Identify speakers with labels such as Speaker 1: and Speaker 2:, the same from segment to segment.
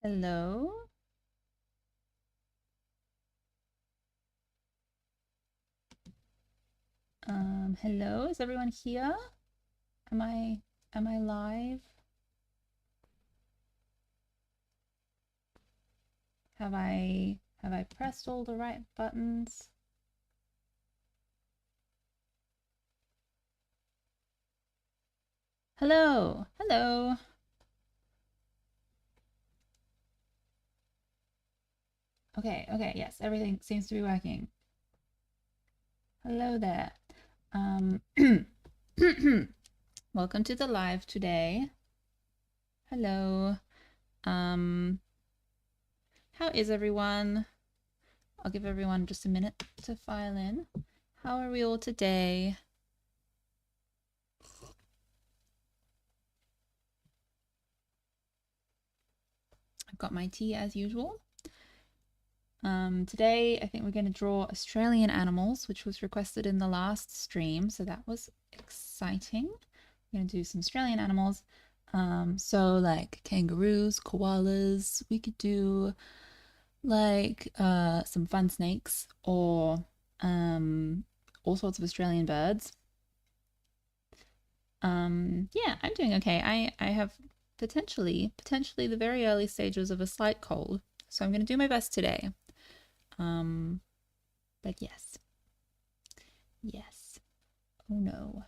Speaker 1: Hello. Hello. Is everyone here? Am I am I live? Have I pressed all the right buttons? Hello. Hello. Okay, okay, yes, everything seems to be working. Hello there. Um Welcome to the live today. Hello. Um how is everyone? I'll give everyone just a minute to file in. How are we all today? I've got my tea as usual. Today, I think we're going to draw Australian animals, which was requested in the last stream, so that was exciting. We're going to do some Australian animals. So like kangaroos, koalas, we could do like some fun snakes or all sorts of Australian birds. Yeah, I'm doing okay. I have potentially the very early stages of a slight cold, so I'm going to do my best today. Um, but yes. Yes. Oh no.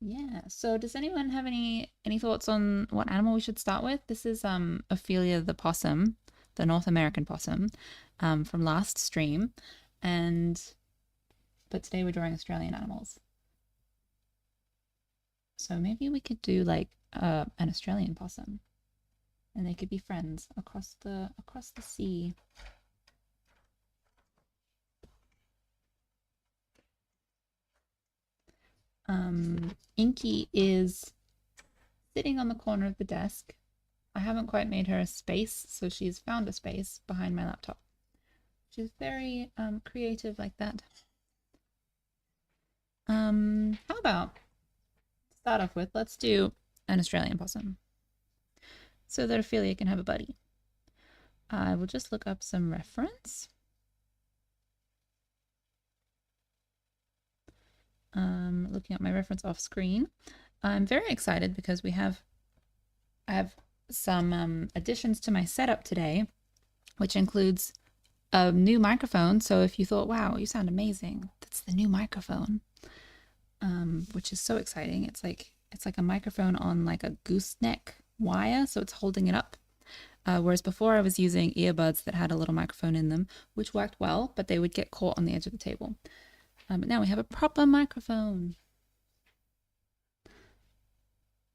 Speaker 1: Yeah. So does anyone have any thoughts on what animal we should start with? This is Ophelia the possum, the North American possum, from last stream. And but today we're drawing Australian animals. So maybe we could do like an Australian possum and they could be friends across the sea. Inky is sitting on the corner of the desk. I haven't quite made her a space, so she's found a space behind my laptop. She's very creative like that. How about start off with, let's do an Australian possum so that Ophelia can have a buddy. I will just look up some reference. Looking at my reference off screen. I'm very excited because I have some additions to my setup today, which includes a new microphone. So if you thought, wow, you sound amazing, that's the new microphone, which is so exciting. It's like a microphone on like a gooseneck wire, so it's holding it up. Whereas before I was using earbuds that had a little microphone in them, which worked well, but they would get caught on the edge of the table. But now we have a proper microphone.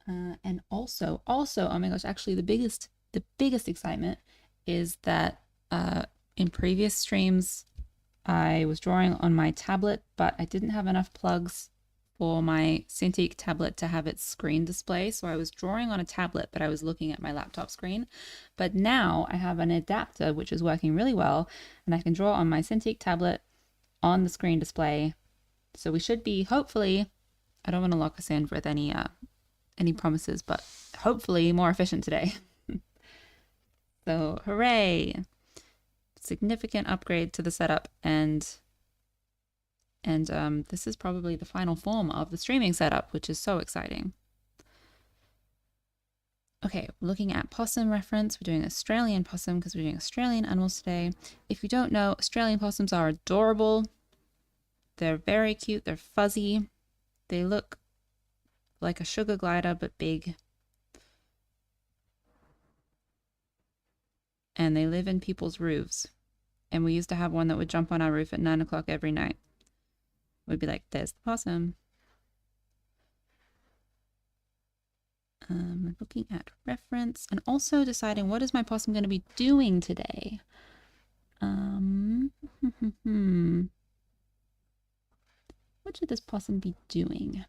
Speaker 1: And also, oh my gosh, actually the biggest excitement is that in previous streams I was drawing on my tablet, but I didn't have enough plugs for my Cintiq tablet to have its screen display. So I was drawing on a tablet, but I was looking at my laptop screen. But now I have an adapter, which is working really well, and I can draw on my Cintiq tablet on the screen display. So we should be, hopefully, I don't want to lock us in with any promises, but hopefully more efficient today. So hooray! Significant upgrade to the setup, and this is probably the final form of the streaming setup, which is so exciting. Okay, we're looking at possum reference. We're doing Australian possum because we're doing Australian animals today. If you don't know, Australian possums are adorable. They're very cute. They're fuzzy. They look like a sugar glider, but big. And they live in people's roofs. And we used to have one that would jump on our roof at 9 o'clock every night. We'd be like, there's the possum. Looking at reference and also deciding what is my possum going to be doing today. What should this possum be doing?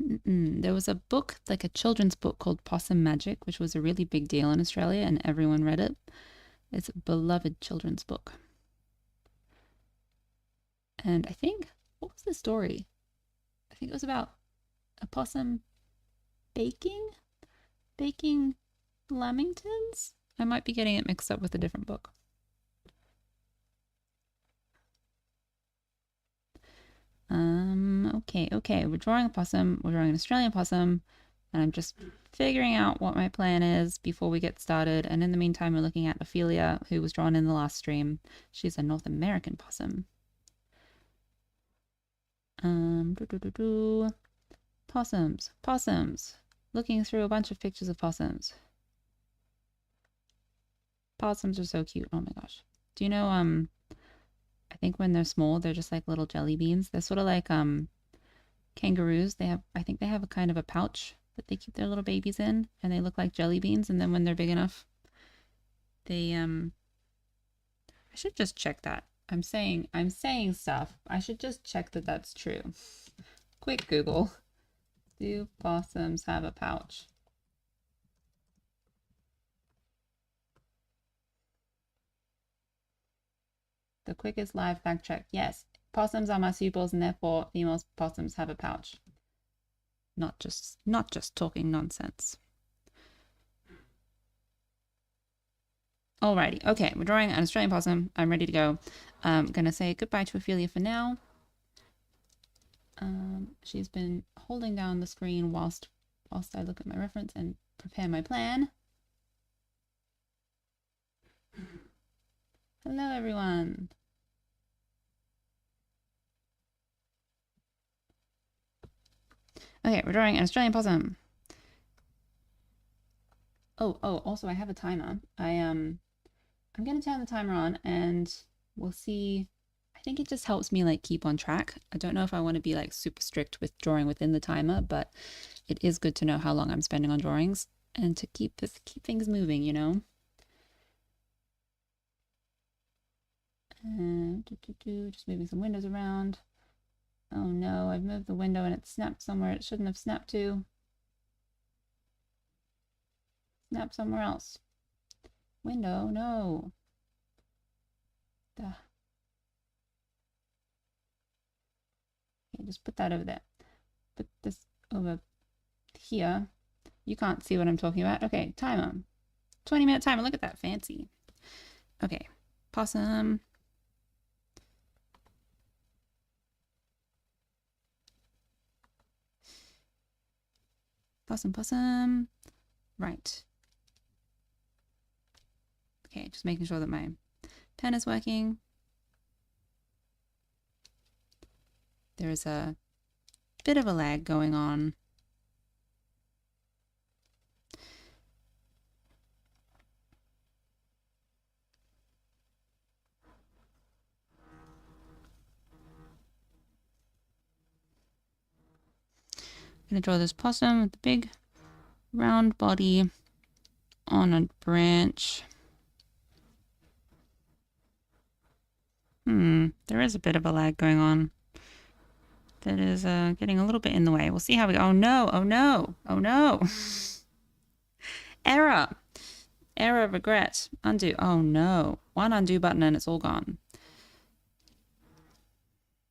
Speaker 1: There was a book, like a children's book called Possum Magic, which was a really big deal in Australia and everyone read it. It's a beloved children's book. And I think, what was the story? I think it was about a possum baking lamingtons. I might be getting it mixed up with a different book. Okay. We're drawing a possum. We're drawing an Australian possum. And I'm just figuring out what my plan is before we get started. And in the meantime, we're looking at Ophelia, who was drawn in the last stream. She's a North American possum. Possums. Looking through a bunch of pictures of possums. Possums are so cute. Oh my gosh. Do you know, I think when they're small, they're just like little jelly beans. They're sort of like, kangaroos. I think they have a kind of a pouch that they keep their little babies in, and they look like jelly beans. And then when they're big enough, they, I should just check that. I'm saying stuff. I should just check that that's true. Quick Google. Do possums have a pouch? The quickest live fact check. Yes, possums are marsupials and therefore female possums have a pouch. Not just talking nonsense. Alrighty, okay, we're drawing an Australian possum. I'm ready to go. I'm gonna say goodbye to Ophelia for now. She's been holding down the screen whilst I look at my reference and prepare my plan. Hello, everyone. Okay, we're drawing an Australian possum. Oh, also I have a timer. I'm gonna turn the timer on and we'll see. I think it just helps me like keep on track. I don't know if I want to be like super strict with drawing within the timer, but it is good to know how long I'm spending on drawings and to keep things moving, you know? And just moving some windows around. Oh no, I've moved the window and it snapped somewhere it shouldn't have snapped to. Snap somewhere else. Window, no. Duh. Okay, just put that over there. Put this over here. You can't see what I'm talking about. Okay, timer. 20-minute timer. Look at that. Fancy. Okay. Possum. Possum. Right. Okay, just making sure that my pen is working. There's a bit of a lag going on. I'm gonna draw this possum with the big round body on a branch. There is a bit of a lag going on. That is getting a little bit in the way. We'll see how we go. Oh no, oh no, oh no. Error. Error, regret, undo. Oh no. One undo button and it's all gone.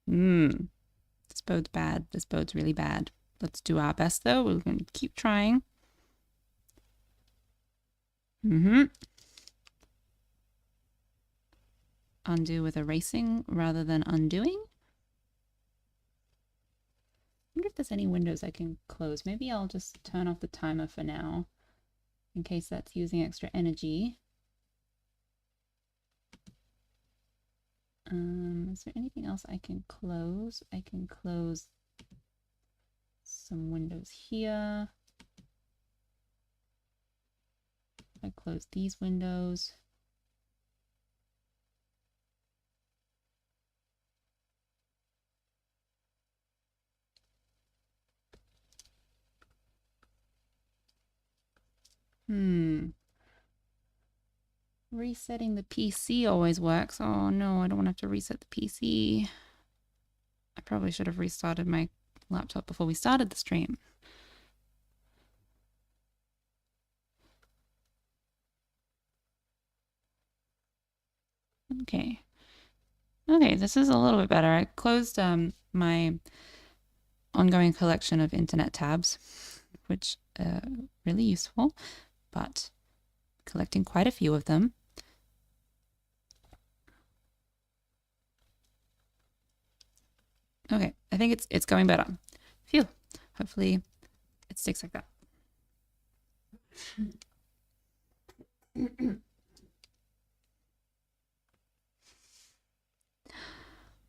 Speaker 1: This bodes bad. This bodes really bad. Let's do our best though. We're going to keep trying. Undo with erasing rather than undoing. I wonder if there's any windows I can close. Maybe I'll just turn off the timer for now in case that's using extra energy. Is there anything else I can close? I can close some windows here. I close these windows. Resetting the PC always works. Oh no, I don't want to have to reset the PC. I probably should have restarted my laptop before we started the stream. Okay. Okay, this is a little bit better. I closed my ongoing collection of internet tabs, which really useful, but collecting quite a few of them. Okay, I think it's going better. Phew. Hopefully it sticks like that.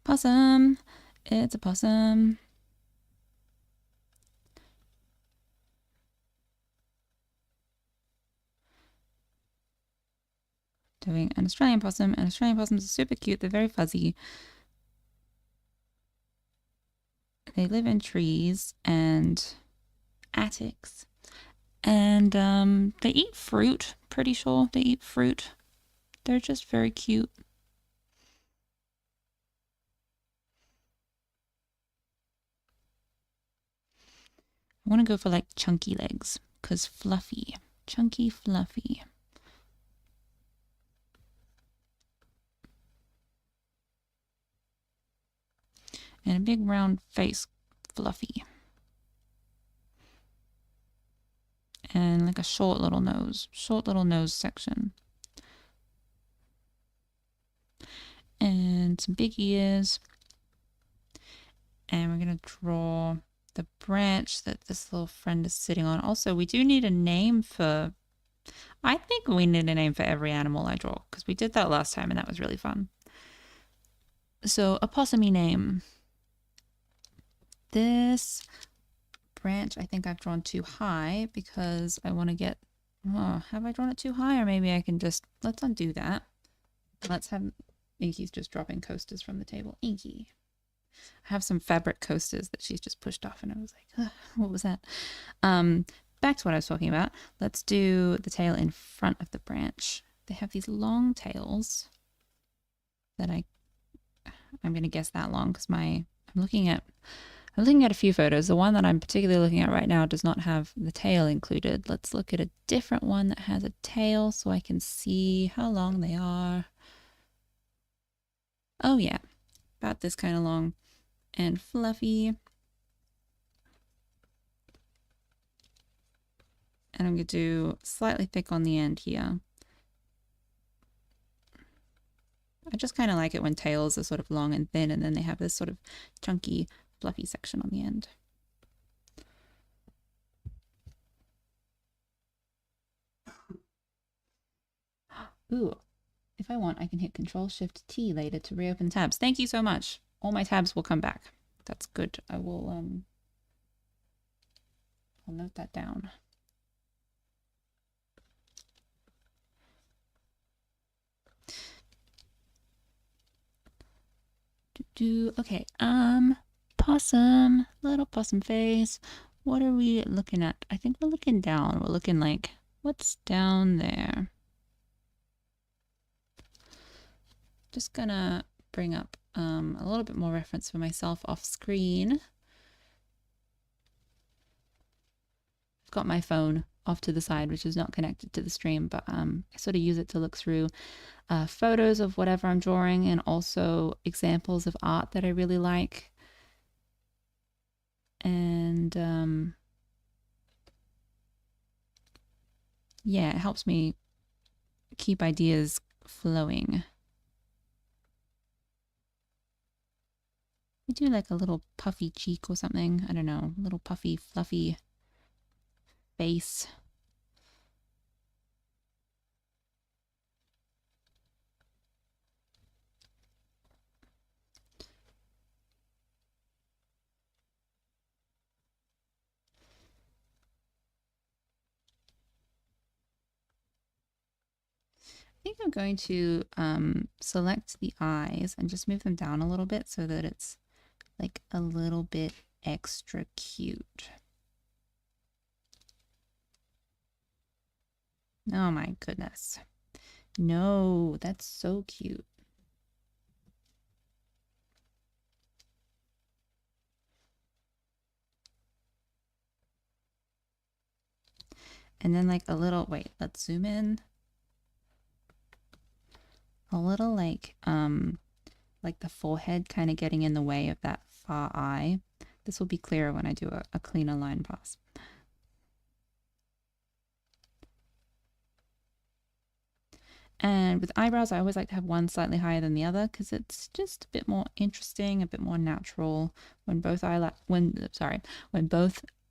Speaker 1: Possum. It's a possum. Doing an Australian possum. And Australian possums are super cute. They're very fuzzy. They live in trees and attics. And they eat fruit. Pretty sure they eat fruit. They're just very cute. I want to go for like chunky legs because fluffy. Chunky, fluffy. And a big round face, fluffy. And like a short little nose section. And some big ears. And we're going to draw the branch that this little friend is sitting on. Also, we do need a name for... I think we need a name for every animal I draw because we did that last time and that was really fun. So, a possumy name. This branch I think I've drawn too high because I want to get... Oh, have I drawn it too high? Or maybe I can just... Let's undo that. Let's have... Inky's just dropping coasters from the table. Inky. I have some fabric coasters that she's just pushed off and I was like, what was that? Back to what I was talking about. Let's do the tail in front of the branch. They have these long tails that I'm going to guess that long because I'm looking at a few photos. The one that I'm particularly looking at right now does not have the tail included. Let's look at a different one that has a tail so I can see how long they are. Oh yeah, about this kind of long and fluffy. And I'm going to do slightly thick on the end here. I just kind of like it when tails are sort of long and thin and then they have this sort of chunky, fluffy section on the end. Ooh, if I want, I can hit Control-Shift-T later to reopen tabs. Thank you so much. All my tabs will come back. That's good. I will, I'll note that down. Okay, possum, little possum face. What are we looking at? I think we're looking down. We're looking like, what's down there? Just gonna bring up a little bit more reference for myself off screen. I've got my phone off to the side, which is not connected to the stream, but I sort of use it to look through photos of whatever I'm drawing and also examples of art that I really like. And yeah, it helps me keep ideas flowing. I do like a little puffy cheek or something. I don't know, a little puffy, fluffy face. I think I'm going to select the eyes and just move them down a little bit so that it's like a little bit extra cute. Oh my goodness. No, that's so cute. And then like a little, wait, let's zoom in. A little like the forehead kind of getting in the way of that far eye. This will be clearer when I do a cleaner line pass. And with eyebrows, I always like to have one slightly higher than the other because it's just a bit more interesting, a bit more natural. When both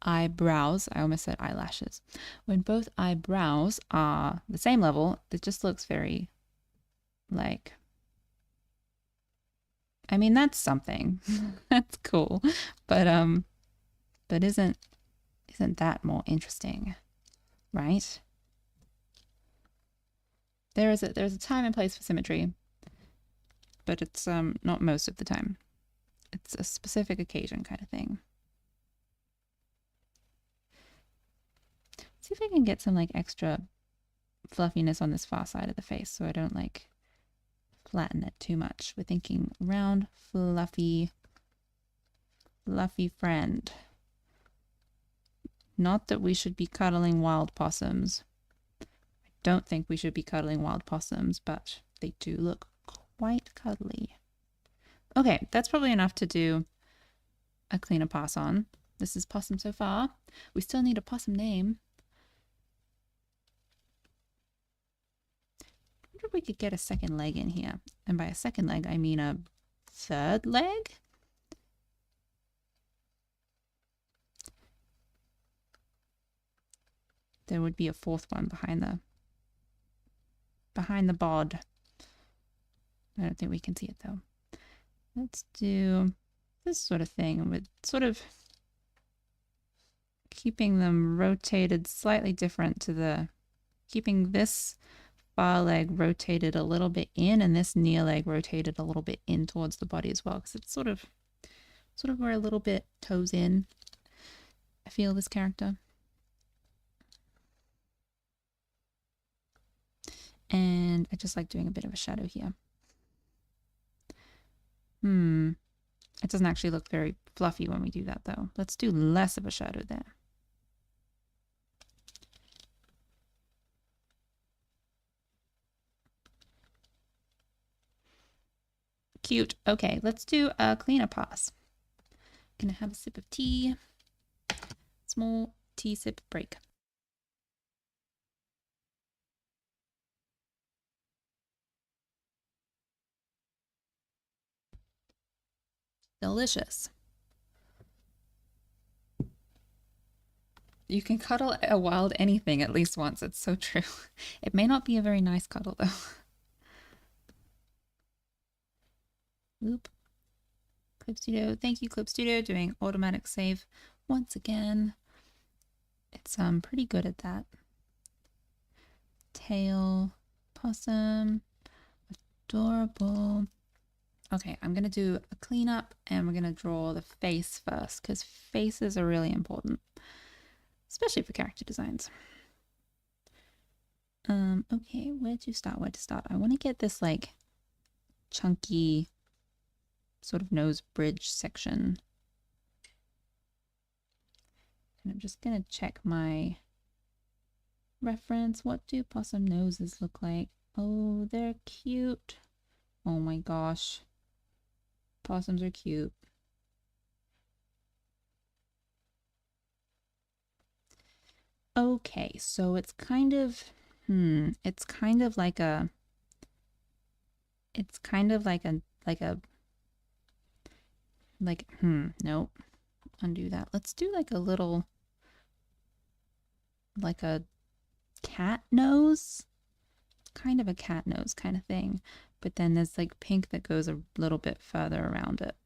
Speaker 1: eyebrows, I almost said eyelashes. When both eyebrows are the same level, it just looks very like, I mean, that's something. That's cool. But isn't that more interesting, right? There's a time and place for symmetry, but it's not most of the time. It's a specific occasion kind of thing. See if I can get some like extra fluffiness on this far side of the face so I don't like flatten it too much. We're thinking round, fluffy friend. Not that we should be cuddling wild possums. I don't think we should be cuddling wild possums, but they do look quite cuddly. Okay, that's probably enough to do a cleaner pass on. This is possum so far. We still need a possum name. I wonder if we could get a second leg in here. And by a second leg, I mean a third leg? There would be a fourth one behind the bod. I don't think we can see it though. Let's do this sort of thing with sort of keeping them rotated slightly different to the, keeping this far leg rotated a little bit in and this near leg rotated a little bit in towards the body as well, because it's sort of we're a little bit toes in, I feel, this character. And I just like doing a bit of a shadow here. It doesn't actually look very fluffy when we do that though. Let's do less of a shadow there. Cute. Okay, let's do a cleaner pass. Gonna have a sip of tea. Small tea sip break. Delicious. You can cuddle a wild anything at least once. It's so true. It may not be a very nice cuddle though. Oop. Clip Studio. Thank you, Clip Studio, doing automatic save once again. It's pretty good at that. Tail, possum, adorable. Okay, I'm gonna do a cleanup and we're gonna draw the face first because faces are really important, especially for character designs. Okay, where to start? I want to get this like chunky sort of nose bridge section. And I'm just gonna check my reference. What do possum noses look like? Oh, they're cute. Oh my gosh. Possums are cute. Okay, so it's kind of, it's kind of like a, nope, undo that. Let's do like a little, like a cat nose, kind of a cat nose kind of thing. But then there's like pink that goes a little bit further around it.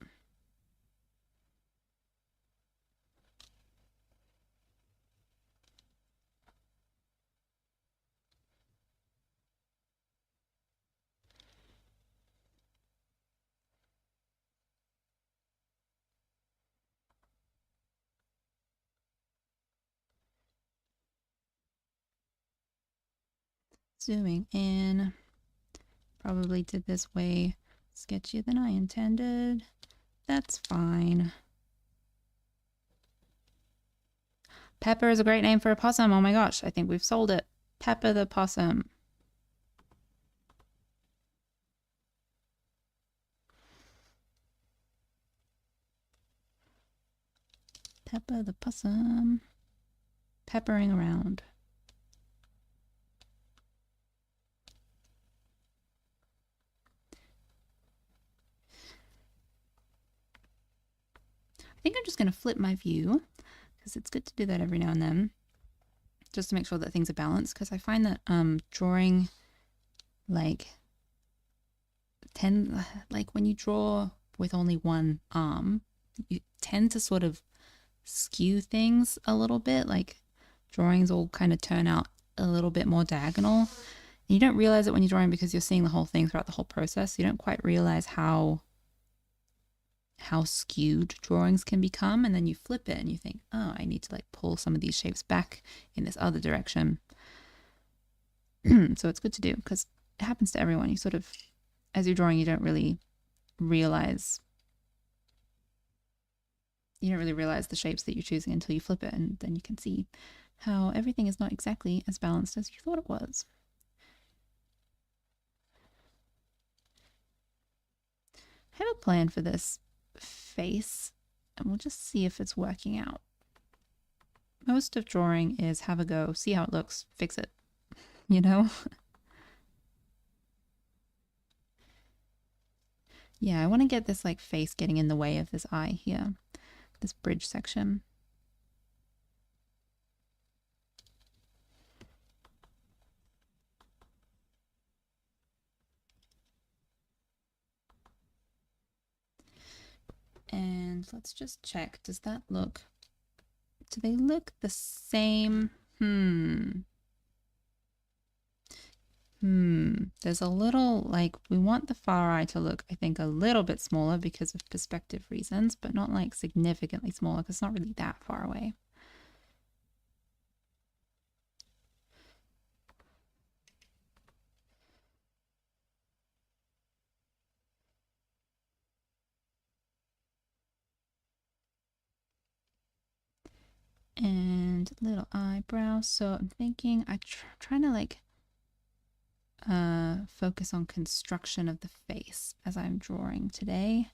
Speaker 1: Zooming in. Probably did this way sketchier than I intended. That's fine. Pepper is a great name for a possum. Oh my gosh, I think we've sold it. Peppa the possum. Peppa the possum. Peppering around. I think I'm just going to flip my view because it's good to do that every now and then just to make sure that things are balanced, because I find that drawing like when you draw with only one arm, you tend to sort of skew things a little bit. Like drawings all kind of turn out a little bit more diagonal. And you don't realize it when you're drawing because you're seeing the whole thing throughout the whole process. You don't quite realize how skewed drawings can become, and then you flip it and you think, oh, I need to like pull some of these shapes back in this other direction. So it's good to do because it happens to everyone. You sort of, as you're drawing, you don't really realize the shapes that you're choosing until you flip it, and then you can see how everything is not exactly as balanced as you thought it was. I have a plan for this face, and we'll just see if it's working out. Most of drawing is have a go, see how it looks, fix it, you know? Yeah, I want to get this like face getting in the way of this eye here, this bridge section. And let's just check. Does that look... Do they look the same? There's a little, like, we want the far eye to look, I think, a little bit smaller because of perspective reasons, but not like significantly smaller because it's not really that far away. And little eyebrow. So I'm thinking, trying to like focus on construction of the face as I'm drawing today.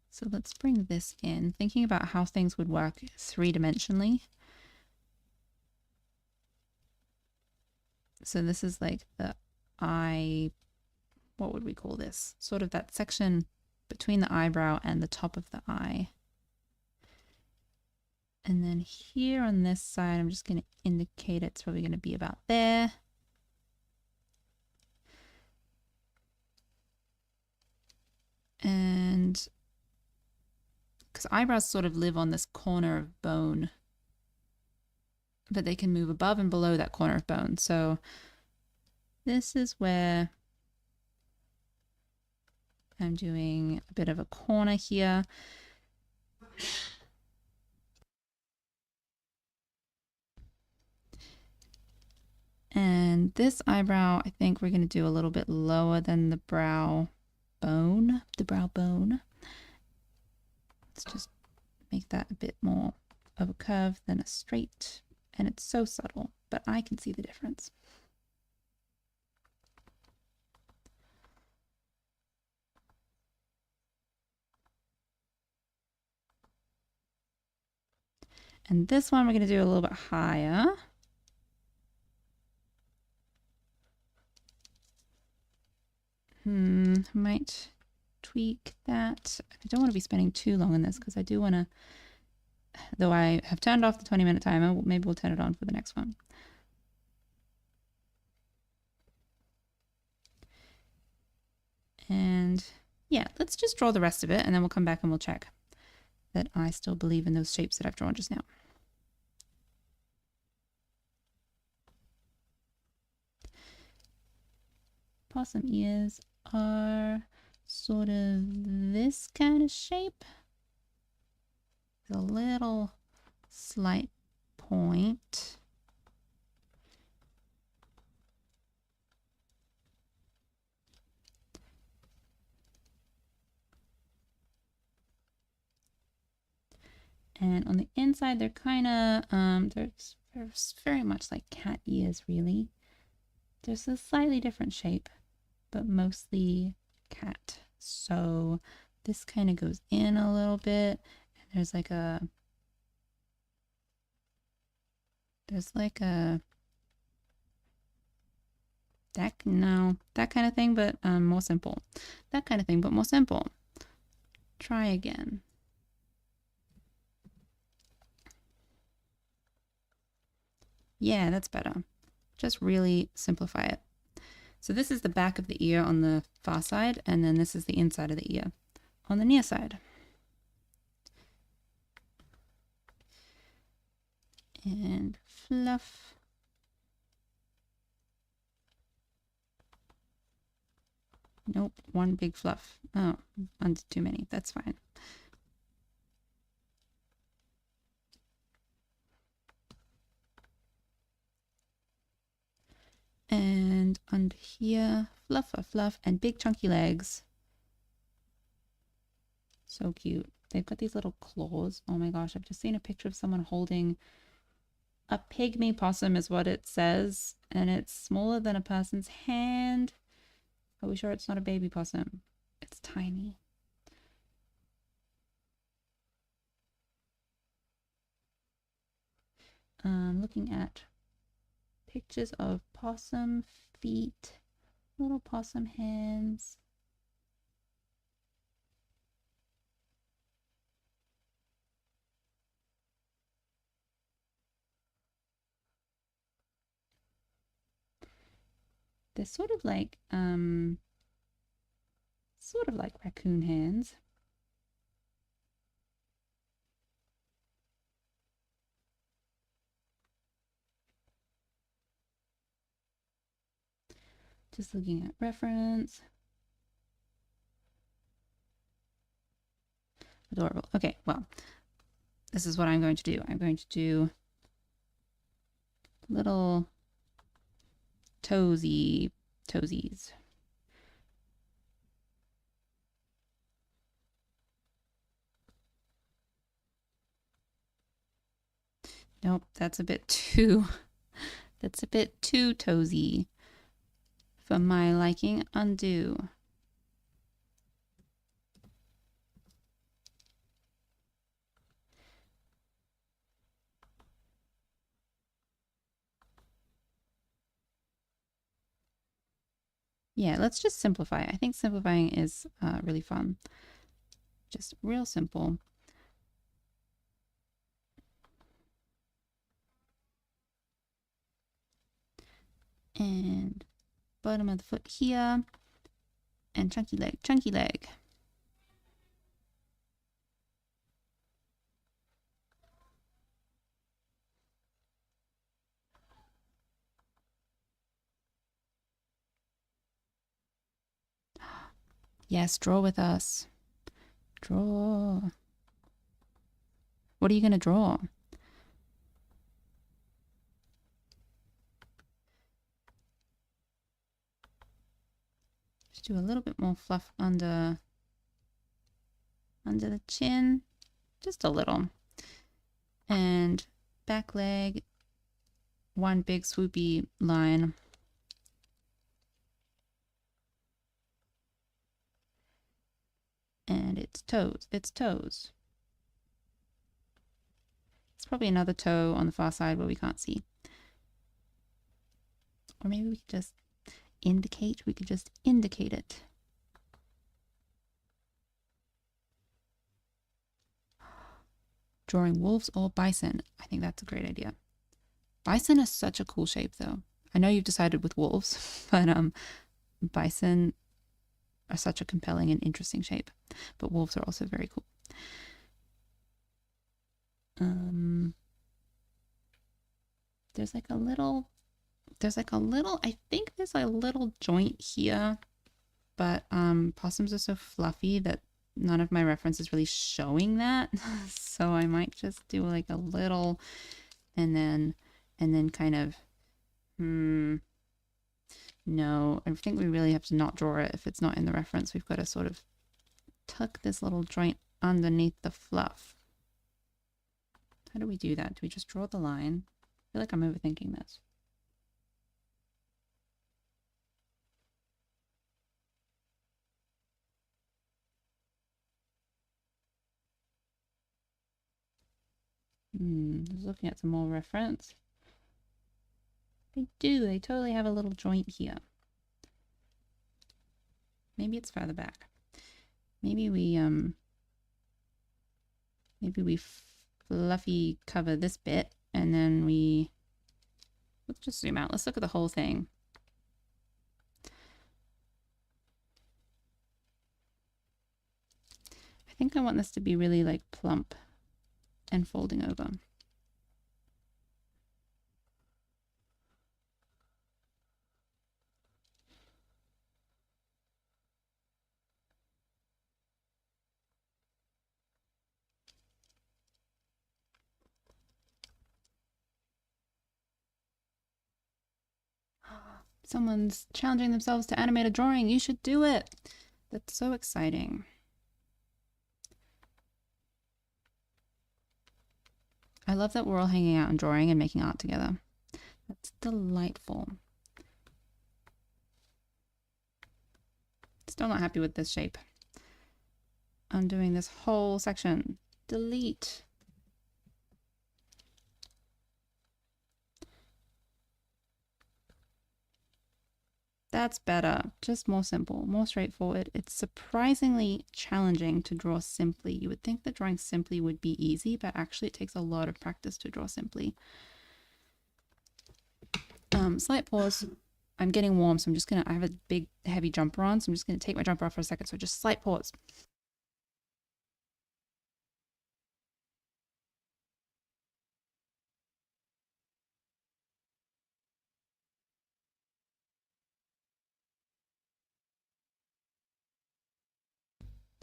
Speaker 1: So let's bring this in, thinking about how things would work three-dimensionally. So this is like the eye, what would we call this? Sort of that section between the eyebrow and the top of the eye. And then here on this side, I'm just going to indicate it's probably going to be about there. And because eyebrows sort of live on this corner of bone, but they can move above and below that corner of bone. So this is where I'm doing a bit of a corner here. And this eyebrow, I think we're going to do a little bit lower than the brow bone. Let's just make that a bit more of a curve than a straight. And it's so subtle, but I can see the difference. And this one we're going to do a little bit higher. Might tweak that. I don't want to be spending too long on this because I do want to, though I have turned off the 20-minute timer, maybe we'll turn it on for the next one. And yeah, let's just draw the rest of it and then we'll come back and we'll check that I still believe in those shapes that I've drawn just now. Possum ears are sort of this kind of shape. A little slight point. And on the inside, they're kind of, they're very much like cat ears, really. There's a slightly different shape, but mostly cat. So this kind of goes in a little bit, and there's like a that kind of thing, but more simple. That kind of thing, but more simple. Try again. Yeah, that's better. Just really simplify it. So this is the back of the ear on the far side, and then this is the inside of the ear on the near side. And fluff. Nope, one big fluff. Oh, under too many. That's fine. And under here, fluff, fluff, and big chunky legs. So cute. They've got these little claws. Oh my gosh, I've just seen a picture of someone holding a pygmy possum is what it says, and it's smaller than a person's hand. Are we sure it's not a baby possum? It's tiny. Looking at pictures of possum feet, little possum hands. They're sort of like raccoon hands. Just looking at reference. Adorable. Okay, well, this is what I'm going to do. I'm going to do little toesies. Nope, that's a bit too toesy for my liking. Undo. Yeah, let's just simplify. I think simplifying is really fun. Just real simple. And bottom of the foot here. And chunky leg, chunky leg. Yes, draw with us. Draw. What are you going to draw? Just do a little bit more fluff under the chin. Just a little. And back leg, one big swoopy line. And its toes. It's probably another toe on the far side where we can't see. Or maybe we could just indicate. We could just indicate it. Drawing wolves or bison. I think that's a great idea. Bison is such a cool shape, though. I know you've decided with wolves, but bison are such a compelling and interesting shape. But wolves are also very cool. There's like a little, I think there's a little joint here, but possums are so fluffy that none of my reference is really showing that. So I might just do like a little and then kind of, no, I think we really have to not draw it if it's not in the reference. We've got to sort of tuck this little joint underneath the fluff. How do we do that? Do we just draw the line? I feel like I'm overthinking this. Just looking at some more reference. They do. They totally have a little joint here. Maybe it's further back. Maybe we fluffy cover this bit and then let's just zoom out. Let's look at the whole thing. I think I want this to be really like plump and folding over. Someone's challenging themselves to animate a drawing. You should do it. That's so exciting. I love that we're all hanging out and drawing and making art together. That's delightful. Still not happy with this shape. Undoing this whole section. Delete. That's better. Just more simple, more straightforward. It's surprisingly challenging to draw simply. You would think that drawing simply would be easy, but actually it takes a lot of practice to draw simply. Slight pause. I'm getting warm, so I have a big heavy jumper on, so I'm just gonna take my jumper off for a second. So just slight pause.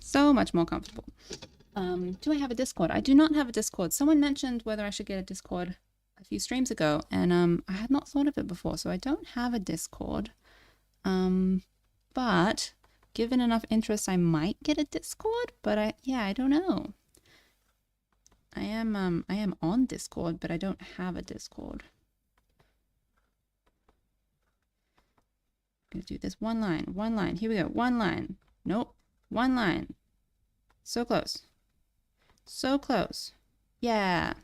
Speaker 1: So much more comfortable. Do I have a Discord? I do not have a Discord. Someone mentioned whether I should get a Discord a few streams ago, and I had not thought of it before, so I don't have a Discord. But given enough interest, I might get a Discord, but I don't know. I am on Discord, but I don't have a Discord. I'm gonna do this one line. Here we go. One line. Nope. One line. So close. So close. Yeah.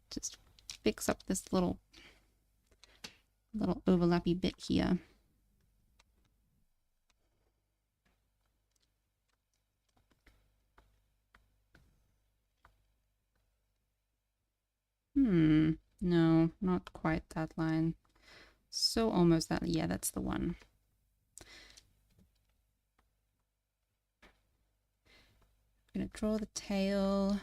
Speaker 1: Just fix up this little overlappy bit here. No, not quite that line. So almost that. Yeah, that's the one. I'm gonna draw the tail.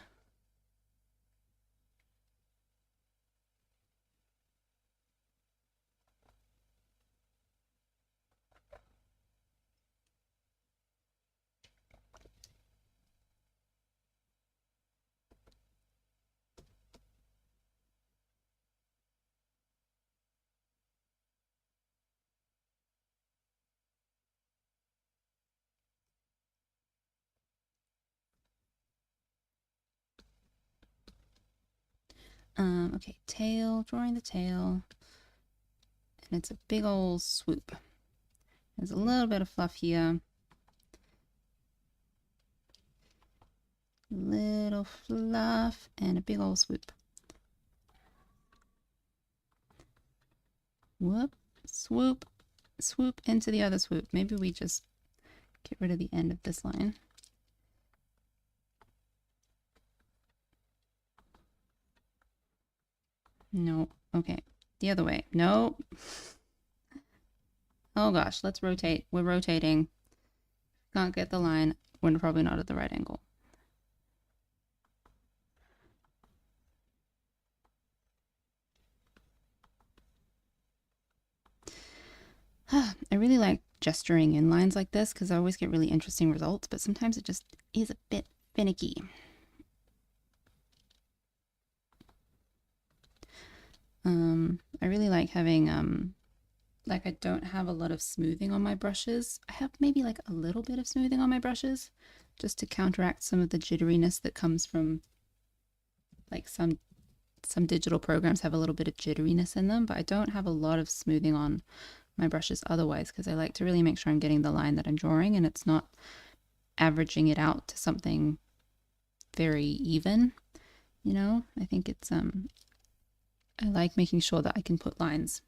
Speaker 1: Okay, tail, drawing the tail. And it's a big old swoop. There's a little bit of fluff here. Little fluff and a big old swoop. Whoop, swoop, swoop into the other swoop. Maybe we just get rid of the end of this line. No. Okay. The other way. No. Oh gosh, let's rotate. We're rotating. Can't get the line. We're probably not at the right angle. I really like gesturing in lines like this because I always get really interesting results, but sometimes it just is a bit finicky. I really like having, like I don't have a lot of smoothing on my brushes. I have maybe like a little bit of smoothing on my brushes just to counteract some of the jitteriness that comes from Like some digital programs have a little bit of jitteriness in them, but I don't have a lot of smoothing on my brushes otherwise, because I like to really make sure I'm getting the line that I'm drawing and it's not averaging it out to something very even. You know, I think it's I like making sure that I can put lines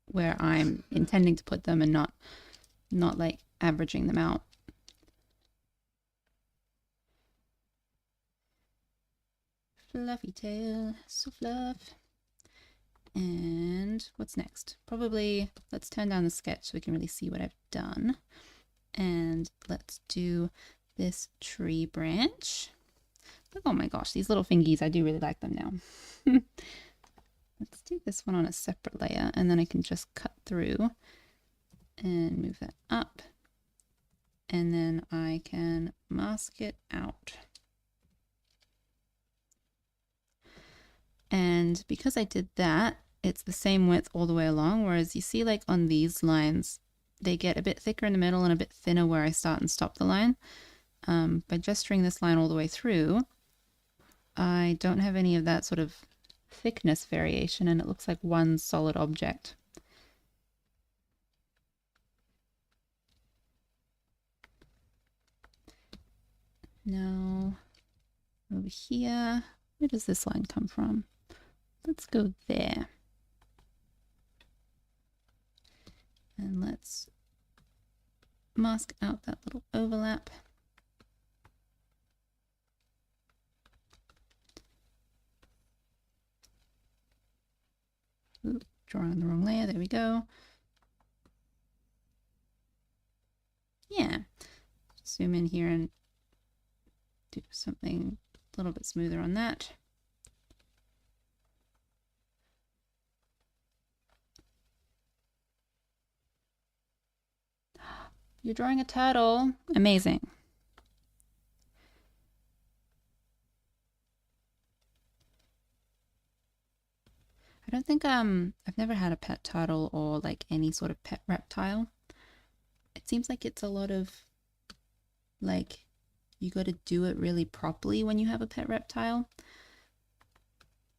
Speaker 1: where I'm intending to put them and not like averaging them out. Fluffy tail, so fluff. And what's next? Probably let's turn down the sketch so we can really see what I've done. And let's do this tree branch. Oh my gosh, these little fingies, I do really like them now. Let's do this one on a separate layer, and then I can just cut through and move that up. And then I can mask it out. And because I did that, it's the same width all the way along, whereas you see like on these lines, they get a bit thicker in the middle and a bit thinner where I start and stop the line. By gesturing this line all the way through, I don't have any of that sort of thickness variation, and it looks like one solid object. Now, over here, where does this line come from? Let's go there. And let's mask out that little overlap. Ooh, drawing on the wrong layer, there we go. Yeah, zoom in here and do something a little bit smoother on that. You're drawing a turtle. Amazing. I don't think I've never had a pet turtle or like any sort of pet reptile. It seems like it's a lot of like you got to do it really properly when you have a pet reptile.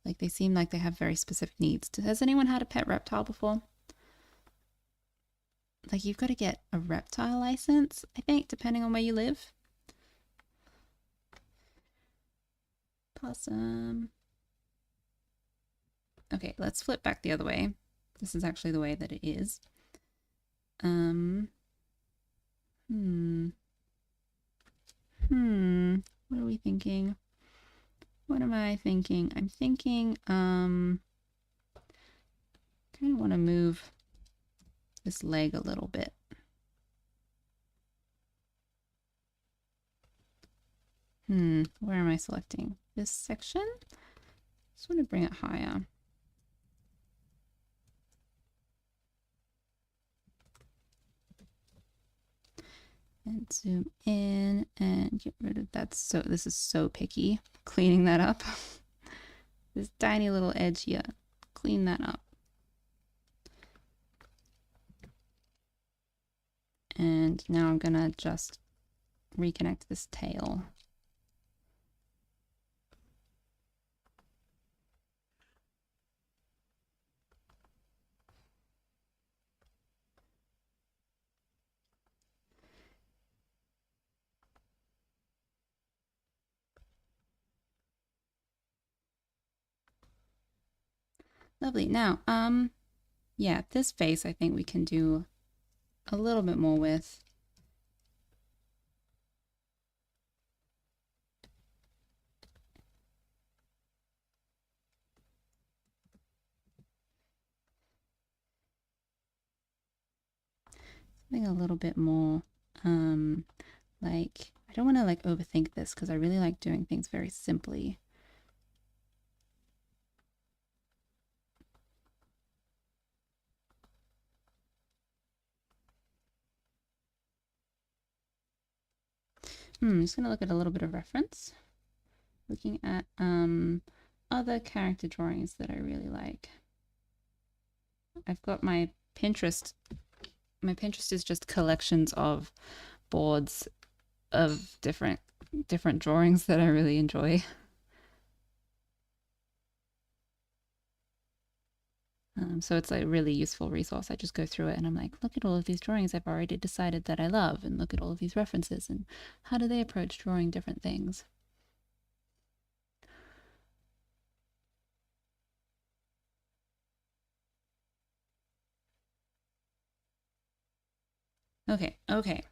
Speaker 1: Like they seem like they have very specific needs. Has anyone had a pet reptile before? Like you've got to get a reptile license, I think, depending on where you live. Possum. Okay, let's flip back the other way. This is actually the way that it is. What are we thinking? What am I thinking? I'm thinking, kind of want to move this leg a little bit. Where am I selecting? This section? Just want to bring it higher. And zoom in and get rid of that. So this is so picky, cleaning that up. This tiny little edge here, clean that up. And now I'm gonna just reconnect this tail. Lovely. Now, yeah, this face I think we can do a little bit more with. Something a little bit more, like, I don't want to like overthink this because I really like doing things very simply. I'm just gonna look at a little bit of reference. Looking at other character drawings that I really like. I've got my Pinterest. My Pinterest is just collections of boards of different drawings that I really enjoy. So it's like a really useful resource. I just go through it and I'm like, look at all of these drawings I've already decided that I love, and look at all of these references and how do they approach drawing different things. Okay, okay.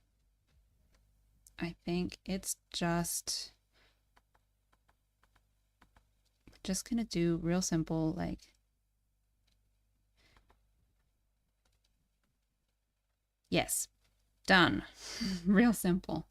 Speaker 1: I think it's just gonna do real simple, like, yes, done. Real simple.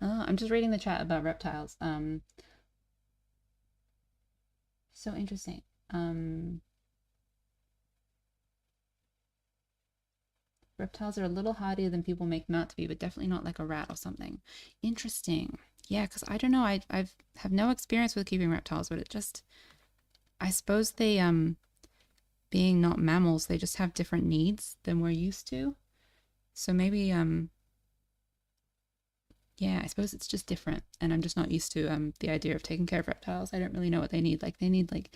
Speaker 1: Oh, I'm just reading the chat about reptiles. So interesting. Reptiles are a little hardier than people make them out to be, but definitely not like a rat or something. Interesting. Yeah, because I don't know. I've have no experience with keeping reptiles, but it just, I suppose they being not mammals, they just have different needs than we're used to. So maybe yeah, I suppose it's just different, and I'm just not used to the idea of taking care of reptiles. I don't really know what they need. Like they need like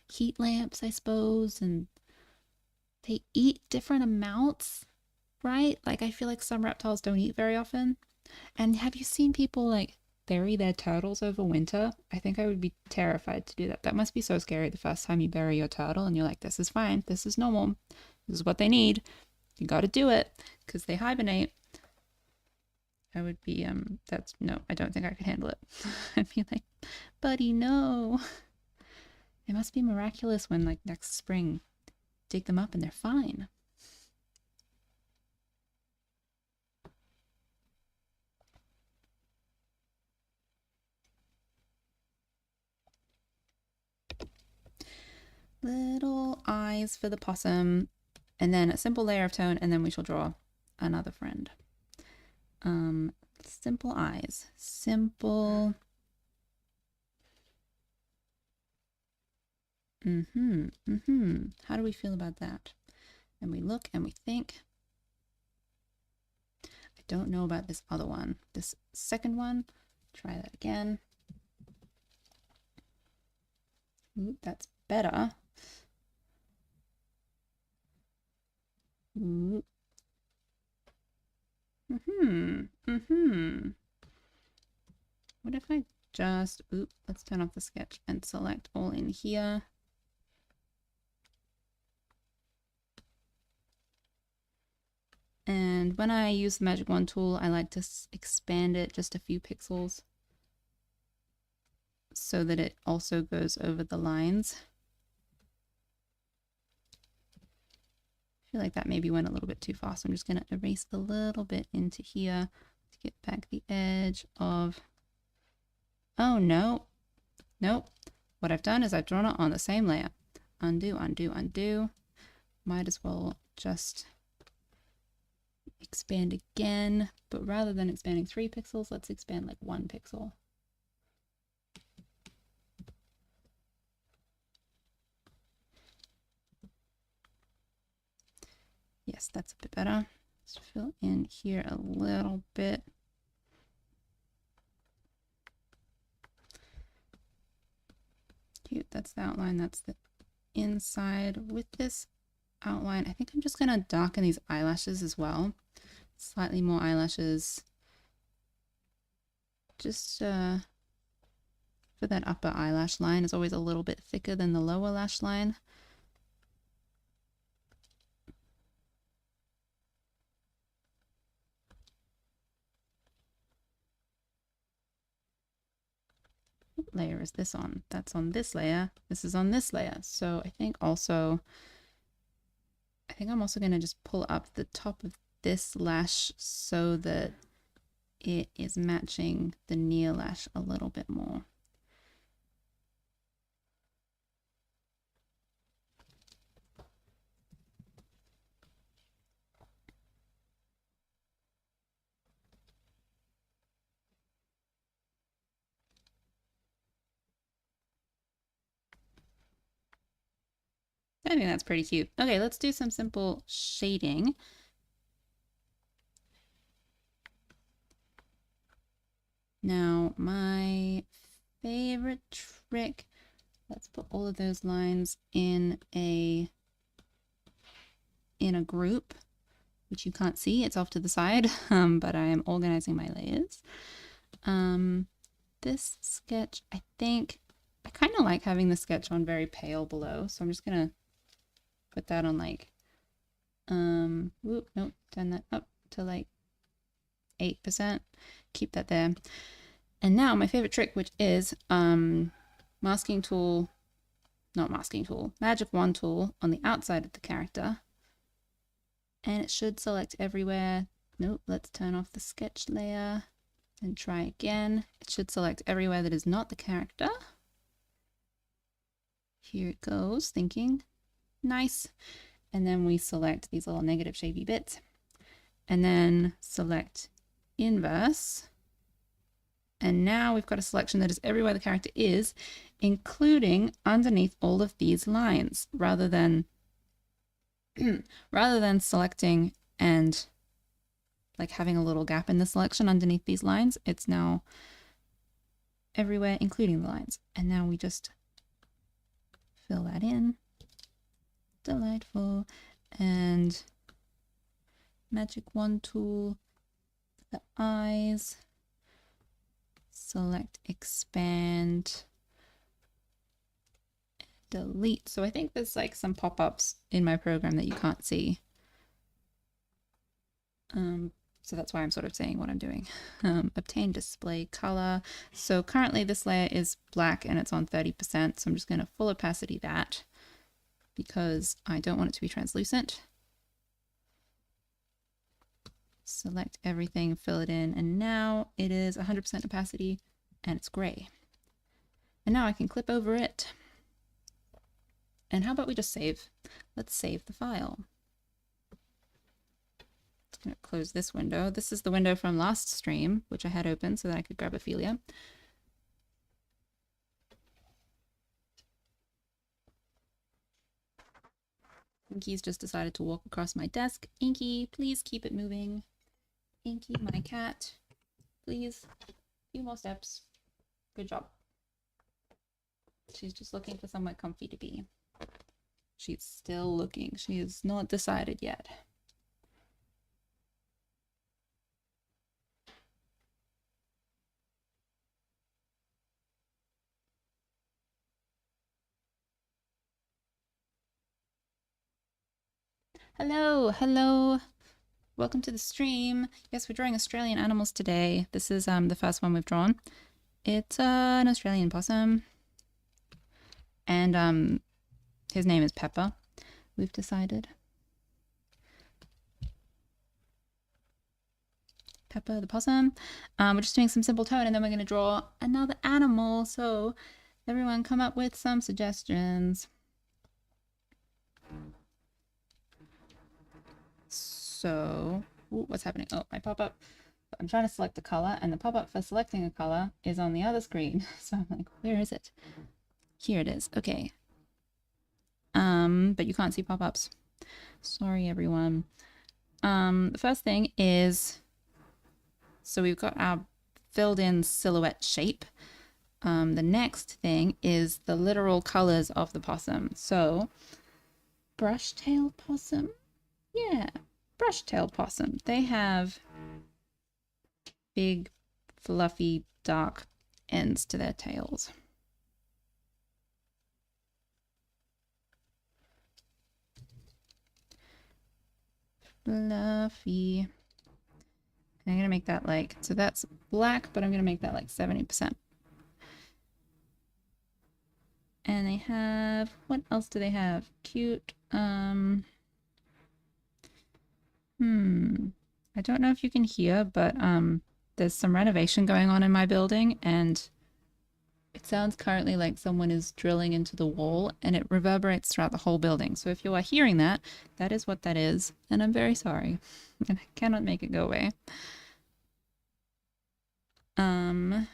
Speaker 1: heat lamps, I suppose, and they eat different amounts, right? Like I feel like some reptiles don't eat very often. And have you seen people like bury their turtles over winter? I think I would be terrified to do that. That must be so scary the first time you bury your turtle and you're like, this is fine, this is normal, this is what they need. You got to do it because they hibernate. I would be that's no, I don't think I could handle it. I'd be like, buddy, no. It must be miraculous when like next spring dig them up and they're fine. Little eyes for the possum, and then a simple layer of tone, and then we shall draw another friend. Simple eyes. Simple. How do we feel about that? And we look and we think. I don't know about this other one. This second one. Try that again. Ooh, that's better. Ooh. What if I just, let's turn off the sketch and select all in here. And when I use the magic wand tool, I like to expand it just a few pixels so that it also goes over the lines. I feel like that maybe went a little bit too fast. I'm just going to erase a little bit into here to get back the edge of, oh no, nope. What I've done is I've drawn it on the same layer. Undo, undo, undo. Might as well just expand again, but rather than expanding 3 pixels, let's expand like 1 pixel. Yes, that's a bit better. Let's fill in here a little bit. Cute, that's the outline, that's the inside. With this outline, I think I'm just gonna darken these eyelashes as well. Slightly more eyelashes. Just for that upper eyelash line is always a little bit thicker than the lower lash line. What layer is this on? That's on this layer. This is on this layer. So I think I'm also going to just pull up the top of this lash so that it is matching the near lash a little bit more. I think that's pretty cute. Okay, let's do some simple shading. Now, my favorite trick, let's put all of those lines in a group, which you can't see, it's off to the side, but I am organizing my layers. This sketch, I think, I kind of like having the sketch on very pale below, so I'm just gonna put that on like, nope, turn that up to like 8%, keep that there. And now my favorite trick, which is masking tool, not masking tool, magic wand tool on the outside of the character. And it should select everywhere. Nope, let's turn off the sketch layer and try again. It should select everywhere that is not the character. Here it goes, thinking, nice. And then we select these little negative shapy bits and then select inverse. And now we've got a selection that is everywhere the character is, including underneath all of these lines, rather than selecting and like having a little gap in the selection underneath these lines. It's now everywhere, including the lines. And now we just fill that in. Delightful. And magic wand tool, the eyes. Select expand, delete. So I think there's like some pop-ups in my program that you can't see. So that's why I'm sort of saying what I'm doing. Obtain display color. So currently this layer is black and it's on 30%. So I'm just going to full opacity that because I don't want it to be translucent. Select everything, fill it in, and now it is 100% opacity and it's gray. And now I can clip over it. And how about we just save? Let's save the file. I'm going to close this window. This is the window from last stream, which I had open so that I could grab Ophelia. Inky's just decided to walk across my desk. Inky, please keep it moving. Inky, my cat, please, a few more steps. Good job. She's just looking for somewhere comfy to be. She's still looking. She has not decided yet. Hello, hello. Welcome to the stream. Yes, we're drawing Australian animals today. This is the first one we've drawn. It's an Australian possum. And his name is Peppa, we've decided. Peppa the possum. We're just doing some simple tone and then we're going to draw another animal. So everyone come up with some suggestions. So, ooh, what's happening? Oh, my pop-up. I'm trying to select a color, and the pop-up for selecting a color is on the other screen. So I'm like, where is it? Here it is. Okay. But you can't see pop-ups. Sorry, everyone. The first thing is, so we've got our filled-in silhouette shape. The next thing is the literal colors of the possum. So, brush-tailed possum. Yeah. Brush-tailed possum. They have big, fluffy, dark ends to their tails. Fluffy. And I'm going to make that like, so that's black, but I'm going to make that like 70%. And they have, what else do they have? Cute, I don't know if you can hear, but there's some renovation going on in my building and it sounds currently like someone is drilling into the wall and it reverberates throughout the whole building. So if you are hearing that, that is what that is. And I'm very sorry. And I cannot make it go away. The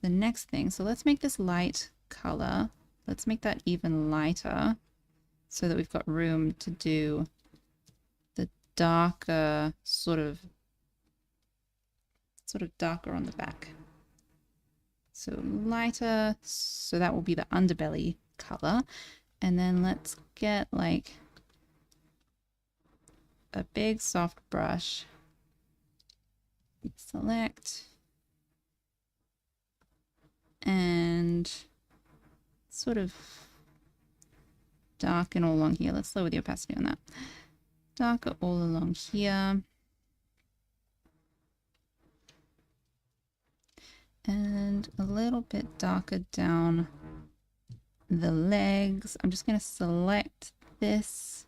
Speaker 1: next thing, so let's make this light color. let's make that even lighter so that we've got room to do the darker sort of darker on the back. So lighter, so that will be the underbelly color. And then let's get like a big soft brush. Select and sort of darken all along here. Let's lower the opacity on that. Darker all along here. And a little bit darker down the legs. I'm just going to select this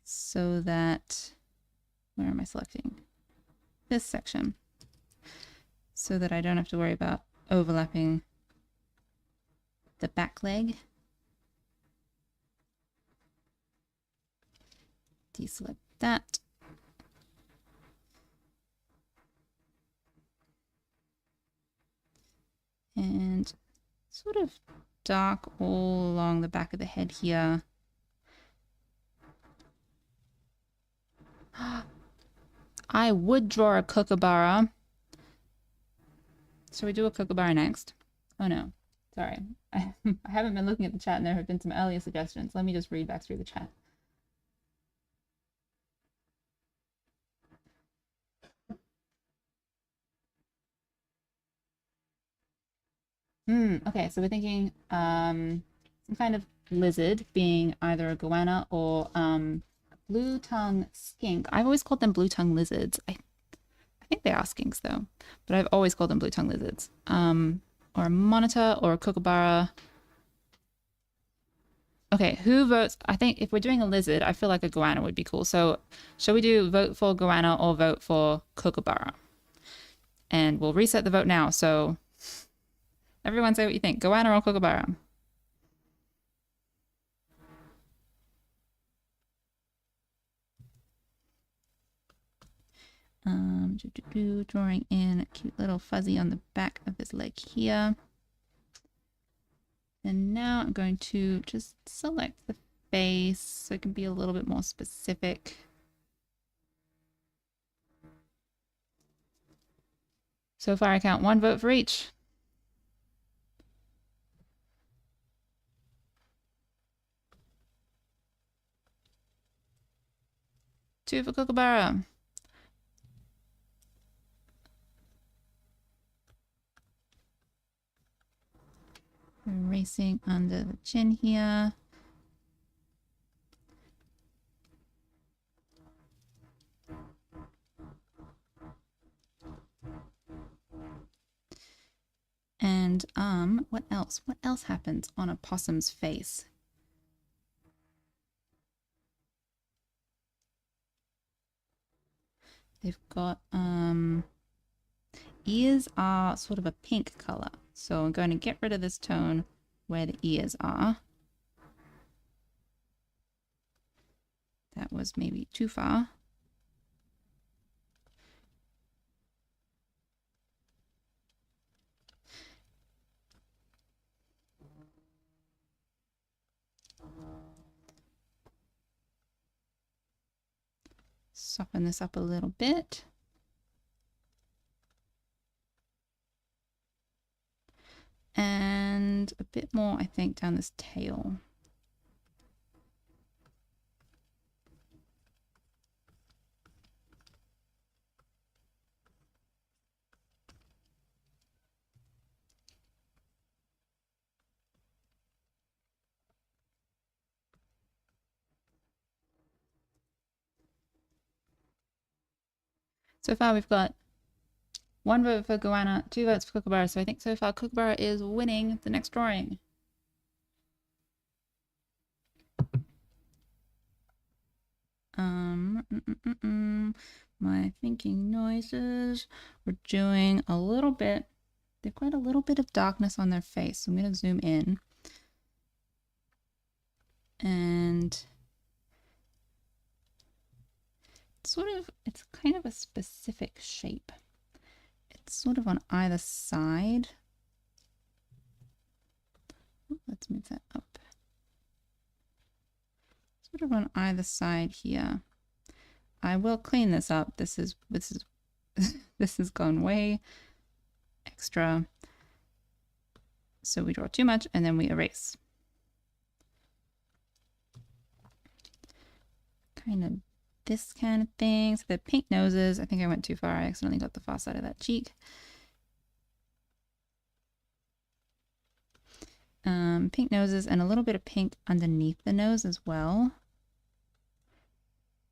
Speaker 1: so that, where am I selecting? This section. So that I don't have to worry about overlapping the back leg. Deselect that. And sort of dark all along the back of the head here. I would draw a kookaburra. Shall we do a kookaburra next? Oh no, sorry. I haven't been looking at the chat and there have been some earlier suggestions. Let me just read back through the chat. Okay, so we're thinking some kind of lizard, being either a goanna or blue tongue skink. I've always called them blue tongue lizards. I think they are skinks though, but I've always called them blue tongue lizards. Or a monitor or a kookaburra. Okay, who votes? I think if we're doing a lizard, I feel like a goanna would be cool. So shall we do vote for goanna or vote for kookaburra? And we'll reset the vote now. So everyone say what you think. Goanna or kookaburra? Drawing in a cute little fuzzy on the back of his leg here. And now I'm going to just select the face so it can be a little bit more specific. So far I count 1 vote for each. Two for kookaburra. Erasing under the chin here. And what else? What else happens on a possum's face? They've got ears are sort of a pink color. So I'm going to get rid of this tone where the ears are. That was maybe too far. Soften this up a little bit. And a bit more, I think, down this tail. So far we've got 1 vote for goanna, 2 votes for kookaburra. So I think so far kookaburra is winning the next drawing. My thinking noises. We're doing a little bit. They've got a little bit of darkness on their face. So I'm going to zoom in. And it's kind of a specific shape. It's sort of on either side. let's move that up. Sort of on either side here. I will clean this up. This is this has gone way extra. So we draw too much and then we erase. Kind of this kind of thing. So the pink noses, I think I went too far. I accidentally got the far side of that cheek. Pink noses and a little bit of pink underneath the nose as well.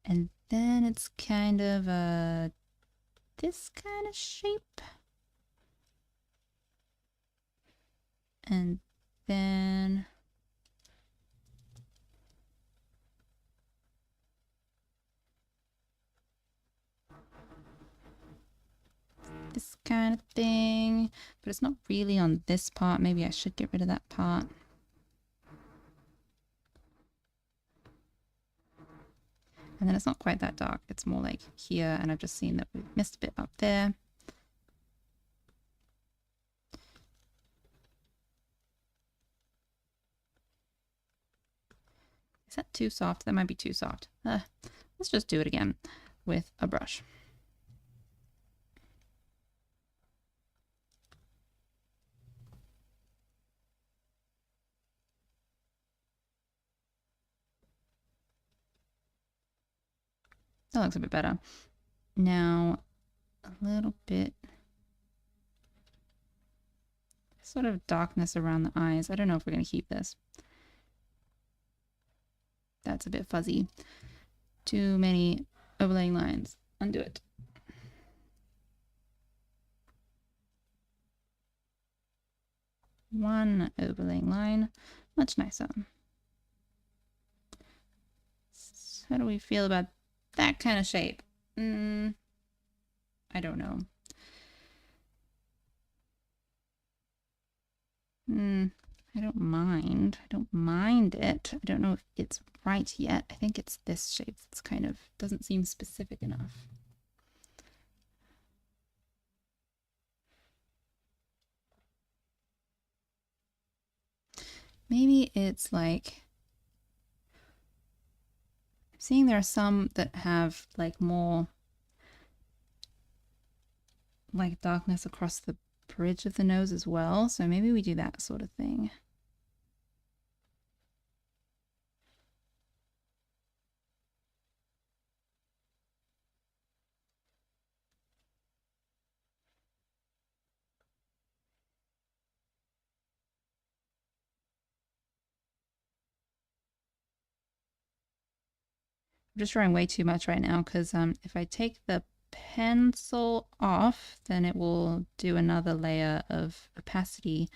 Speaker 1: And then it's kind of this kind of shape. And then this kind of thing, but it's not really on this part. Maybe I should get rid of that part. And then it's not quite that dark. It's more like here, and I've just seen that we've missed a bit up there. Is that too soft? That might be too soft. Let's just do it again with a brush. That looks a bit better. Now, a little bit sort of darkness around the eyes. I don't know if we're going to keep this. That's a bit fuzzy. Too many overlaying lines. Undo it. One overlaying line. Much nicer. So how do we feel about that kind of shape? I don't know. I don't mind. I don't mind it. I don't know if it's right yet. I think it's this shape that's kind of doesn't seem specific enough. Maybe it's like, I'm seeing there are some that have like more like darkness across the bridge of the nose as well. So maybe we do that sort of thing. I'm just drawing way too much right now because if I take the pencil off, then it will do another layer of opacity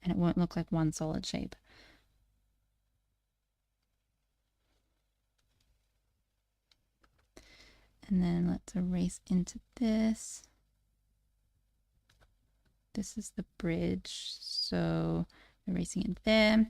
Speaker 1: and it won't look like one solid shape. And then let's erase into this. This is the bridge, so erasing it there.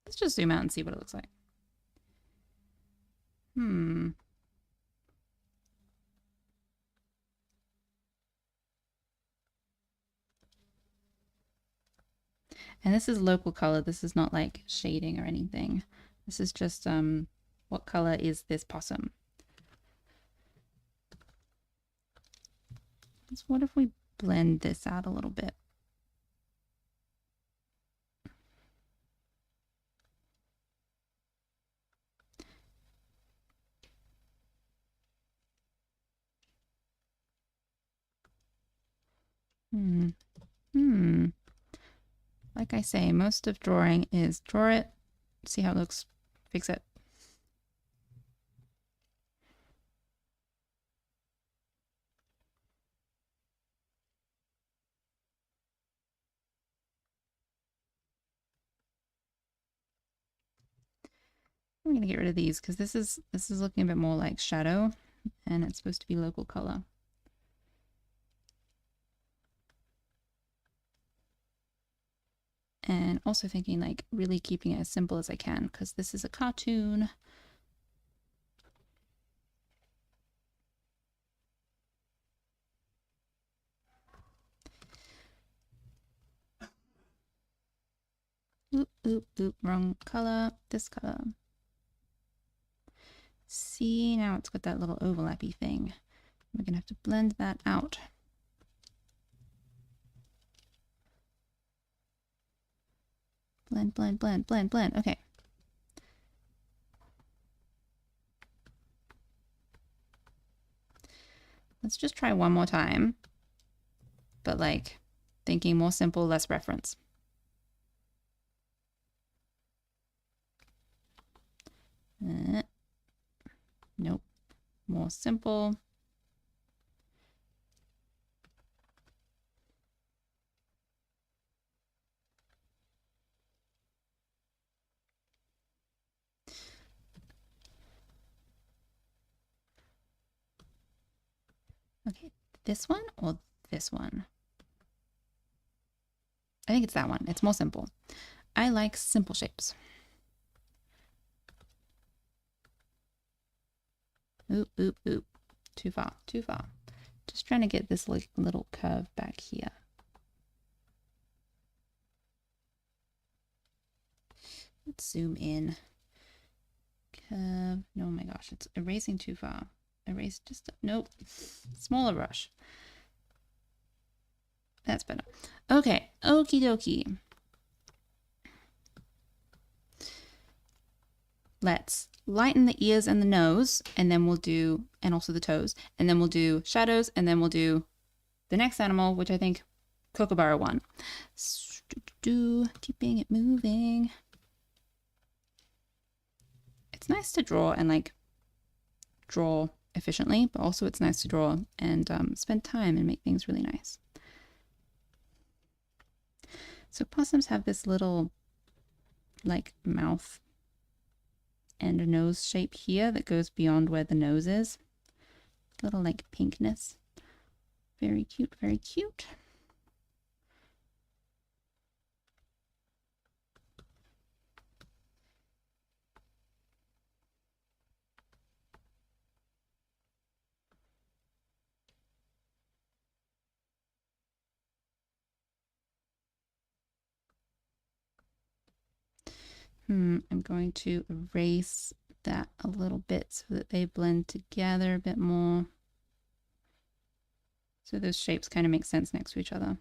Speaker 1: Let's just zoom out and see what it looks like. And this is local color. This is not like shading or anything. This is just what color is this possum? So what if we blend this out a little bit? Like I say, most of drawing is draw it, see how it looks, fix it. I'm gonna get rid of these because this is looking a bit more like shadow, and it's supposed to be local color. And also thinking like really keeping it as simple as I can because this is a cartoon. Oop, oop, oop, wrong color, this color. See, now it's got that little overlappy thing. We're gonna have to blend that out. Blend, blend, blend, blend, blend. Okay. Let's just try one more time. But like thinking more simple, less reference. Nope. More simple. Okay, this one or this one? I think it's that one. It's more simple. I like simple shapes. Oop, oop, oop. Too far, too far. Just trying to get this like little curve back here. Let's zoom in. Curve. No, oh my gosh, it's erasing too far. Erase just, nope. Smaller brush. That's better. Okay, okie dokie. Let's lighten the ears and the nose, and then we'll do, and also the toes, and then we'll do shadows, and then we'll do the next animal, which I think Kookaburra won. Keeping it moving. It's nice to draw and like draw efficiently, but also it's nice to draw and spend time and make things really nice. So possums have this little like mouth and a nose shape here that goes beyond where the nose is. Little like pinkness. Very cute, very cute. I'm going to erase that a little bit so that they blend together a bit more. So those shapes kind of make sense next to each other.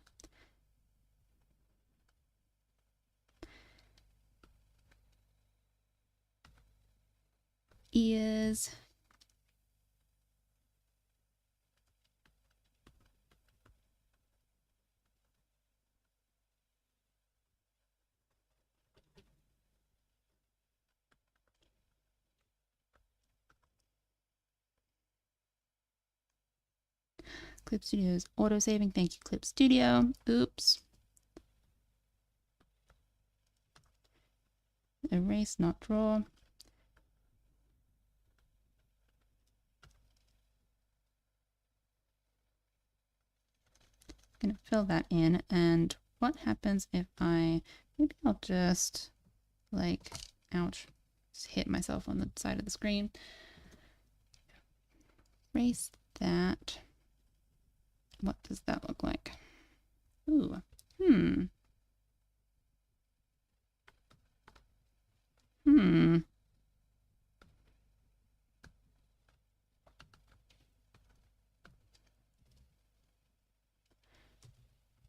Speaker 1: Ears. Clip Studio's auto-saving. Thank you, Clip Studio. Oops. Erase, not draw. I'm gonna fill that in, and what happens if maybe I'll just like, ouch, just hit myself on the side of the screen. Erase that. What does that look like? Ooh,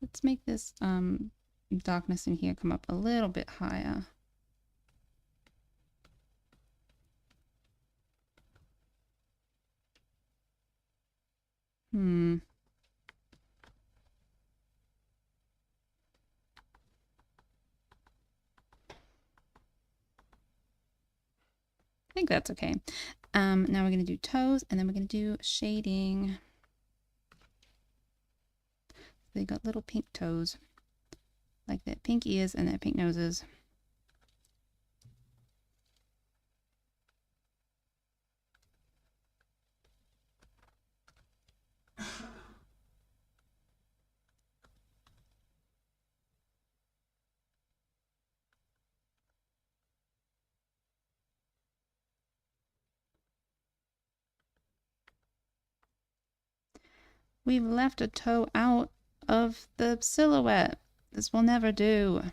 Speaker 1: Let's make this darkness in here come up a little bit higher. I think that's okay. Now we're going to do toes, and then we're going to do shading. They got little pink toes, like their pink ears and their pink noses. We've left a toe out of the silhouette. This will never do.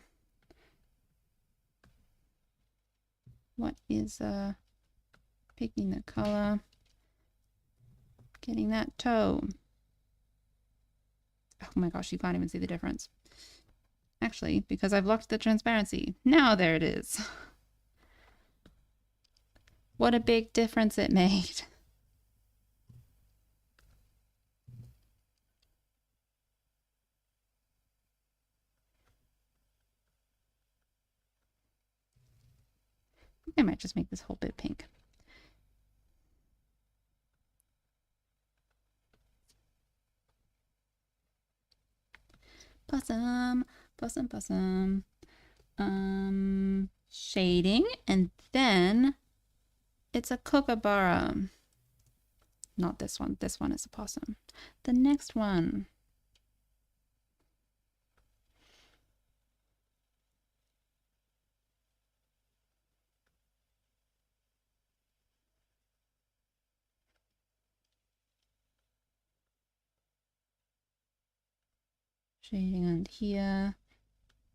Speaker 1: What is picking the color? Getting that toe. Oh my gosh, you can't even see the difference. Actually, because I've locked the transparency. Now there it is. What a big difference it made. I might just make this whole bit pink. Possum, possum, possum. Shading, and then it's a kookaburra. Not this one. This one is a possum. The next one. Shading under here.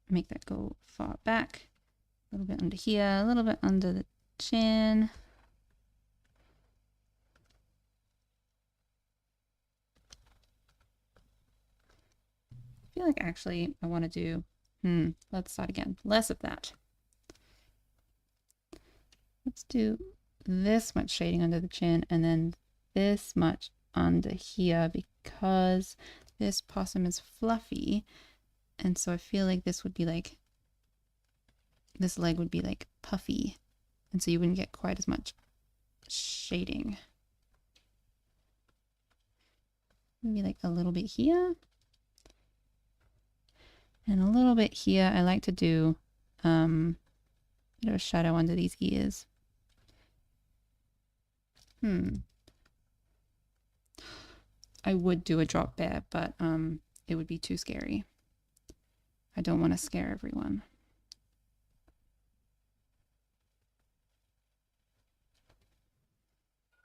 Speaker 1: Make that go far back. A little bit under here, a little bit under the chin. I feel like actually I want to do, let's start again. Less of that. Let's do this much shading under the chin and then this much under here because this possum is fluffy. And so I feel like this would be like, this leg would be like puffy. And so you wouldn't get quite as much shading. Maybe like a little bit here. And a little bit here. I like to do a bit of a shadow under these ears. I would do a drop bear, but it would be too scary. I don't want to scare everyone.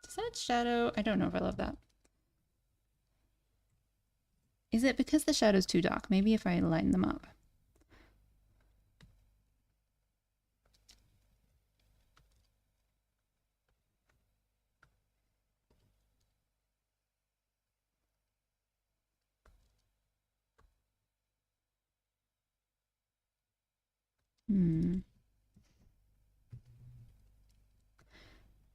Speaker 1: Does that shadow? I don't know if I love that. Is it because the shadow's too dark? Maybe if I lighten them up.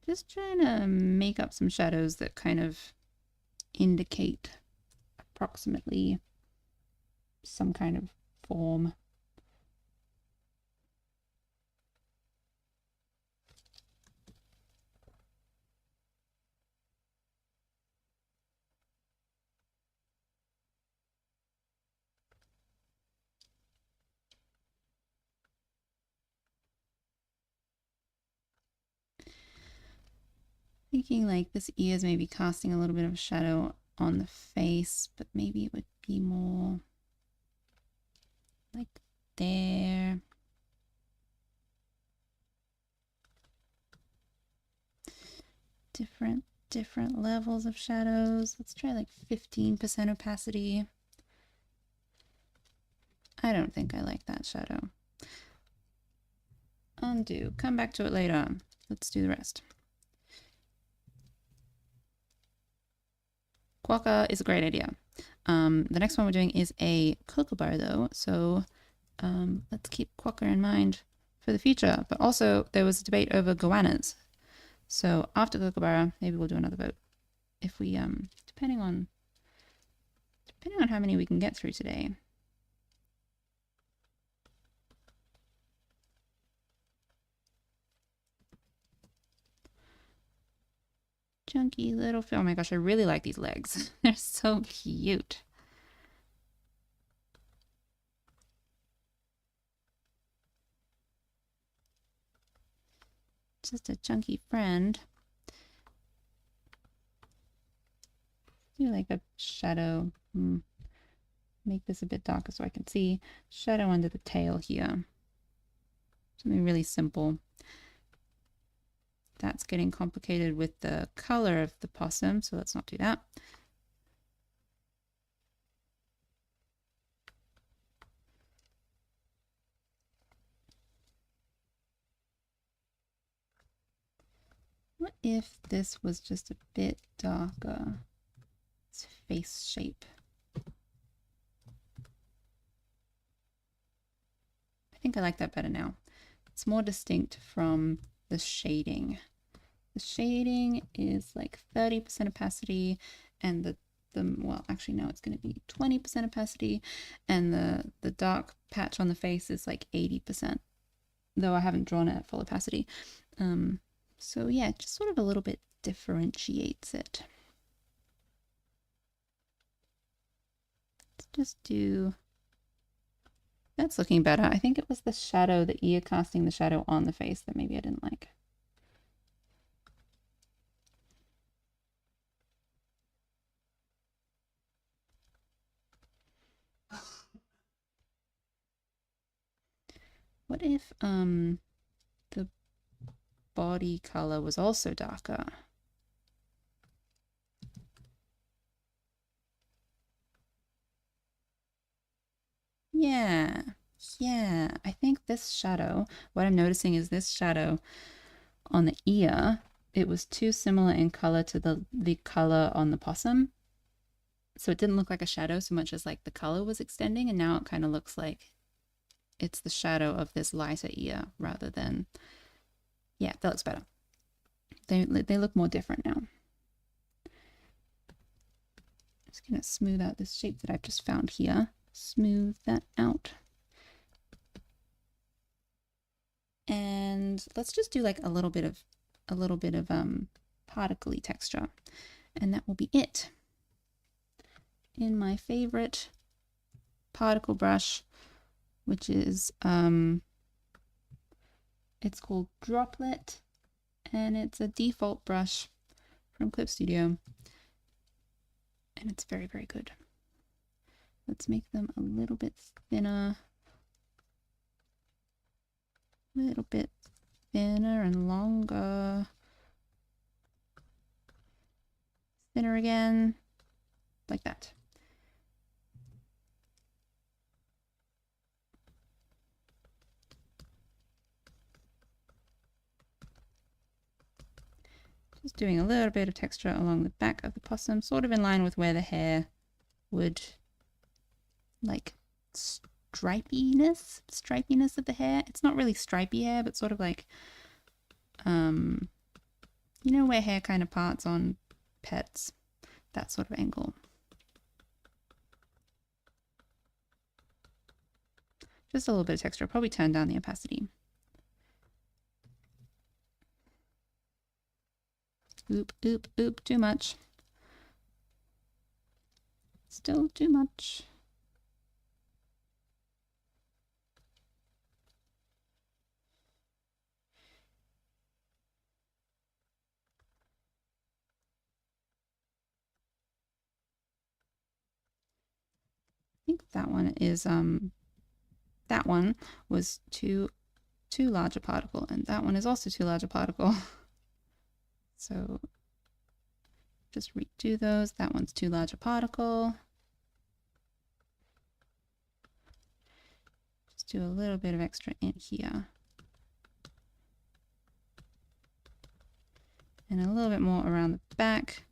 Speaker 1: Just trying to make up some shadows that kind of indicate approximately some kind of form. Thinking like this ear is maybe casting a little bit of a shadow on the face, but maybe it would be more like there. Different levels of shadows. Let's try like 15% opacity. I don't think I like that shadow. Undo. Come back to it later. Let's do the rest. Quokka is a great idea. The next one we're doing is a kookaburra though, so let's keep Quokka in mind for the future. But also there was a debate over goannas. So after kookaburra, maybe we'll do another vote. If we depending on how many we can get through today. Chunky little fish. Oh my gosh, I really like these legs. They're so cute. Just a chunky friend. Do like a shadow. Make this a bit darker so I can see. Shadow under the tail here. Something really simple. That's getting complicated with the color of the possum, so let's not do that. What if this was just a bit darker? Its face shape. I think I like that better now. It's more distinct from the shading. The shading is like 30% opacity, and the well, actually no, it's going to be 20% opacity, and the dark patch on the face is like 80%, though I haven't drawn it at full opacity. So yeah, it just sort of a little bit differentiates it. Let's just do, that's looking better. I think it was the shadow, the ear casting the shadow on the face that maybe I didn't like. What if the body color was also darker? Yeah, I think this shadow, what I'm noticing is this shadow on the ear, it was too similar in color to the color on the possum. So it didn't look like a shadow so much as like the color was extending, and now it kind of looks like it's the shadow of this lighter ear rather than, yeah, that looks better. They look more different now. I'm just gonna smooth out this shape that I've just found here. Smooth that out. And let's just do like a little bit of particle-y texture, and that will be it. In my favorite particle brush, which is it's called Droplet, and it's a default brush from Clip Studio, and it's very, very good. Let's make them a little bit thinner, and longer. Thinner again, like that. Just doing a little bit of texture along the back of the possum, sort of in line with where the hair would, like stripiness of the hair. It's not really stripy hair, but sort of like, you know, where hair kind of parts on pets, that sort of angle. Just a little bit of texture. Probably turn down the opacity. Oop, oop, oop, too much. Still too much. I think that one is that one was too large a particle, and that one is also too large a particle. So just redo those. That one's too large a particle. Just do a little bit of extra in here. And a little bit more around the back.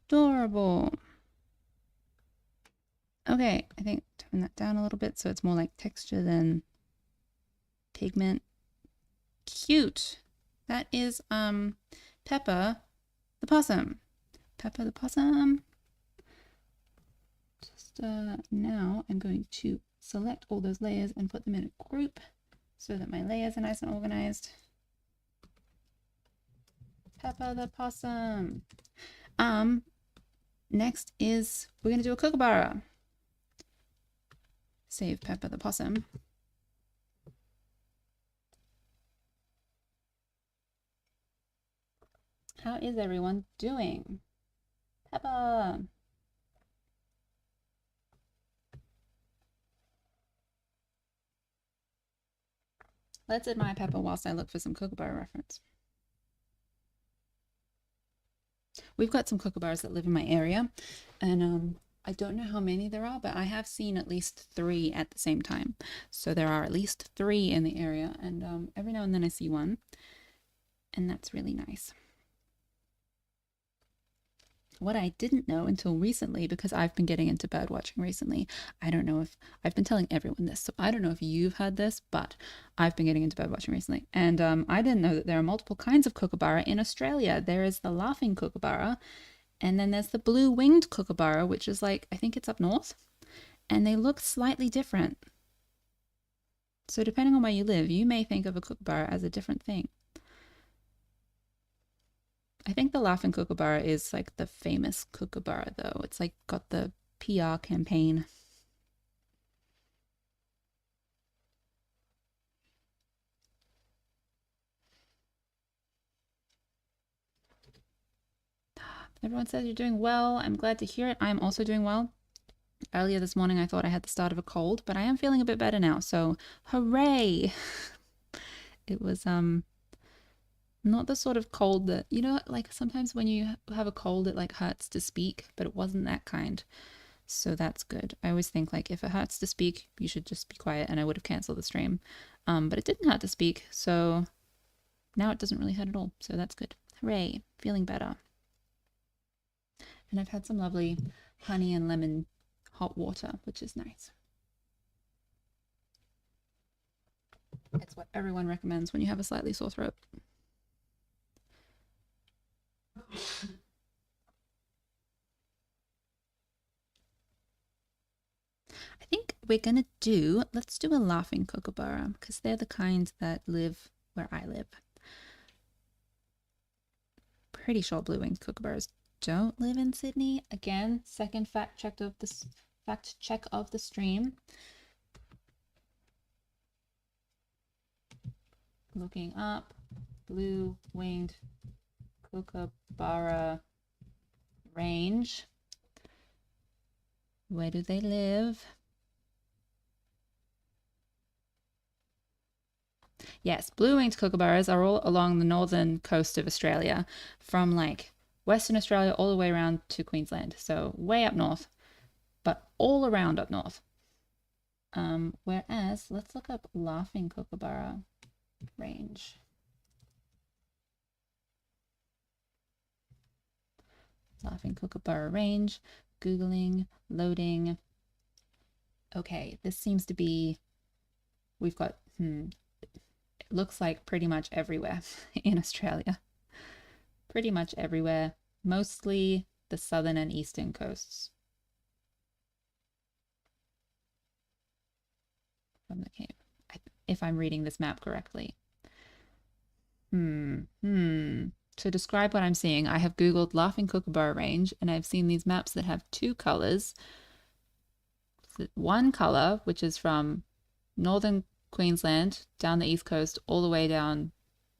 Speaker 1: Adorable. Okay, I think tone that down a little bit so it's more like texture than pigment. Cute. That is Peppa the possum. Peppa the possum. Just now I'm going to select all those layers and put them in a group so that my layers are nice and organized. Peppa the possum. Next is we're gonna do a Kookaburra. Save Peppa the possum. How is everyone doing? Peppa. Let's admire Peppa whilst I look for some Kookaburra reference. We've got some Kookaburras that live in my area, and I don't know how many there are, but I have seen at least 3 at the same time. So there are at least 3 in the area, and every now and then I see one, and that's really nice. What I didn't know until recently, because I've been getting into bird watching recently, I don't know if I've been telling everyone this, so I don't know if you've heard this, but I've been getting into bird watching recently, and I didn't know that there are multiple kinds of kookaburra in Australia. There is the laughing kookaburra, and then there's the blue-winged kookaburra, which is like, I think it's up north, and they look slightly different. So depending on where you live, you may think of a kookaburra as a different thing. I think the laughing kookaburra is like the famous kookaburra, though. It's like got the PR campaign. Everyone says you're doing well. I'm glad to hear it. I'm also doing well. Earlier this morning, I thought I had the start of a cold, but I am feeling a bit better now. So, hooray! It was not the sort of cold that, you know, like sometimes when you have a cold, it like hurts to speak, but it wasn't that kind. So that's good. I always think like if it hurts to speak, you should just be quiet, and I would have canceled the stream. But it didn't hurt to speak, so now it doesn't really hurt at all. So that's good. Hooray! Feeling better. And I've had some lovely honey and lemon hot water, which is nice. It's what everyone recommends when you have a slightly sore throat. I think we're gonna let's do a laughing kookaburra, because they're the kind that live where I live. Pretty sure blue-winged kookaburras don't live in Sydney. Again, second fact check of the stream. Looking up blue-winged kookaburra range. Where do they live? Yes, blue-winged kookaburras are all along the northern coast of Australia, from like Western Australia all the way around to Queensland. So way up north, but all around up north. Whereas, let's look up laughing kookaburra range. Laughing kookaburra range, Googling, loading. Okay, this seems to be, we've got, it looks like pretty much everywhere in Australia. Pretty much everywhere, mostly the southern and eastern coasts. From the Cape, if I'm reading this map correctly. To describe what I'm seeing, I have Googled laughing kookaburra range, and I've seen these maps that have 2 colors. One color, which is from northern Queensland down the east coast all the way down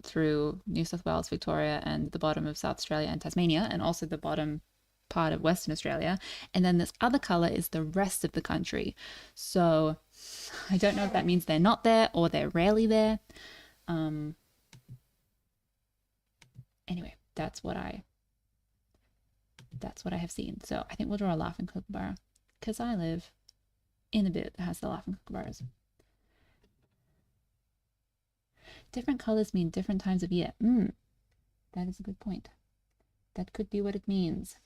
Speaker 1: through New South Wales, Victoria, and the bottom of South Australia and Tasmania, and also the bottom part of Western Australia. And then this other color is the rest of the country. So I don't know if that means they're not there or they're rarely there. Anyway, that's what I have seen. So I think we'll draw a laughing kookaburra, because I live in the bit that has the laughing kookaburras. Different colors mean different times of year. That is a good point. That could be what it means.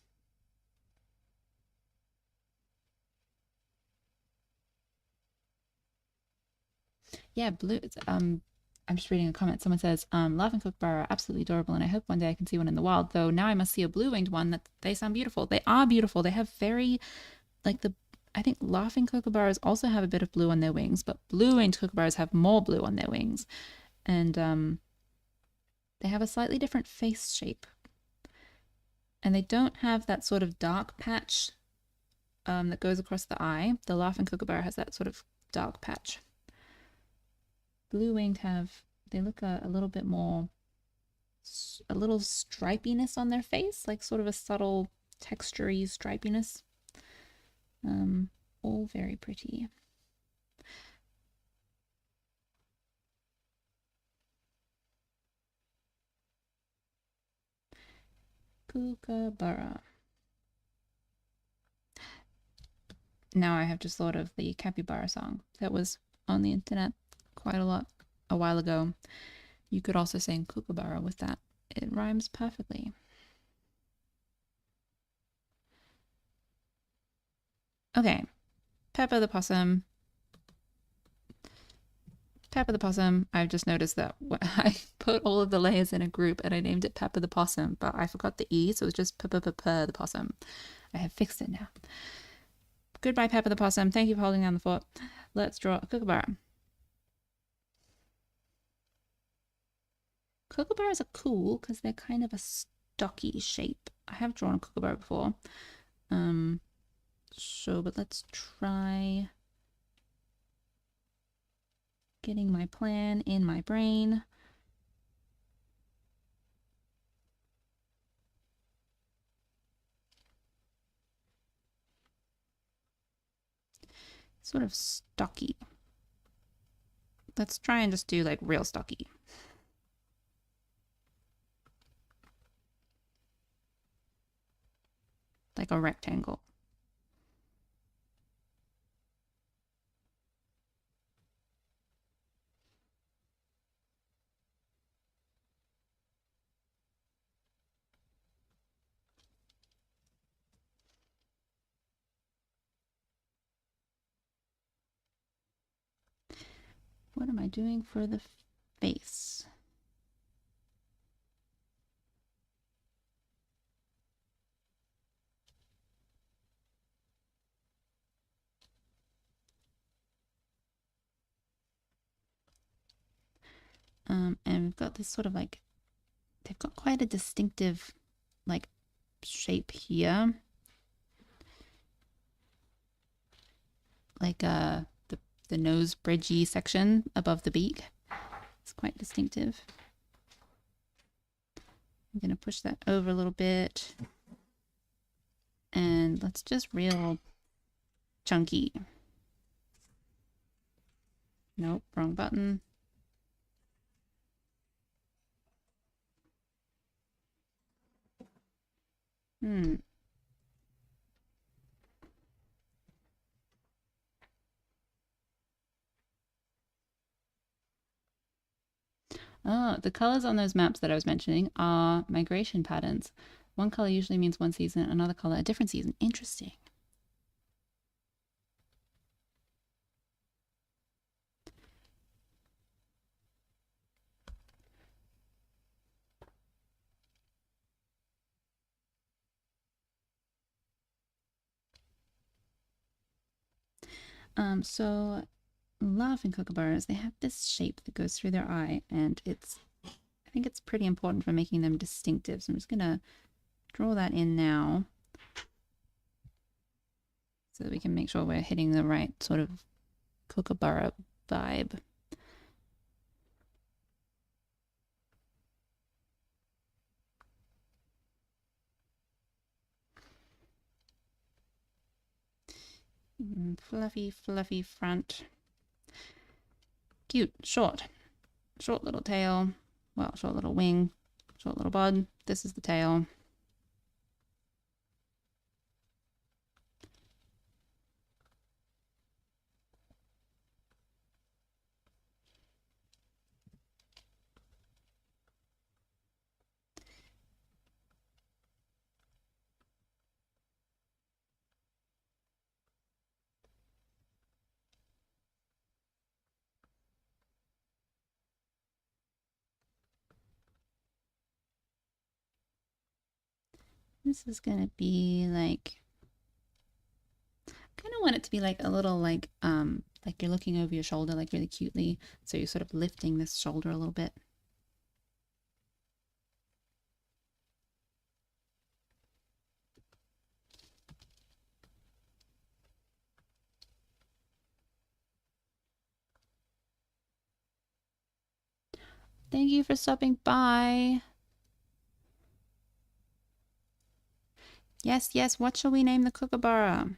Speaker 1: Yeah, blue. I'm just reading a comment. Someone says, laughing kookaburra are absolutely adorable, and I hope one day I can see one in the wild. Though now I must see a blue-winged one. That they sound beautiful. They are beautiful. They have very, like I think laughing kookaburras also have a bit of blue on their wings, but blue-winged kookaburras have more blue on their wings, and they have a slightly different face shape, and they don't have that sort of dark patch that goes across the eye. The laughing kookaburra has that sort of dark patch. Blue-winged they look a little bit more, a little stripiness on their face, like sort of a subtle textury stripiness. All very pretty. Kookaburra. Now I have just thought of the capybara song that was on the internet quite a while ago. You could also sing Kookaburra with that. It rhymes perfectly. Okay, Peppa the possum. Peppa the possum. I've just noticed that I put all of the layers in a group and I named it Peppa the possum, but I forgot the E, so it was just Peppa the possum. I have fixed it now. Goodbye, Peppa the possum. Thank you for holding down the fort. Let's draw a kookaburra. Kookaburras are cool because they're kind of a stocky shape. I have drawn a kookaburra before. But let's try getting my plan in my brain. Sort of stocky. Let's try and just do like real stocky. Like a rectangle. What am I doing for the face? And we've got this sort of like, they've got quite a distinctive like shape here. Like the nose bridgey section above the beak. It's quite distinctive. I'm going to push that over a little bit. And let's just real chunky. Nope, wrong button. Oh, the colors on those maps that I was mentioning are migration patterns. One color usually means one season, another color a different season. Interesting. So laughing kookaburras, they have this shape that goes through their eye, and I think it's pretty important for making them distinctive. So I'm just gonna draw that in now so that we can make sure we're hitting the right sort of kookaburra vibe. Fluffy, fluffy front. Cute, short little tail. Well, short little wing, short little bud. This is the tail. This is gonna be like, I kind of want it to be like a little like you're looking over your shoulder like really cutely. So you're sort of lifting this shoulder a little bit. Thank you for stopping by. Yes, yes. What shall we name the kookaburra?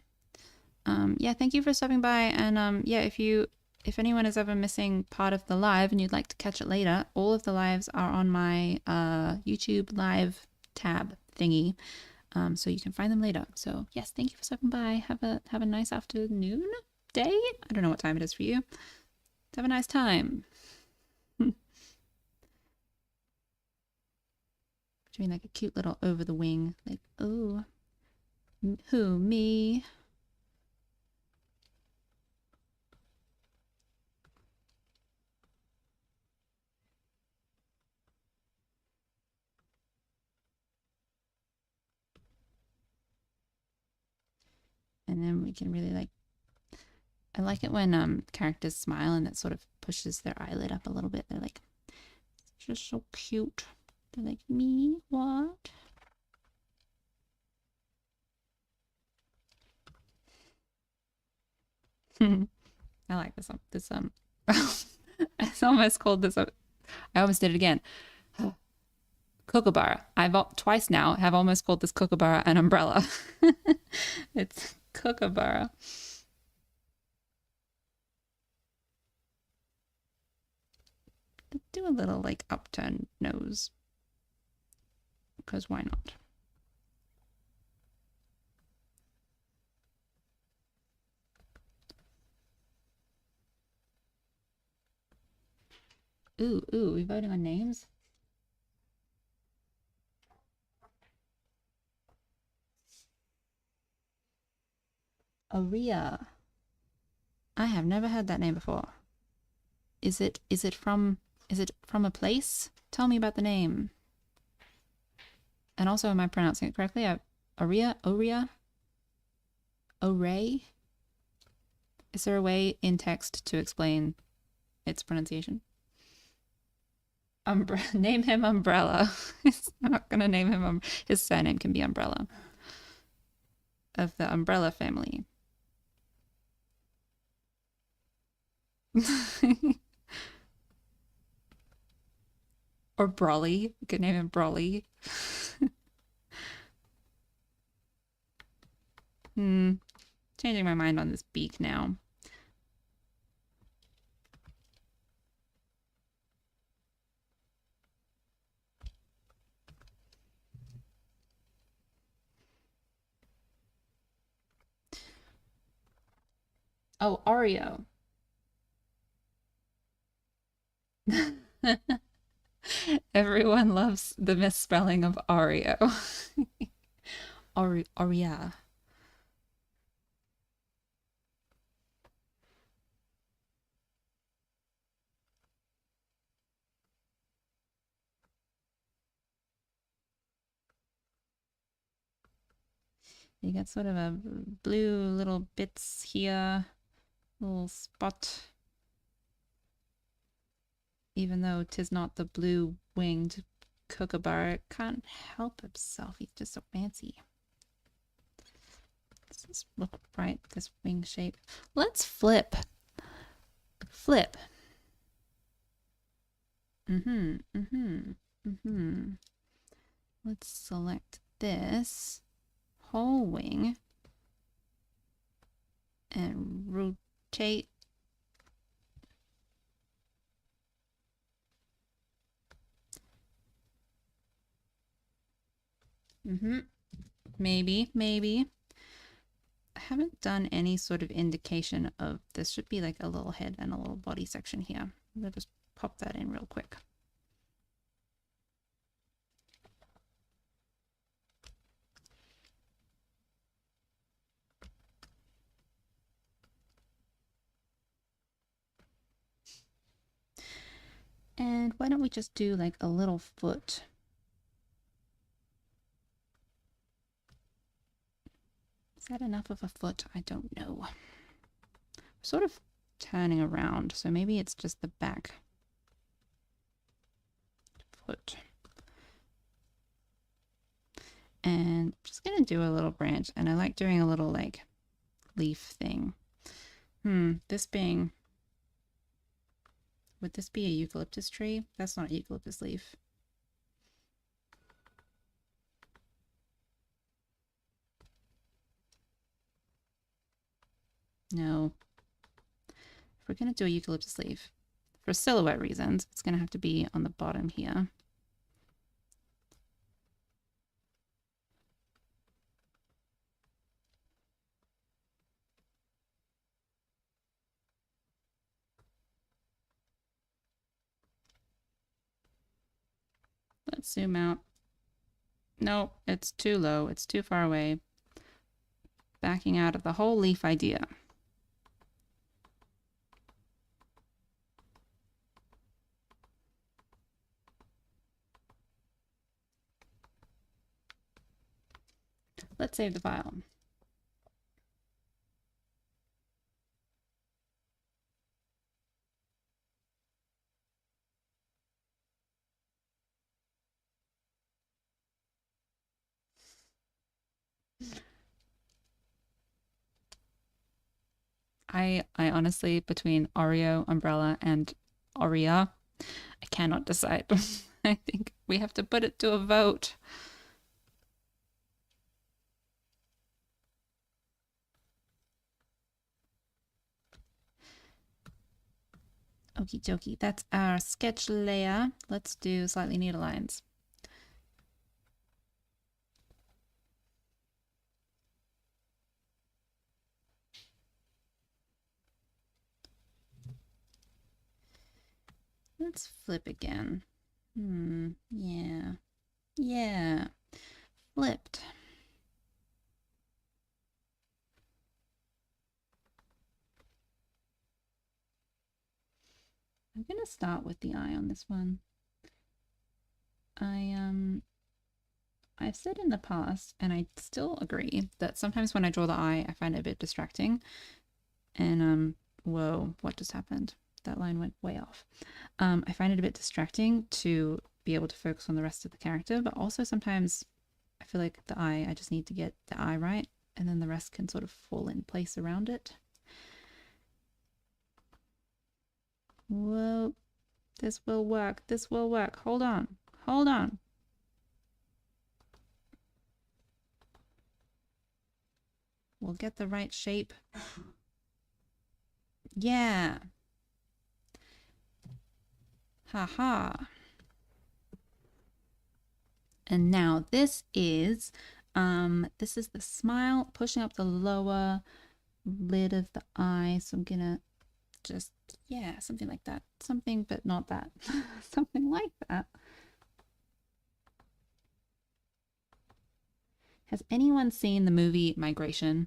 Speaker 1: Yeah, thank you for stopping by. And yeah, if anyone is ever missing part of the live and you'd like to catch it later, all of the lives are on my YouTube live tab thingy. So you can find them later. So yes, thank you for stopping by. Have a nice afternoon, day. I don't know what time it is for you. Have a nice time. Doing like a cute little over the wing, like, oh, who, me? And then we can really like, I like it when characters smile and that sort of pushes their eyelid up a little bit. They're like, it's just so cute. They're like, me? What? I like this I almost called this I almost did it again. Kookaburra. I've twice now have almost called this Kookaburra an umbrella. It's Kookaburra. Do a little like upturned nose. Because why not? Ooh, we voting on names? Aria. I have never heard that name before. Is it from a place? Tell me about the name. And also, am I pronouncing it correctly? Oria? Oray? Is there a way in text to explain its pronunciation? Name him Umbrella. I'm not gonna name him. His surname can be Umbrella. Of the Umbrella family. Or Brawly. We could name him Brawly. Changing my mind on this beak now. Oh, Oreo. Everyone loves the misspelling of Oreo. Oria. You got sort of a blue little bits here, little spot. Even though 'tis not the blue-winged Kookaburra, it can't help himself. He's just so fancy. Does this look right, this wing shape? Let's flip. Flip. Let's select this whole wing and rotate. Maybe. I haven't done any sort of indication of this. Should be like a little head and a little body section here. I'm gonna just pop that in real quick. And why don't we just do like a little foot? Is that enough of a foot? I don't know. Sort of turning around, so maybe it's just the back foot. And I'm just gonna do a little branch, and I like doing a little like leaf thing. This being, would this be a eucalyptus tree? That's not a eucalyptus leaf. No. If we're gonna do a eucalyptus leaf, for silhouette reasons, it's gonna have to be on the bottom here. Let's zoom out. No, it's too low. It's too far away. Backing out of the whole leaf idea. Let's save the file. I honestly, between Oreo, umbrella, and Oria, I cannot decide. I think we have to put it to a vote. Okie dokie, that's our sketch layer. Let's do slightly neater lines. Let's flip again. Yeah. Yeah. Flipped. I'm gonna start with the eye on this one. I've said in the past, and I still agree, that sometimes when I draw the eye, I find it a bit distracting. And whoa, what just happened? That line went way off. I find it a bit distracting to be able to focus on the rest of the character, but also sometimes I feel like the eye, I just need to get the eye right, and then the rest can sort of fall in place around it. Whoa, this will work. This will work. Hold on. Hold on. We'll get the right shape. Yeah. Haha. And now this is the smile pushing up the lower lid of the eye. So I'm gonna just, yeah, something like that. Something, but not that. Something like that. Has anyone seen the movie Migration?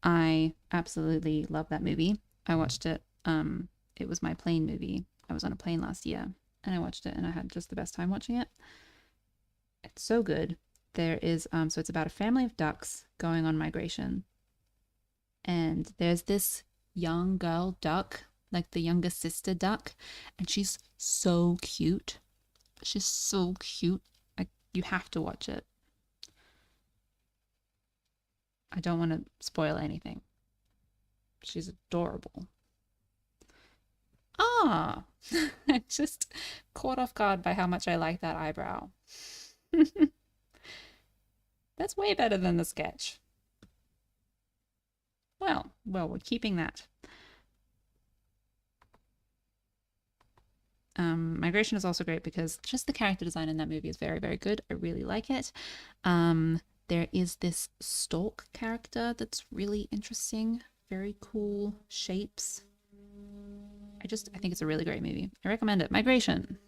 Speaker 1: I absolutely love that movie. I watched it. It was my plane movie. I was on a plane last year and I watched it and I had just the best time watching it. It's so good. There is, so it's about a family of ducks going on migration. And there's this young girl duck, like the younger sister duck, and she's so cute. She's so cute. You have to watch it. I don't want to spoil anything. She's adorable. Ah, I'm just caught off guard by how much I like that eyebrow. That's way better than the sketch. Well, we're keeping that. Migration is also great because just the character design in that movie is very, very good. I really like it. There is this stork character that's really interesting, very cool shapes. I think it's a really great movie. I recommend it. Migration.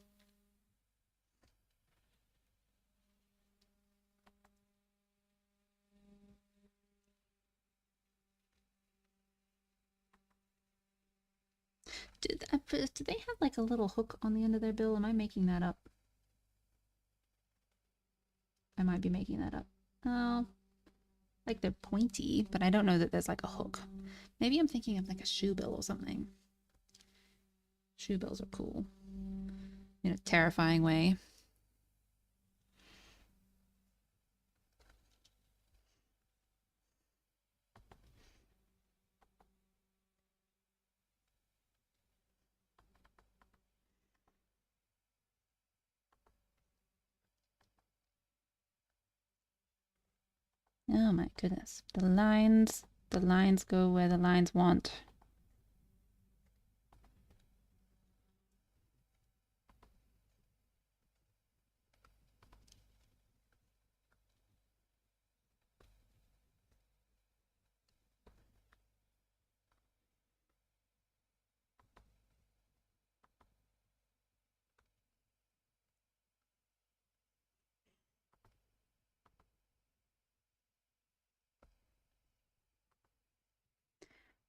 Speaker 1: Do they have like a little hook on the end of their bill? Am I making that up? I might be making that up. Oh, like they're pointy, but I don't know that there's like a hook. Maybe I'm thinking of like a shoe bill or something. Shoe bills are cool in a terrifying way. Oh my goodness. The lines go where the lines want.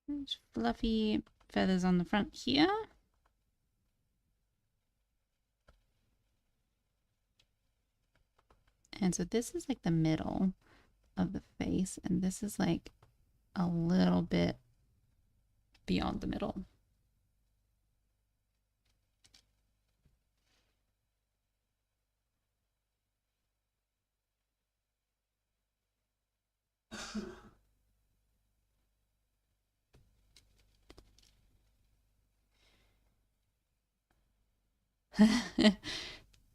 Speaker 1: There's fluffy feathers on the front here. And so this is like the middle of the face, and this is like a little bit beyond the middle.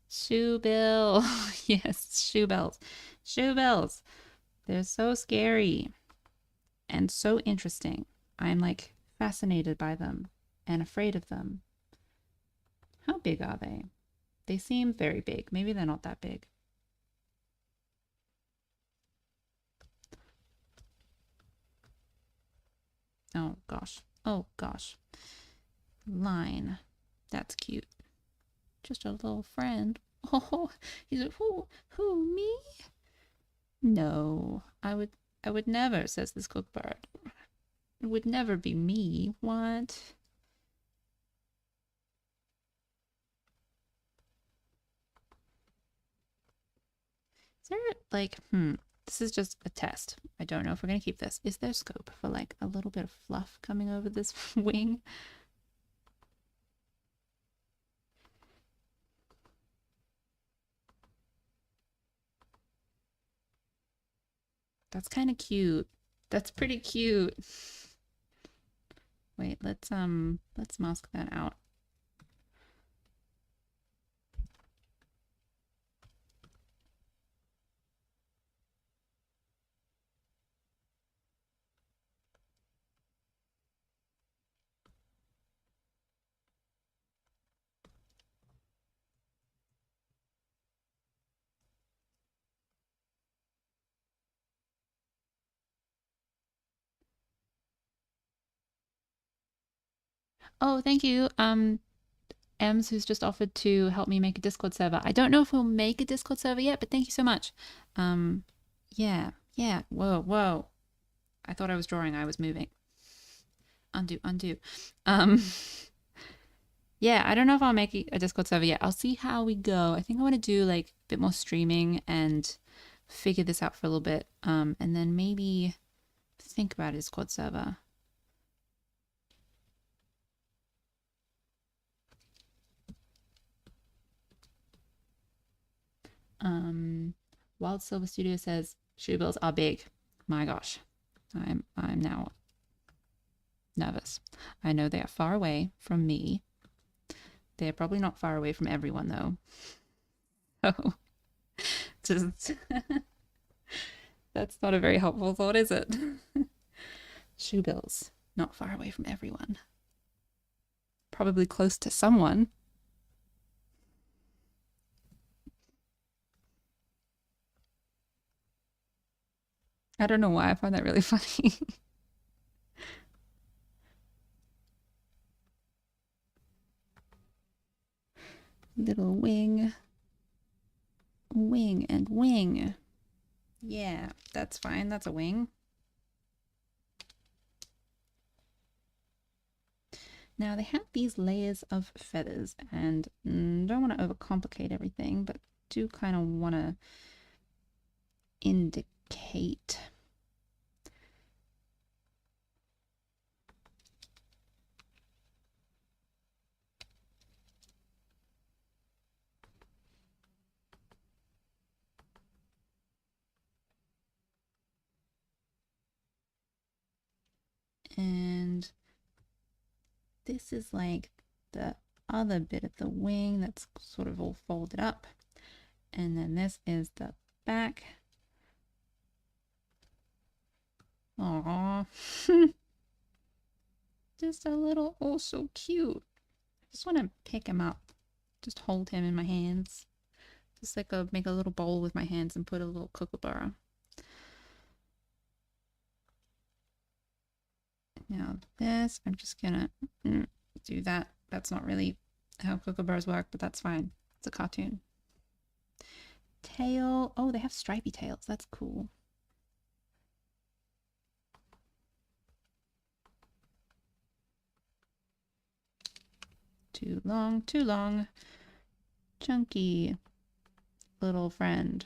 Speaker 1: Shoe bill. Yes, shoe bells. Shoe bells. They're so scary and so interesting. I'm like fascinated by them and afraid of them. How big are they? They seem very big. Maybe they're not that big. Oh gosh. Oh gosh. Line. That's cute. Just a little friend. Oh, he's like, who, me? No, I would never, says this kookaburra. It would never be me. What? Is there like, this is just a test. I don't know if we're gonna keep this. Is there scope for like a little bit of fluff coming over this wing? That's kind of cute. That's pretty cute. Wait, let's mask that out. Oh, thank you. Ems, who's just offered to help me make a Discord server. I don't know if we'll make a Discord server yet, but thank you so much. Yeah, yeah. Whoa, whoa. I thought I was drawing. I was moving. Undo, undo. Um, yeah, I don't know if I'll make a Discord server yet. I'll see how we go. I think I want to do like a bit more streaming and figure this out for a little bit. And then maybe think about a Discord server. Wild Silver Studio says shoe bills are big. My gosh, I'm now nervous. I know they are far away from me. They're probably not far away from everyone though. So just that's not a very helpful thought, is it? Shoe bills, not far away from everyone. Probably close to someone. I don't know why I find that really funny. Little wing, wing, and wing. Yeah, that's fine. That's a wing. Now they have these layers of feathers, and don't want to overcomplicate everything, but do kind of want to indicate. And this is like the other bit of the wing that's sort of all folded up. And then this is the back. Aww. Just a little, oh, so cute. I just want to pick him up. Just hold him in my hands. Just like make a little bowl with my hands and put a little kookaburra. Now this, I'm just gonna do that. That's not really how kookaburras work, but that's fine. It's a cartoon. Tail. Oh, they have stripy tails. That's cool. Too long, too long. Chunky little friend.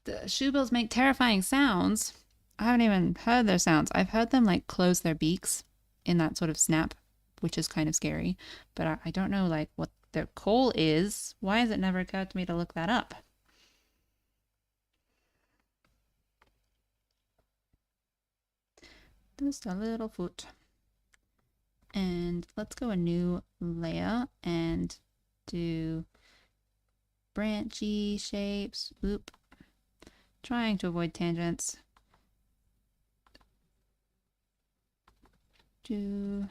Speaker 1: The shoebills make terrifying sounds. I haven't even heard their sounds. I've heard them like close their beaks in that sort of snap, which is kind of scary. But I don't know like what their call is. Why has it never occurred to me to look that up? Just a little foot. And let's go a new layer and do branchy shapes. Oop. Trying to avoid tangents. Do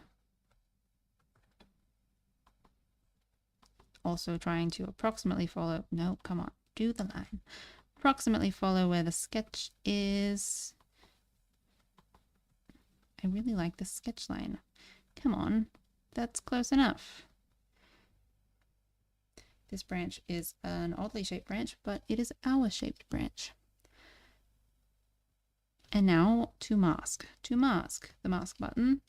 Speaker 1: also trying to approximately follow. No, come on, do the line. Approximately follow where the sketch is. I really like the sketch line. Come on, that's close enough. This branch is an oddly shaped branch, but it is our shaped branch. And now to mask. To mask, the mask button.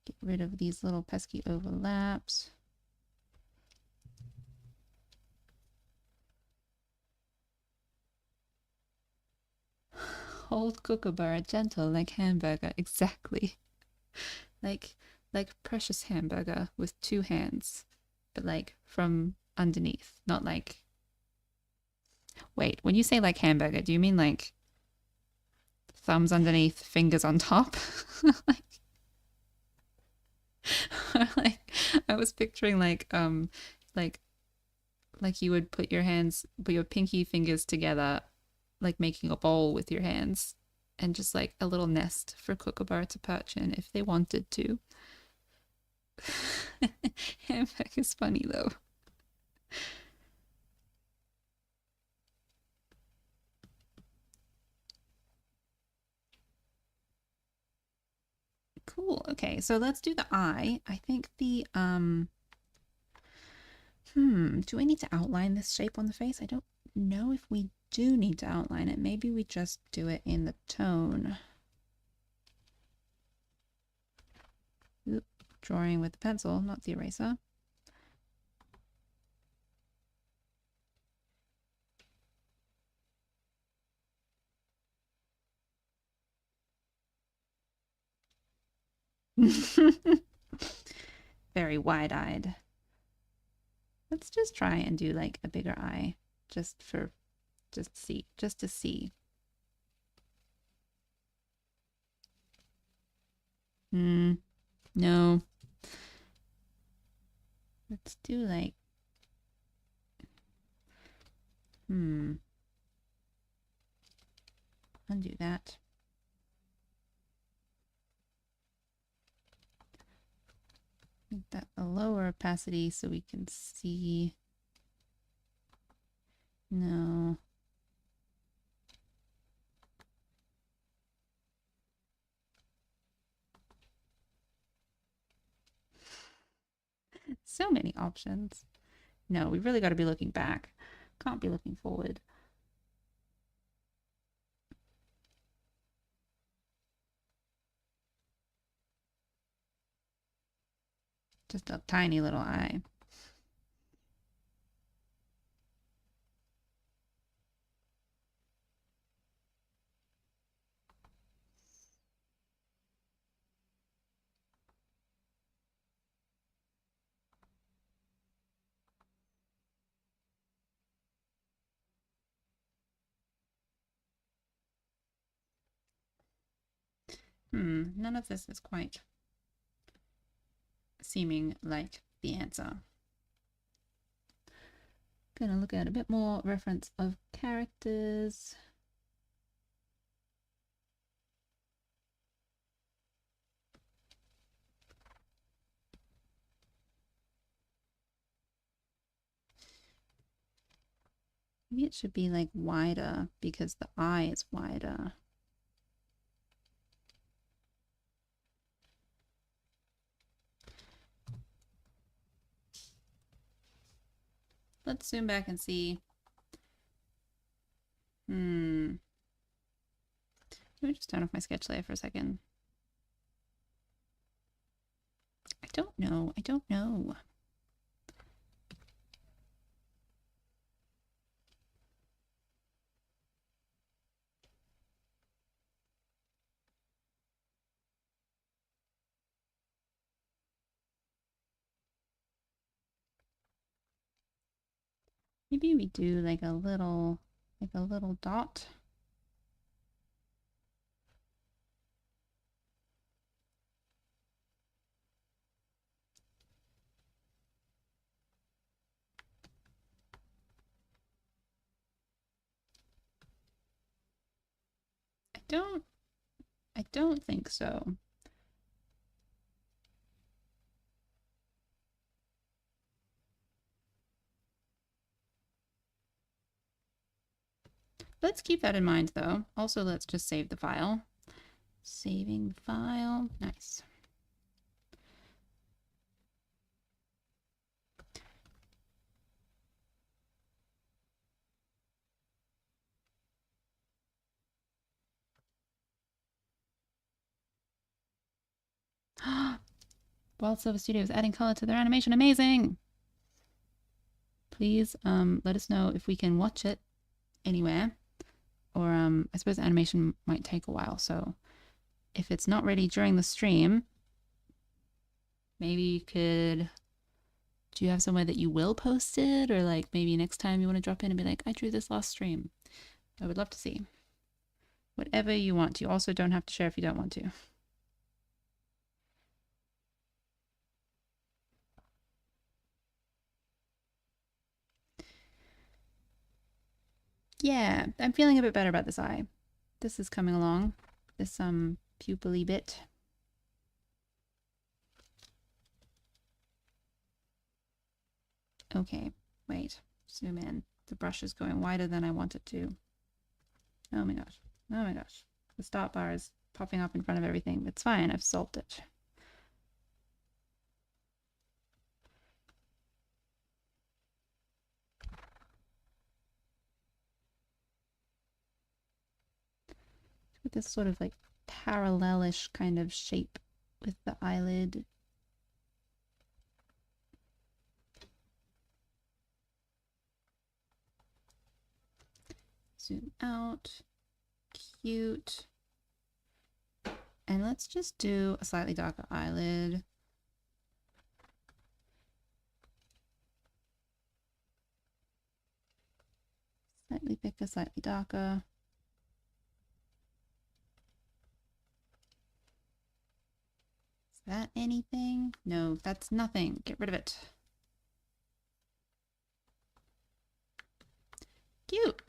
Speaker 1: Get rid of these little pesky overlaps. Hold Kookaburra gentle like hamburger, exactly. like precious hamburger with two hands, but like from underneath, not like. Wait, when you say like hamburger, do you mean like thumbs underneath, fingers on top? like I was picturing like you would put your pinky fingers together, like making a bowl with your hands, and just like a little nest for Kookaburra to perch in if they wanted to. Hamburger's funny though. Cool. Okay, so let's do the eye. I think the do I need to outline this shape on the face? I don't know if we do need to outline it. Maybe we just do it in the tone. Oop, drawing with the pencil, not the eraser. Very wide-eyed. Let's just try and do like a bigger eye, just to see. No. Let's do like undo that. Make that a lower opacity so we can see. No. So many options. No, we really got to be looking back. Can't be looking forward. Just a tiny little eye. None of this is quite seeming like the answer. Gonna look at a bit more reference of characters. Maybe it should be like wider because the eye is wider. let's zoom back and see. Let me just turn off my sketch layer for a second. I don't know. I don't know. Maybe we do like a little dot. I don't think so. Let's keep that in mind though. Also, let's just save the file. Saving the file. Nice. Wild Silver Studios adding color to their animation. Amazing. Please let us know if we can watch it anywhere. Or I suppose animation might take a while, so if it's not ready during the stream, maybe you could, do you have somewhere that you will post it? Or like maybe next time you want to drop in and be like, I drew this last stream. I would love to see. Whatever you want. You also don't have to share if you don't want to. Yeah, I'm feeling a bit better about this eye. This is coming along. This pupil-y bit. Okay, wait. Zoom in. The brush is going wider than I want it to. Oh my gosh. Oh my gosh. The stop bar is popping up in front of everything. It's fine. I've solved it. With this sort of like parallelish kind of shape with the eyelid. Zoom out. Cute. And let's just do a slightly darker eyelid. Slightly thicker, slightly darker. Is that anything? No, that's nothing. Get rid of it. Cute.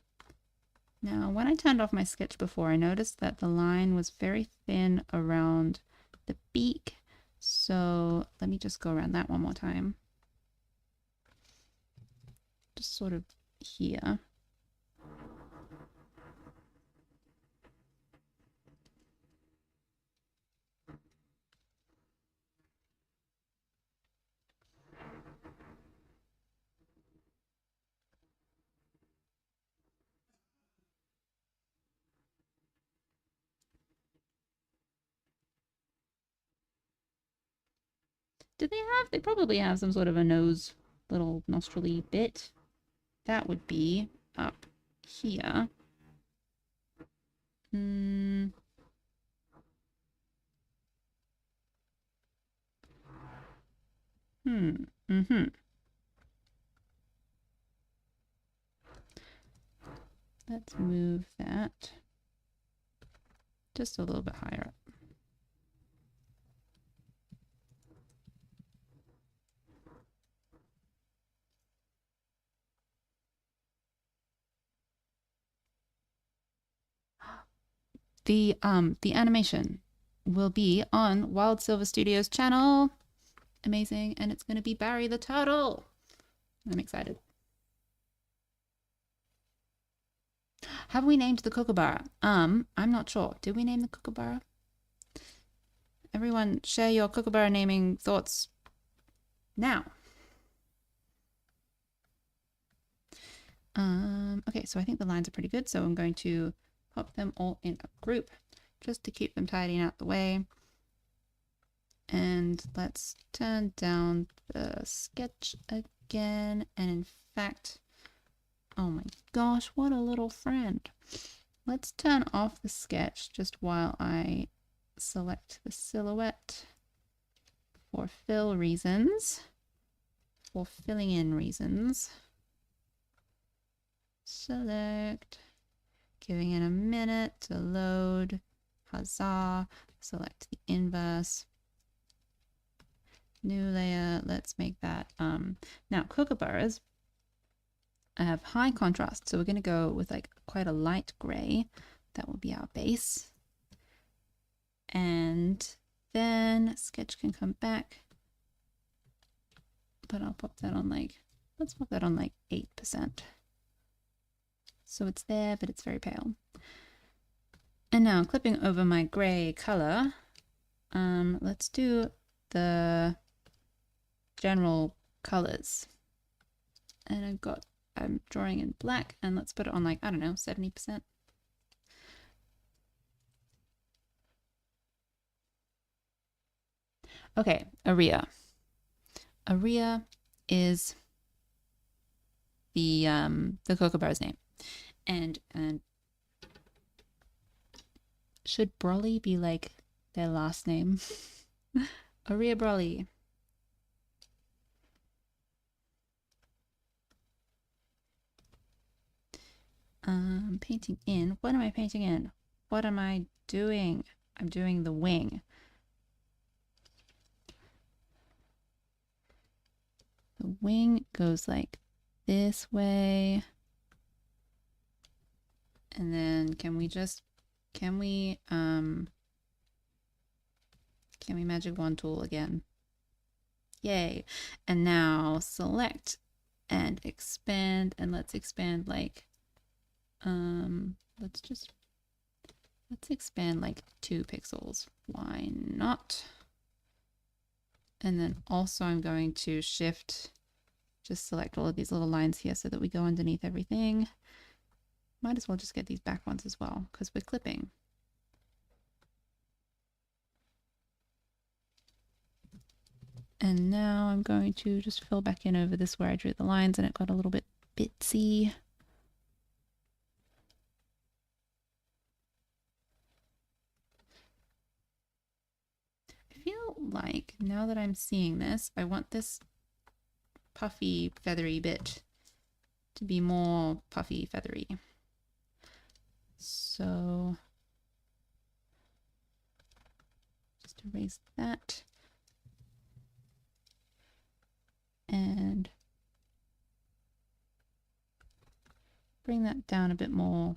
Speaker 1: Now, when I turned off my sketch before, I noticed that the line was very thin around the beak. So let me just go around that one more time. Just sort of here. Do they have? They probably have some sort of a nose, little nostril-y bit. That would be up here. Let's move that just a little bit higher up. The animation will be on Wild Silver Studios channel. Amazing. And it's going to be Barry the Turtle. I'm excited. Have we named the Kookaburra? I'm not sure. Did we name the Kookaburra? Everyone share your Kookaburra naming thoughts now. Okay, so I think the lines are pretty good, so I'm going to pop them all in a group just to keep them tidy and out the way. And let's turn down the sketch again. And in fact, oh my gosh, what a little friend. Let's turn off the sketch just while I select the silhouette for fill reasons, for filling in reasons. Select, giving it a minute to load. Huzzah. Select the inverse. New layer. Let's make that. Now, kookaburras have high contrast, so we're going to go with like quite a light gray. That will be our base. And then sketch can come back. But I'll pop that on like, let's pop that on like 8%. So it's there, but it's very pale. And now clipping over my gray color, let's do the general colors. And I'm drawing in black, and let's put it on like, I don't know, 70%. Okay, Aria. Aria is the kookaburra's name. And should Broly be like their last name? Aria Broly. Painting in. What am I painting in? What am I doing? I'm doing the wing. The wing goes like this way. And then can we magic wand tool again? Yay. And now select and expand, and let's expand like let's expand like 2 pixels. Why not? And then also I'm going to just select all of these little lines here so that we go underneath everything. Might as well just get these back ones as well because we're clipping. And now I'm going to just fill back in over this where I drew the lines and it got a little bit bitsy. I feel like now that I'm seeing this, I want this puffy, feathery bit to be more puffy, feathery. So just erase that. And bring that down a bit more.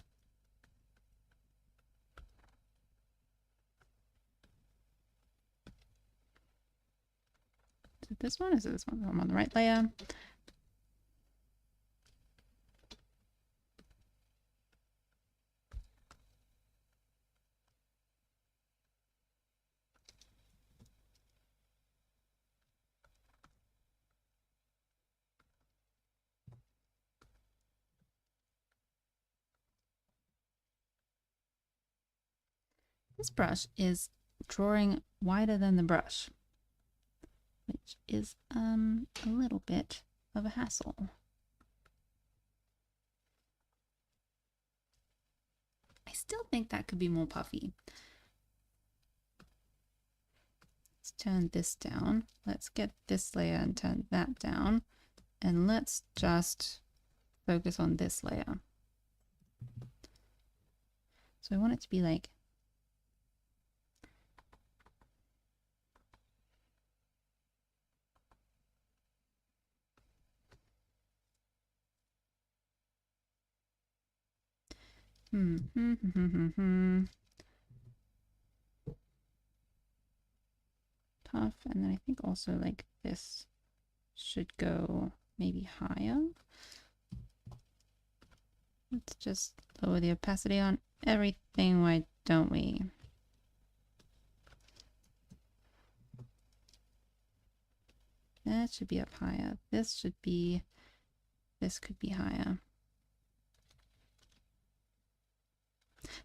Speaker 1: Is it this one? Is it this one? I'm on the right layer. This brush is drawing wider than the brush, which is a little bit of a hassle. I still think that could be more puffy. Let's turn this down. Let's get this layer and turn that down. And let's just focus on this layer. So I want it to be like puff, and then I think also like this should go maybe higher. Let's just lower the opacity on everything, why don't we? That should be up higher. This could be higher.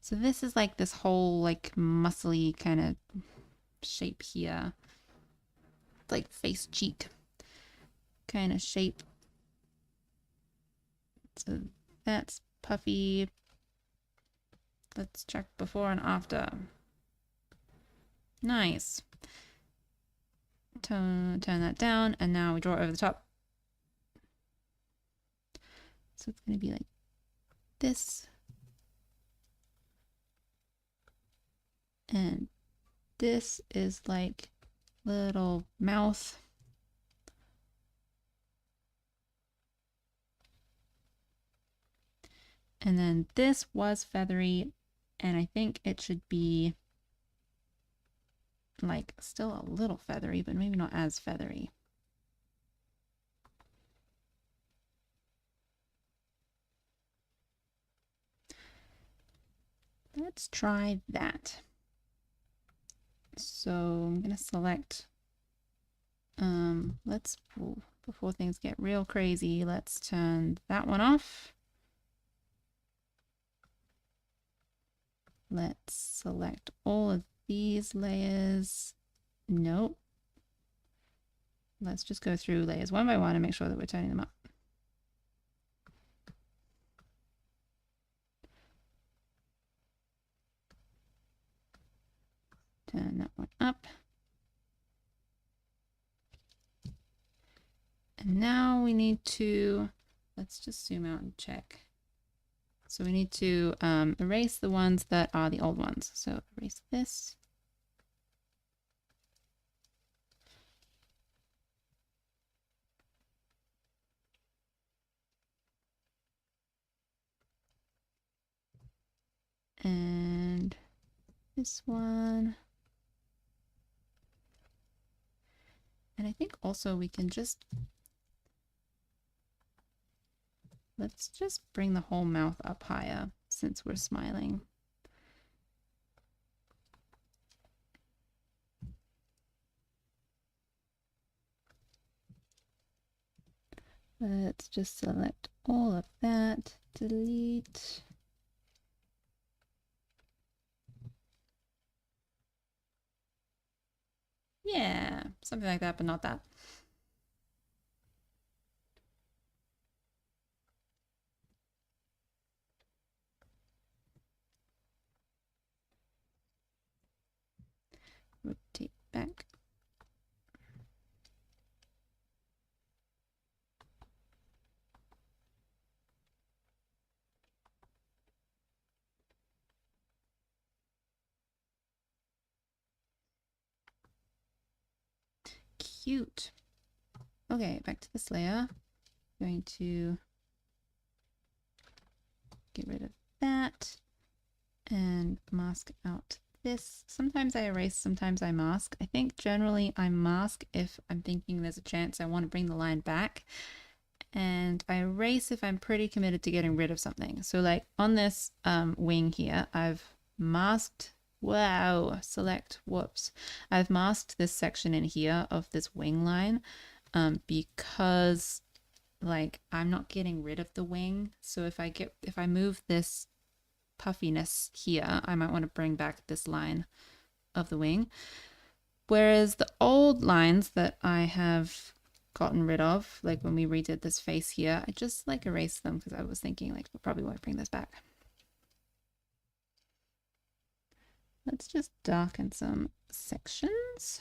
Speaker 1: So this is like this whole like muscly kind of shape here, like face cheek kind of shape. So that's puffy. Let's check before and after. Nice. Turn that down, and now we draw it over the top. So it's going to be like this. And this is like little mouth. And then this was feathery, and I think it should be like still a little feathery, but maybe not as feathery. Let's try that. So I'm gonna select, before things get real crazy, let's turn that one off. Let's select all of these layers. Nope. Let's just go through layers one by one and make sure that we're turning them up. Turn that one up. And now we need to, let's just zoom out and check. So we need to erase the ones that are the old ones. So erase this. And this one. And I think also we can just, let's just bring the whole mouth up higher since we're smiling. Let's just select all of that, delete. Yeah, something like that, but not that. Rotate back. Cute. Okay, back to this layer. I'm going to get rid of that and mask out this. Sometimes I erase, sometimes I mask. I think generally I mask if I'm thinking there's a chance I want to bring the line back. And I erase if I'm pretty committed to getting rid of something. So like on this wing here, I've masked, select, whoops. I've masked this section in here of this wing line because like I'm not getting rid of the wing. So if I move this puffiness here, I might want to bring back this line of the wing. Whereas the old lines that I have gotten rid of, like when we redid this face here, I just like erased them because I was thinking like we probably won't bring this back. Let's just darken some sections.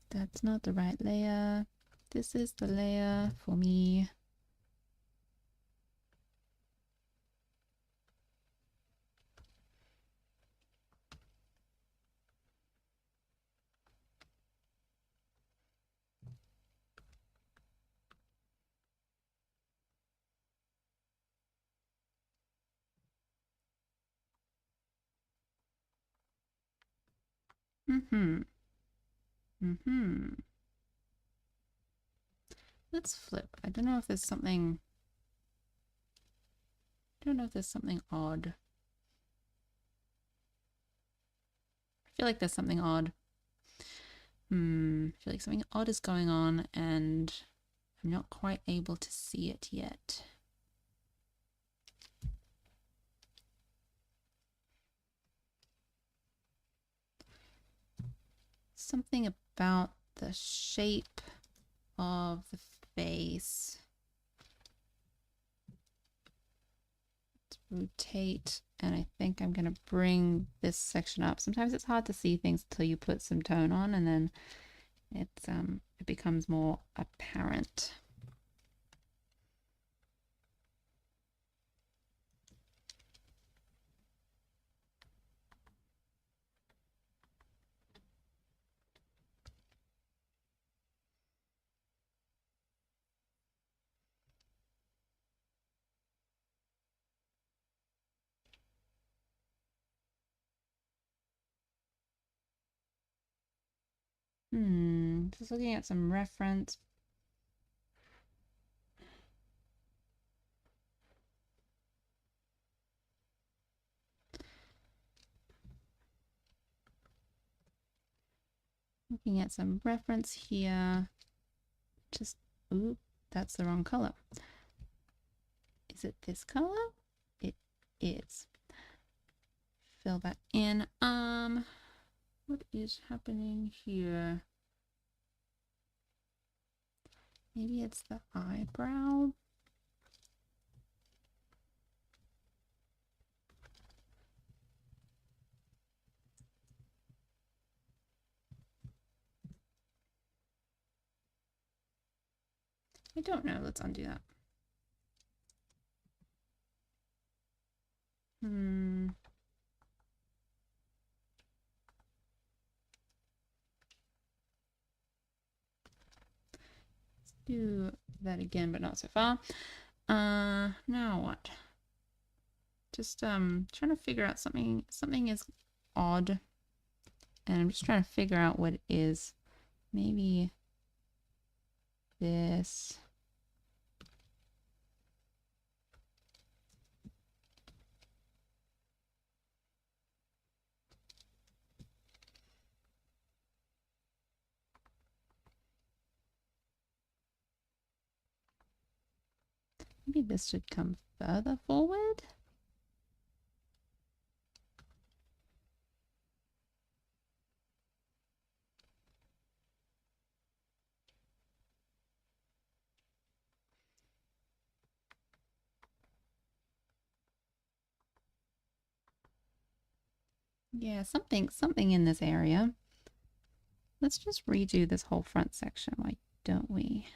Speaker 1: That's not the right layer. This is the layer for me. Let's flip. I don't know if there's something odd. feel like there's something odd. I feel like something odd is going on and I'm not quite able to see it yet. Something about the shape of the face. Let's rotate, and I think I'm going to bring this section up. Sometimes it's hard to see things until you put some tone on, and then it becomes more apparent. Just looking at some reference. Looking at some reference here. Just, ooh, that's the wrong color. Is it this color? It is. Fill that in. What is happening here? Maybe it's the eyebrow. I don't know. Let's undo that. Let's do that again, but not so far. Now what? Just trying to figure out something. Something is odd, and I'm just trying to figure out what it is. Maybe this. Maybe this should come further forward. Yeah, something in this area. Let's just redo this whole front section, why don't we?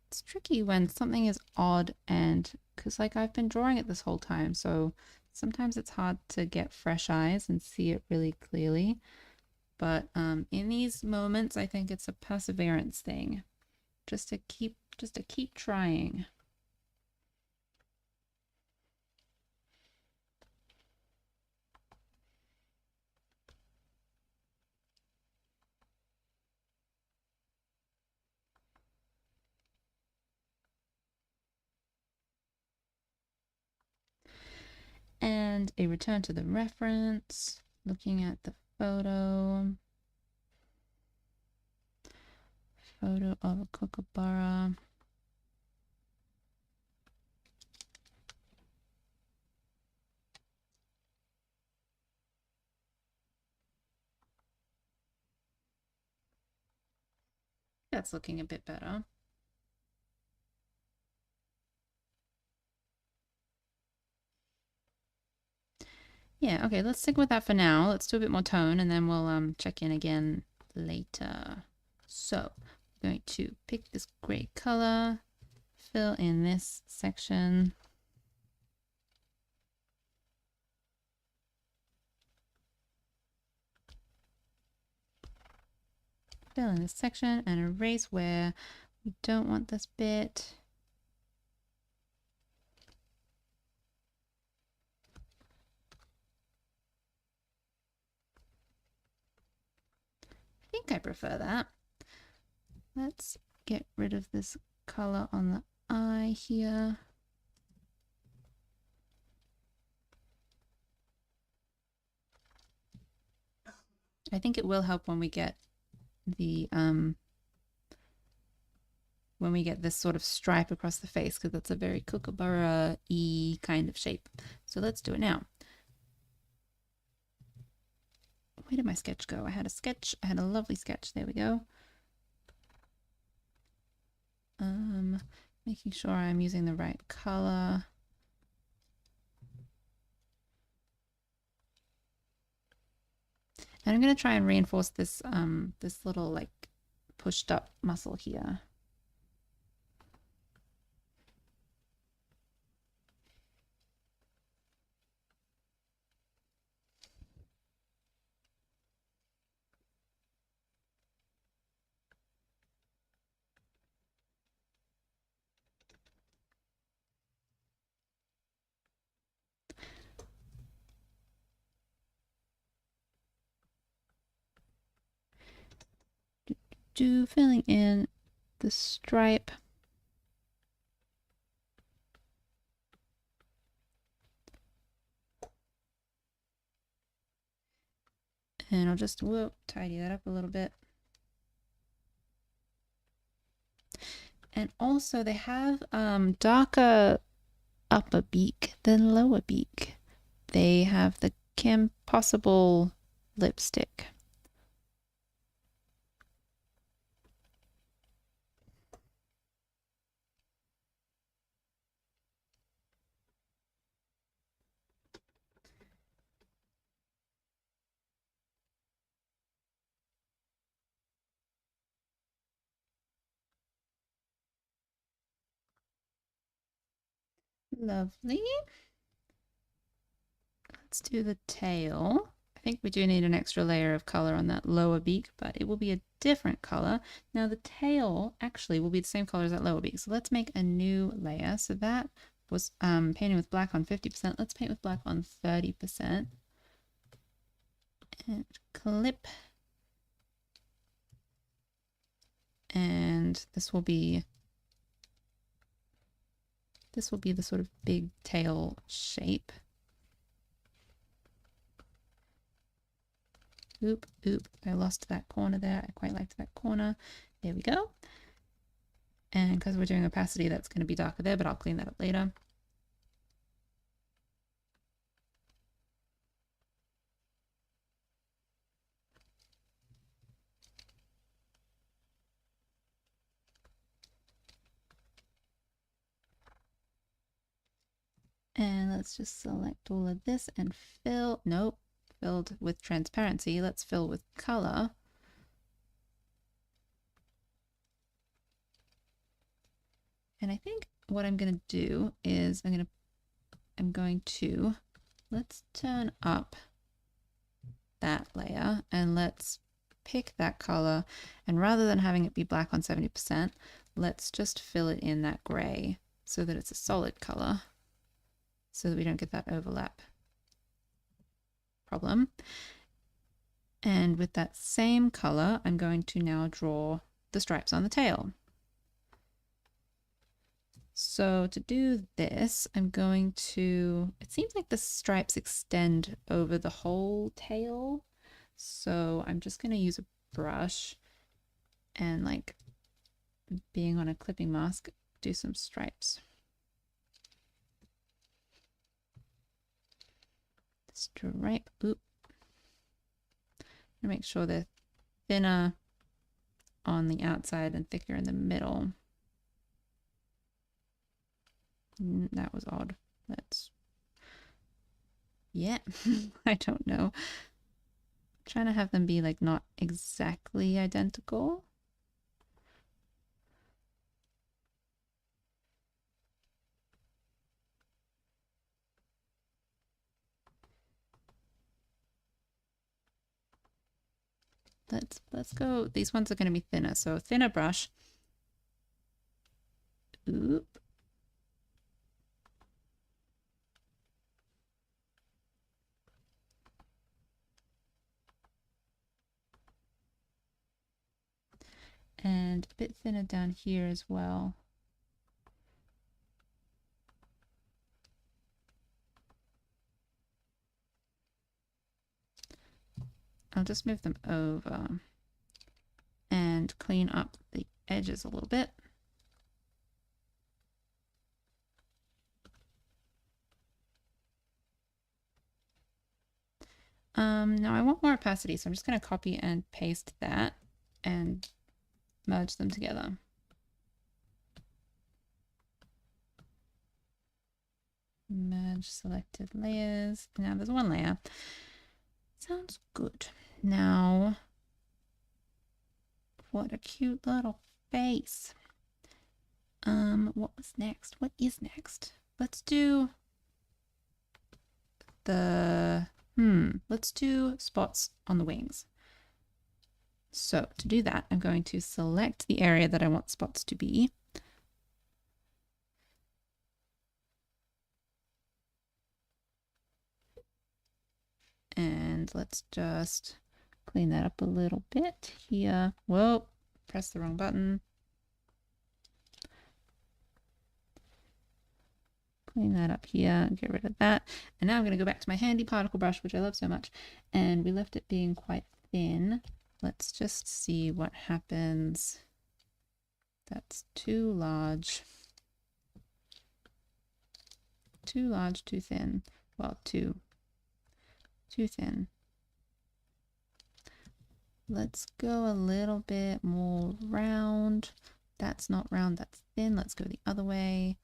Speaker 1: It's tricky when something is odd, and because like I've been drawing it this whole time, so sometimes it's hard to get fresh eyes and see it really clearly. But in these moments, I think it's a perseverance thing, just to keep trying. And a return to the reference, looking at the photo of a Kookaburra. That's looking a bit better. Yeah, okay, let's stick with that for now. Let's do a bit more tone and then we'll check in again later. So, I'm going to pick this gray color, fill in this section. Fill in this section and erase where we don't want this bit. I think I prefer that. Let's get rid of this color on the eye here. I think it will help when we get the when we get this sort of stripe across the face, because that's a very Kookaburra-y kind of shape. So let's do it now. Where did my sketch go? I had a sketch. I had a lovely sketch. There we go. Making sure I'm using the right color. And I'm going to try and reinforce this this little like pushed up muscle here. Filling in the stripe. And I'll just tidy that up a little bit. And also they have darker upper beak than lower beak. They have the Kim Possible lipstick. Lovely. Let's do the tail. I think we do need an extra layer of color on that lower beak, but it will be a different color. Now the tail actually will be the same color as that lower beak. So let's make a new layer. So that was painting with black on 50%. Let's paint with black on 30%. And clip. And this will be the sort of big tail shape. Oop, I lost that corner there. I quite liked that corner. There we go. And because we're doing opacity, that's going to be darker there, but I'll clean that up later. And let's just select all of this and fill. Nope, filled with transparency. Let's fill with color. And I think what I'm going to do is I'm going to let's turn up that layer and let's pick that color, and rather than having it be black on 70%, let's just fill it in that gray so that it's a solid color, so that we don't get that overlap problem. And with that same color, I'm going to now draw the stripes on the tail. So to do this, I'm going to, it seems like the stripes extend over the whole tail. So I'm just going to use a brush and, like being on a clipping mask, do some stripes. Stripe, oop. Make sure they're thinner on the outside and thicker in the middle. That was odd. Let's, yeah, I don't know. I'm trying to have them be like not exactly identical. Let's go. These ones are going to be thinner, so thinner brush. Oop. And a bit thinner down here as well. I'll just move them over and clean up the edges a little bit. Now I want more opacity, so I'm just going to copy and paste that and merge them together. Merge selected layers. Now there's one layer. Sounds good. Now, what a cute little face. What was next? What is next? Let's do let's do spots on the wings. So to do that, I'm going to select the area that I want spots to be. And let's just clean that up a little bit here. Whoa, press the wrong button. Clean that up here, get rid of that. And now I'm going to go back to my handy particle brush, which I love so much. And we left it being quite thin. Let's just see what happens. That's too large. Too large, too thin. Well, too thin. Let's go a little bit more round. That's not round, that's thin. Let's go the other way.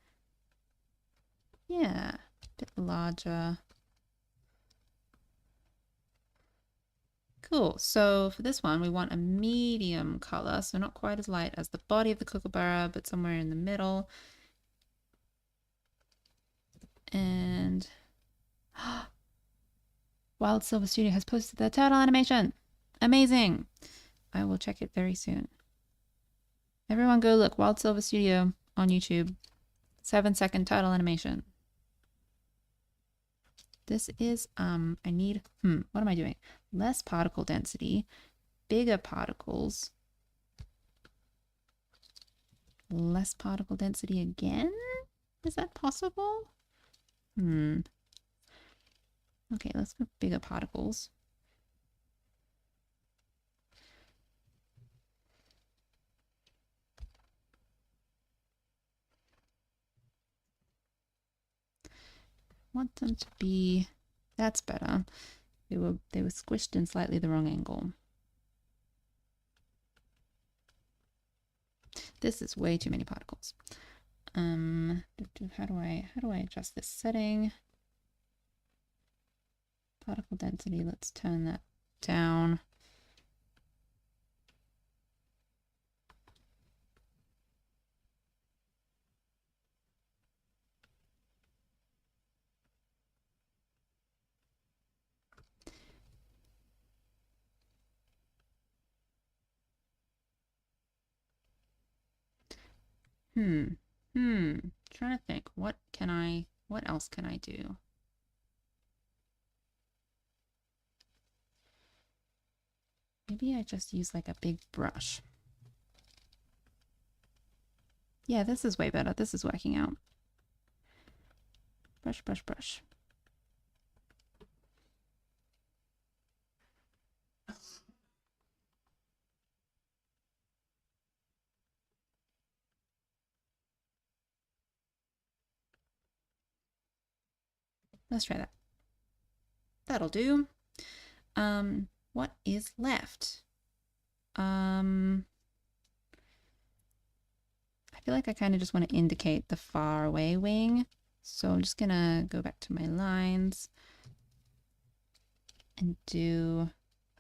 Speaker 1: Yeah, a bit larger. Cool. So for this one, we want a medium color. So not quite as light as the body of the Kookaburra, but somewhere in the middle. And Wild Silver Studio has posted their turtle animation. Amazing. I will check it very soon. Everyone go look. Wild Silver Studio on YouTube. 7-second turtle animation. This is, I need, what am I doing? Less particle density, bigger particles. Less particle density again? Is that possible? Okay, let's go bigger particles. Want them to be, that's better. They were squished in slightly the wrong angle. This is way too many particles. How do I adjust this setting? Particle density, let's turn that down. Trying to think, what else can I do? Maybe I just use like a big brush. Yeah, this is way better. This is working out. Brush, brush, brush. Let's try that. That'll do. What is left? I feel like I kind of just want to indicate the far away wing. So I'm just gonna go back to my lines and do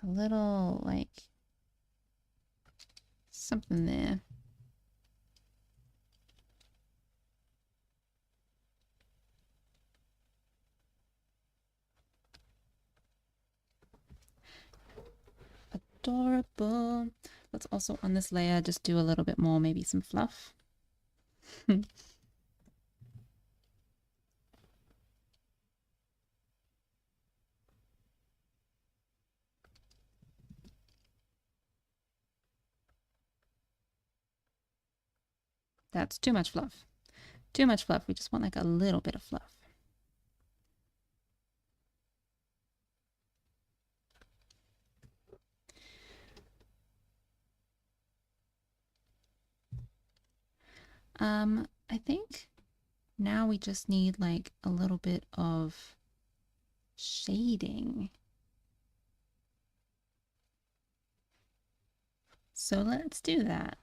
Speaker 1: a little like something there. Adorable. Let's also on this layer just do a little bit more, maybe some fluff. That's too much fluff. Too much fluff. We just want like a little bit of fluff. I think now we just need like a little bit of shading. So let's do that.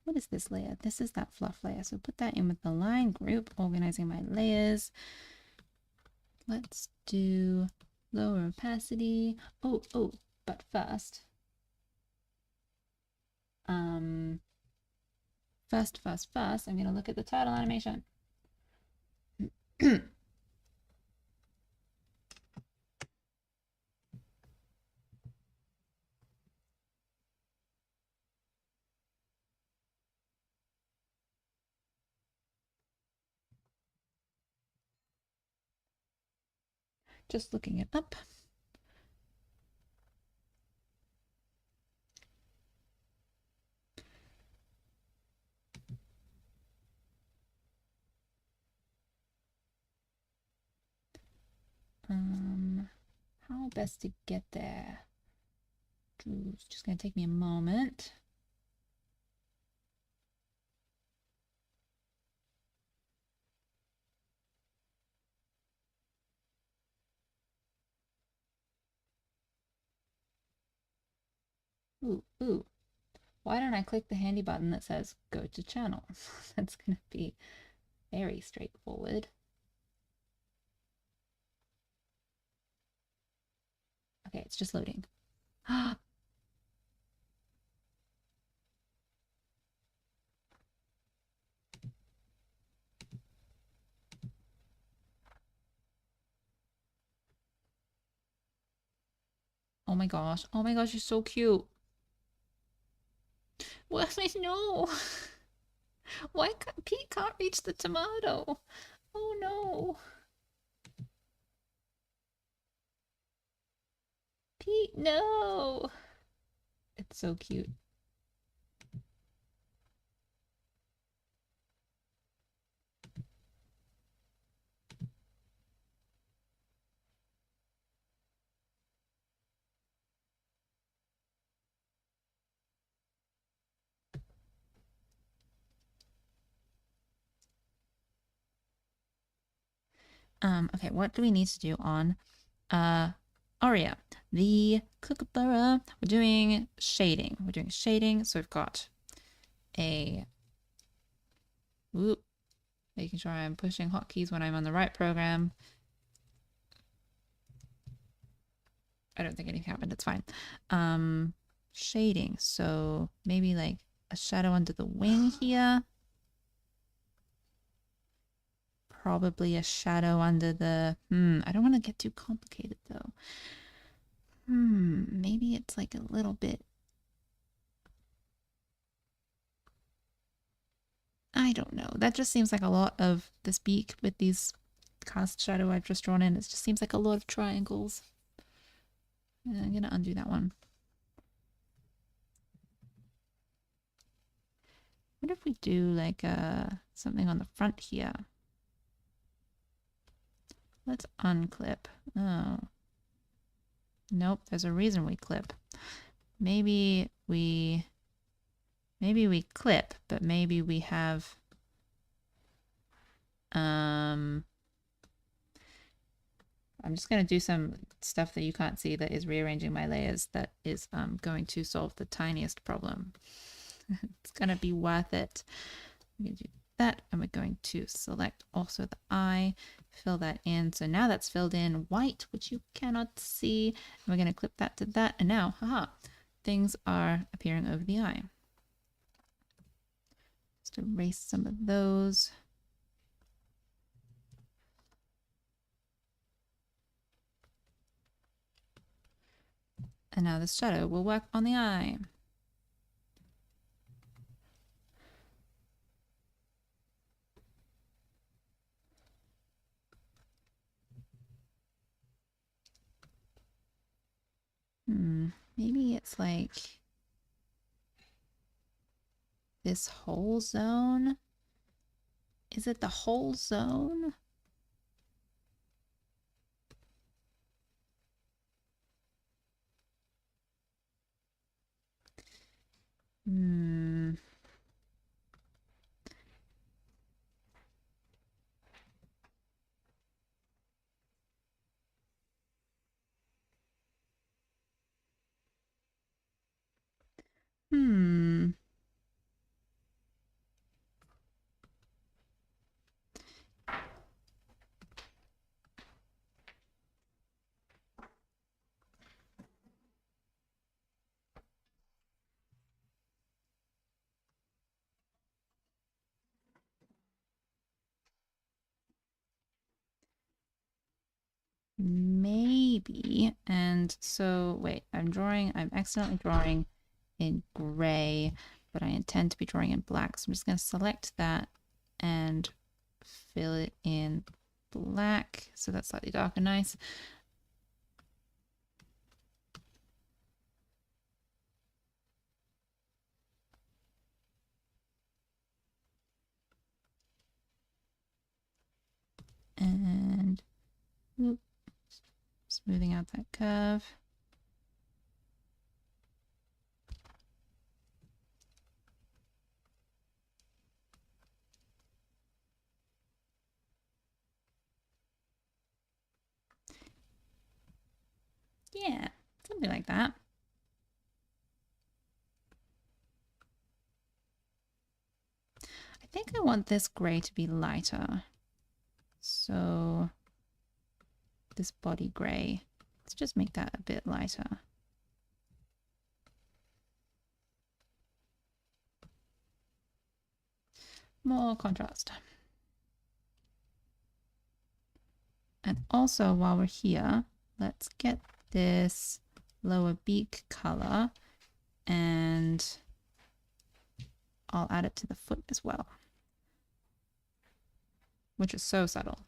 Speaker 1: What is this layer? This is that fluff layer. So put that in with the line group, organizing my layers. Let's do lower opacity. Oh, but first, first, I'm gonna look at the turtle animation. Just looking it up. How best to get there? It's just gonna take me a moment. Ooh. Why don't I click the handy button that says go to channel? That's gonna be very straightforward. Okay, it's just loading. Oh my gosh. Oh my gosh, you're so cute. What? No. Why can't Pete can't reach the tomato? Oh no. Pete, no. It's so cute. Okay, what do we need to do on Aria? The Kookaburra. We're doing shading. So we've got a whoop, making sure I'm pushing hotkeys when I'm on the right program. I don't think anything happened. It's fine. Shading. So maybe like a shadow under the wing here. Probably a shadow under the... I don't want to get too complicated though. Maybe it's like a little bit... I don't know. That just seems like a lot of this beak with these cast shadow I've just drawn in. It just seems like a lot of triangles. I'm gonna undo that one. What if we do like something on the front here? Let's unclip. Oh. Nope, there's a reason we clip. Maybe we clip, but maybe we have I'm just going to do some stuff that you can't see that is rearranging my layers that is going to solve the tiniest problem. It's going to be worth it. I'm going to do that, and we're going to select also the eye, fill that in. So now that's filled in white, which you cannot see. And we're going to clip that to that, and now, haha, things are appearing over the eye. Just erase some of those. And now this shadow will work on the eye. Maybe it's like this whole zone. Is it the whole zone? Hmm. Maybe. And so, wait, I'm accidentally drawing in gray, but I intend to be drawing in black. So I'm just going to select that and fill it in black. So that's slightly darker, nice. And whoop, smoothing out that curve. Yeah, something like that. I think I want this gray to be lighter. So this body gray, let's just make that a bit lighter. More contrast. And also while we're here, let's get this lower beak color and I'll add it to the foot as well, which is so subtle.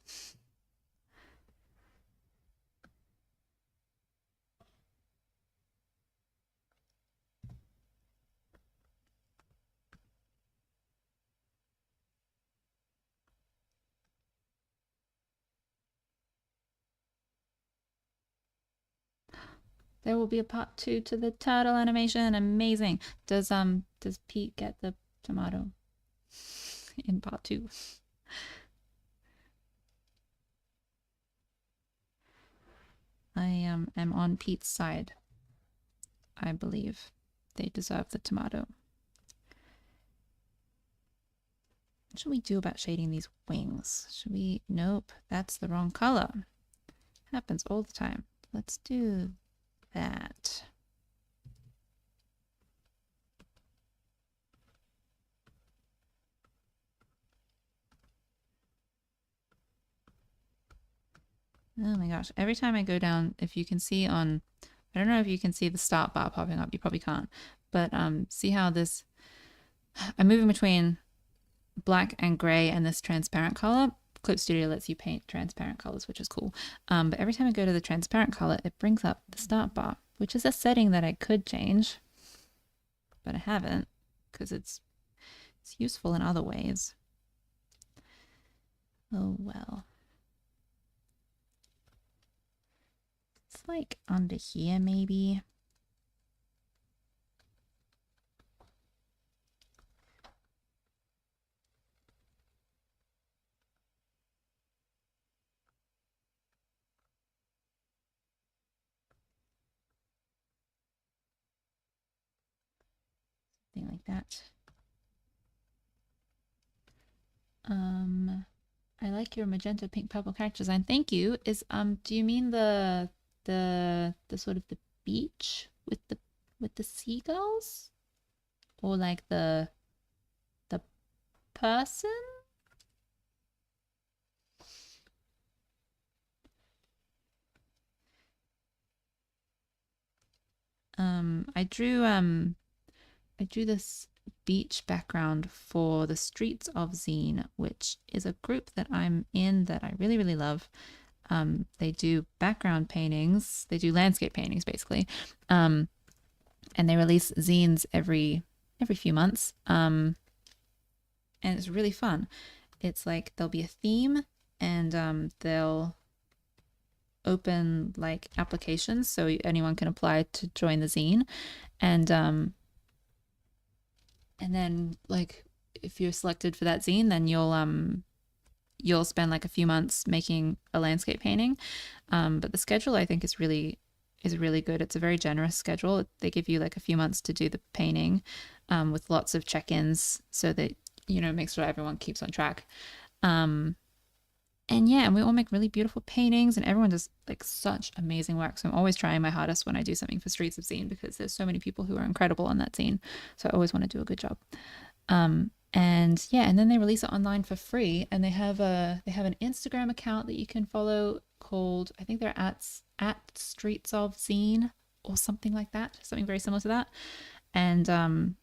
Speaker 1: There will be a part 2 to the turtle animation. Amazing. Does Pete get the tomato in part 2? I am on Pete's side. I believe they deserve the tomato. What should we do about shading these wings? Should we? Nope, that's the wrong color. Happens all the time. Let's do that. Oh my gosh, every time I go down, if you can see on, I don't know if you can see the start bar popping up, you probably can't, but see how this, I'm moving between black and gray and this transparent color. Clip Studio lets you paint transparent colors, which is cool. But every time I go to the transparent color, it brings up the start bar, which is a setting that I could change, but I haven't because it's useful in other ways. Oh well. It's like under here maybe. Something like that. I like your magenta, pink, purple character design. Thank you. Do you mean the sort of the beach with the seagulls, or like the person? I drew this beach background for the Streets of Zine, which is a group that I'm in that I really, really love. They do background paintings, they do landscape paintings basically. And they release zines every few months. And it's really fun. It's like there'll be a theme and they'll open like applications so anyone can apply to join the zine, and then like if you're selected for that zine, then you'll spend like a few months making a landscape painting. But the schedule I think is really is really good. It's a very generous schedule. They give you like a few months to do the painting, with lots of check-ins so that make sure everyone keeps on track. Um, and yeah, and we all make really beautiful paintings, and everyone does like such amazing work. So I'm always trying my hardest when I do something for Streets of Zine because there's so many people who are incredible on that zine. So I always want to do a good job. And yeah, and then they release it online for free, and they have an Instagram account that you can follow called, I think they're at Streets of Zine or something like that, something very similar to that. And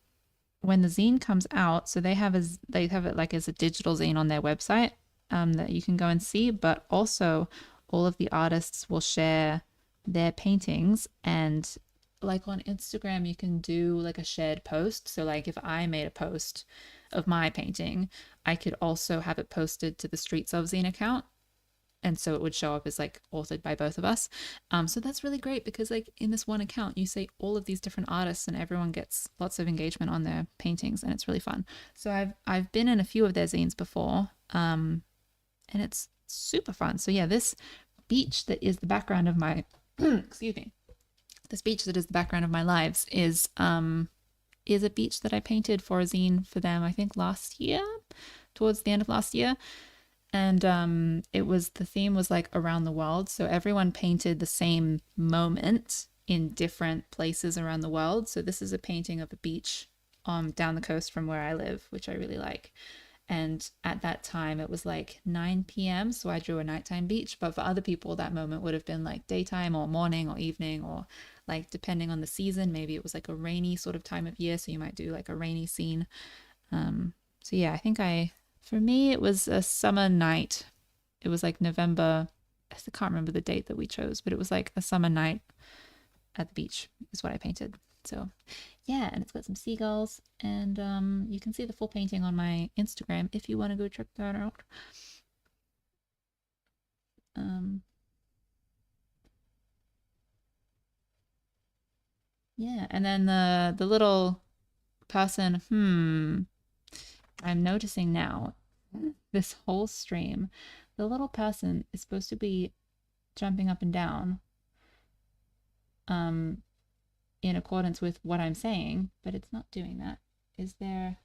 Speaker 1: when the zine comes out, so they have it like as a digital zine on their website, that you can go and see, but also all of the artists will share their paintings, and like on Instagram you can do like a shared post. So like if I made a post of my painting, I could also have it posted to the Streets of Zine account, and so it would show up as like authored by both of us. So that's really great because like in this one account you say all of these different artists and everyone gets lots of engagement on their paintings, and it's really fun. So I've been in a few of their zines before, and it's super fun. So yeah, this beach that is the background of my excuse me, this beach that is the background of my lives is a beach that I painted for a zine for them, I think last year, towards the end of last year. And the theme was like around the world. So everyone painted the same moment in different places around the world. So this is a painting of a beach down the coast from where I live, which I really like. And at that time it was like 9 p.m. So I drew a nighttime beach. But for other people, that moment would have been like daytime or morning or evening, or like depending on the season, maybe it was like a rainy sort of time of year. So you might do like a rainy scene. So yeah, I think for me, it was a summer night. It was like November. I can't remember the date that we chose, but it was like a summer night at the beach is what I painted. So yeah, and it's got some seagulls, and you can see the full painting on my Instagram if you want to go check that out. Um, yeah, and then the little person. I'm noticing now, this whole stream, the little person is supposed to be jumping up and down, um, in accordance with what I'm saying, but it's not doing that. Is there,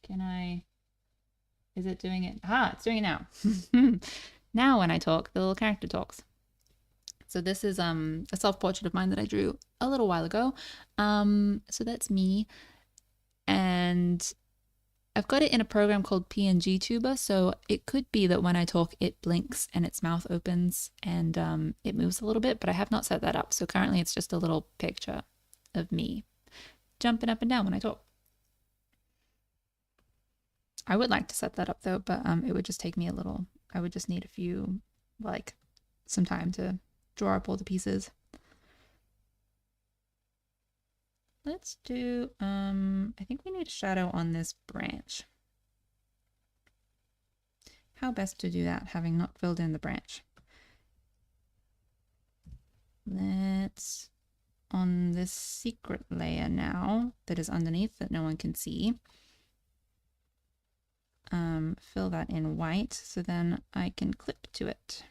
Speaker 1: can I, is it doing it? Ah, it's doing it now. Now when I talk, the little character talks. So this is a self-portrait of mine that I drew a little while ago. So that's me, and I've got it in a program called PNG Tuber, so it could be that when I talk, it blinks and its mouth opens and it moves a little bit, but I have not set that up. So currently it's just a little picture of me jumping up and down when I talk. I would like to set that up though, but it would just take me a little, I would just need a few, like some time to draw up all the pieces. Let's do, I think we need a shadow on this branch. How best to do that, having not filled in the branch? Let's, on this secret layer now that is underneath that no one can see, fill that in white so then I can clip to it.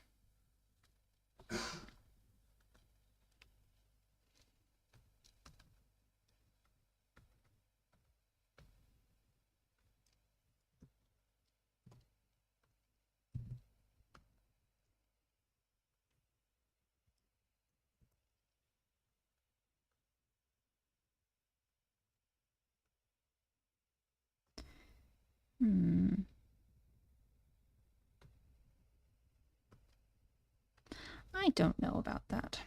Speaker 1: I don't know about that.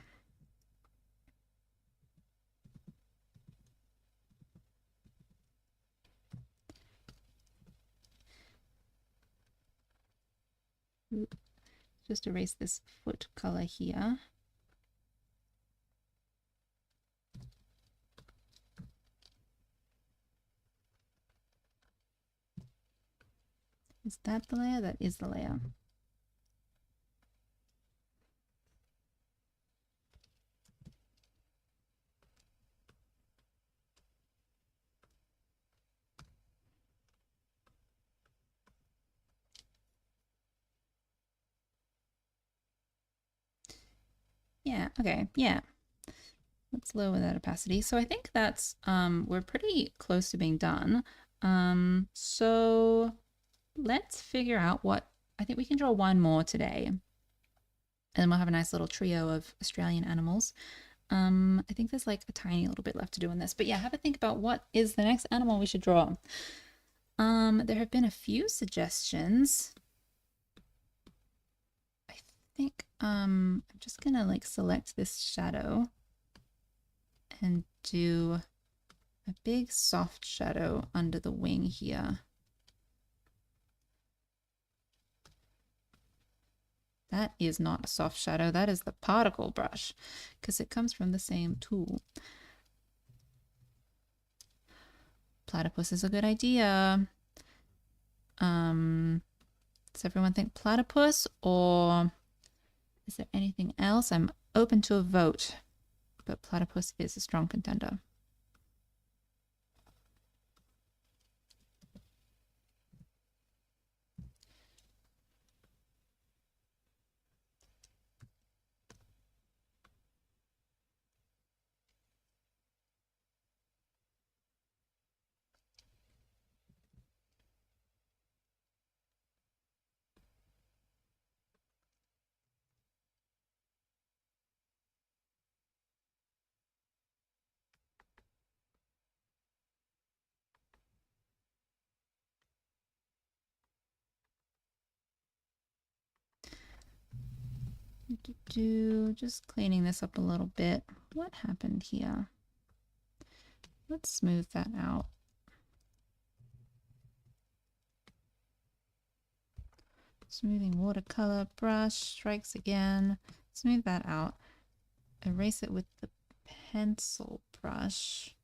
Speaker 1: Just erase this foot color here. Is that the layer? That is the layer. Yeah, okay, yeah. let's lower that opacity. So I think that's, we're pretty close to being done. So let's figure out what, I think we can draw one more today. And then we'll have a nice little trio of Australian animals. I think there's like a tiny little bit left to do in this, but yeah, have a think about what is the next animal we should draw. There have been a few suggestions. I think I'm just gonna like select this shadow and do a big soft shadow under the wing here. That is not a soft shadow, that is the particle brush, because it comes from the same tool. Platypus is a good idea. Does everyone think platypus, or is there anything else? I'm open to a vote, but platypus is a strong contender. Just cleaning this up a little bit. What happened here? Let's smooth that out. Smoothing watercolor brush, strikes again. Smooth that out. Erase it with the pencil brush.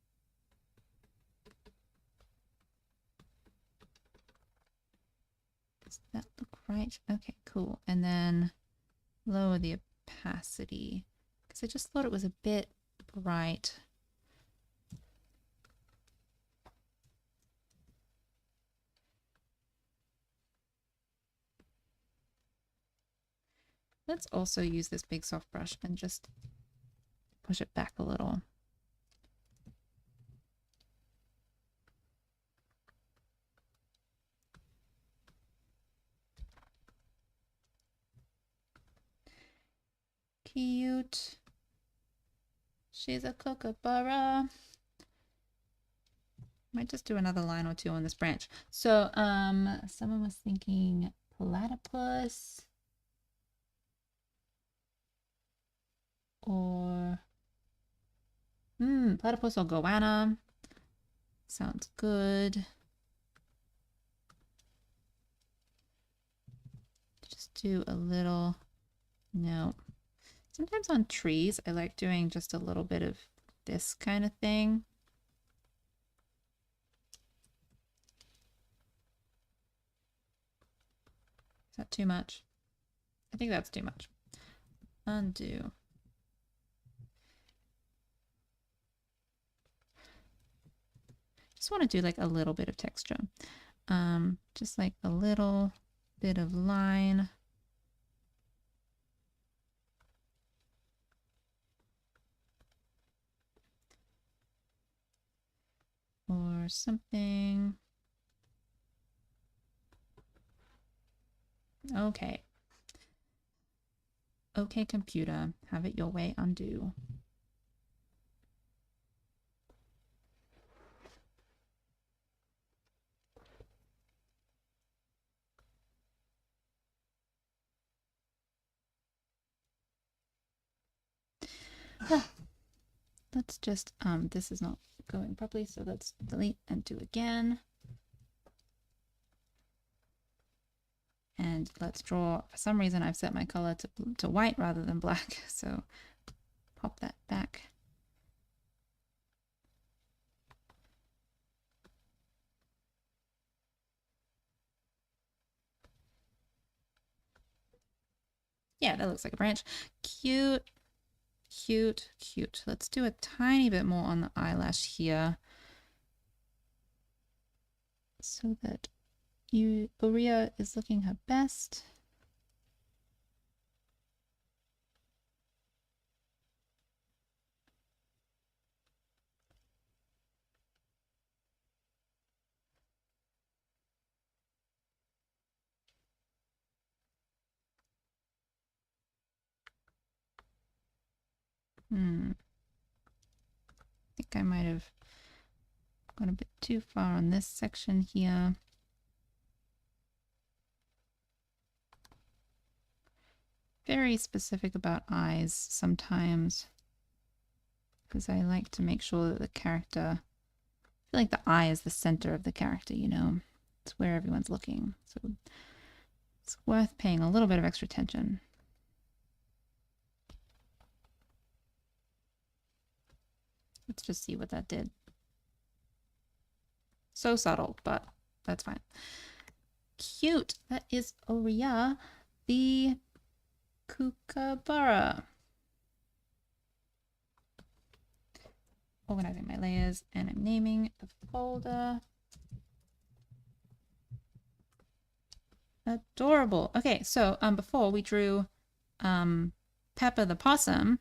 Speaker 1: Does that look right? Okay, cool. And then lower the opacity because I just thought it was a bit bright. Let's also use this big soft brush and just push it back a little. Cute. She's a kookaburra. Might just do another line or two on this branch. So, someone was thinking platypus or platypus or goanna. Sounds good. Just do a little, no. Sometimes on trees, I like doing just a little bit of this kind of thing. Is that too much? I think that's too much. Undo. Just want to do like a little bit of texture. Just like a little bit of line. Or something. Okay. Okay, computer, have it your way, undo. Let's just, this is not going properly, so let's delete and do again. And let's draw, for some reason I've set my color to white rather than black, so pop that back. Yeah, that looks like a branch. Cute, cute, cute. Let's do a tiny bit more on the eyelash here so that Uria is looking her best. I think I might have gone a bit too far on this section here. Very specific about eyes sometimes, because I like to make sure that the character, I feel like the eye is the center of the character, you know? It's where everyone's looking. So it's worth paying a little bit of extra attention. Let's just see what that did. So subtle, but that's fine. Cute. That is Oria, the Kookaburra. Organizing my layers, and I'm naming the folder. Adorable. Okay, so before we drew Peppa the possum,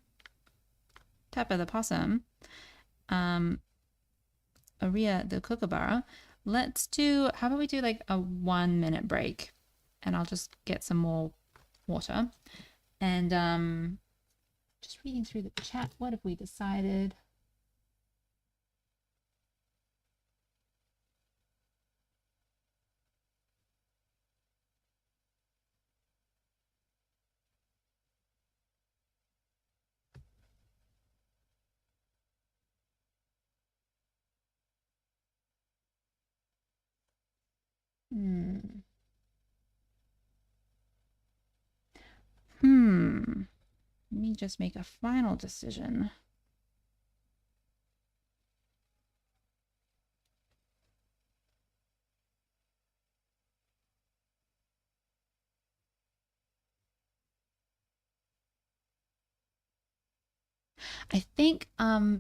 Speaker 1: Aria the Kookaburra. Let's do, how about we do like a 1 minute break, and I'll just get some more water. And just reading through the chat, what have we decided? Let me just make a final decision. I think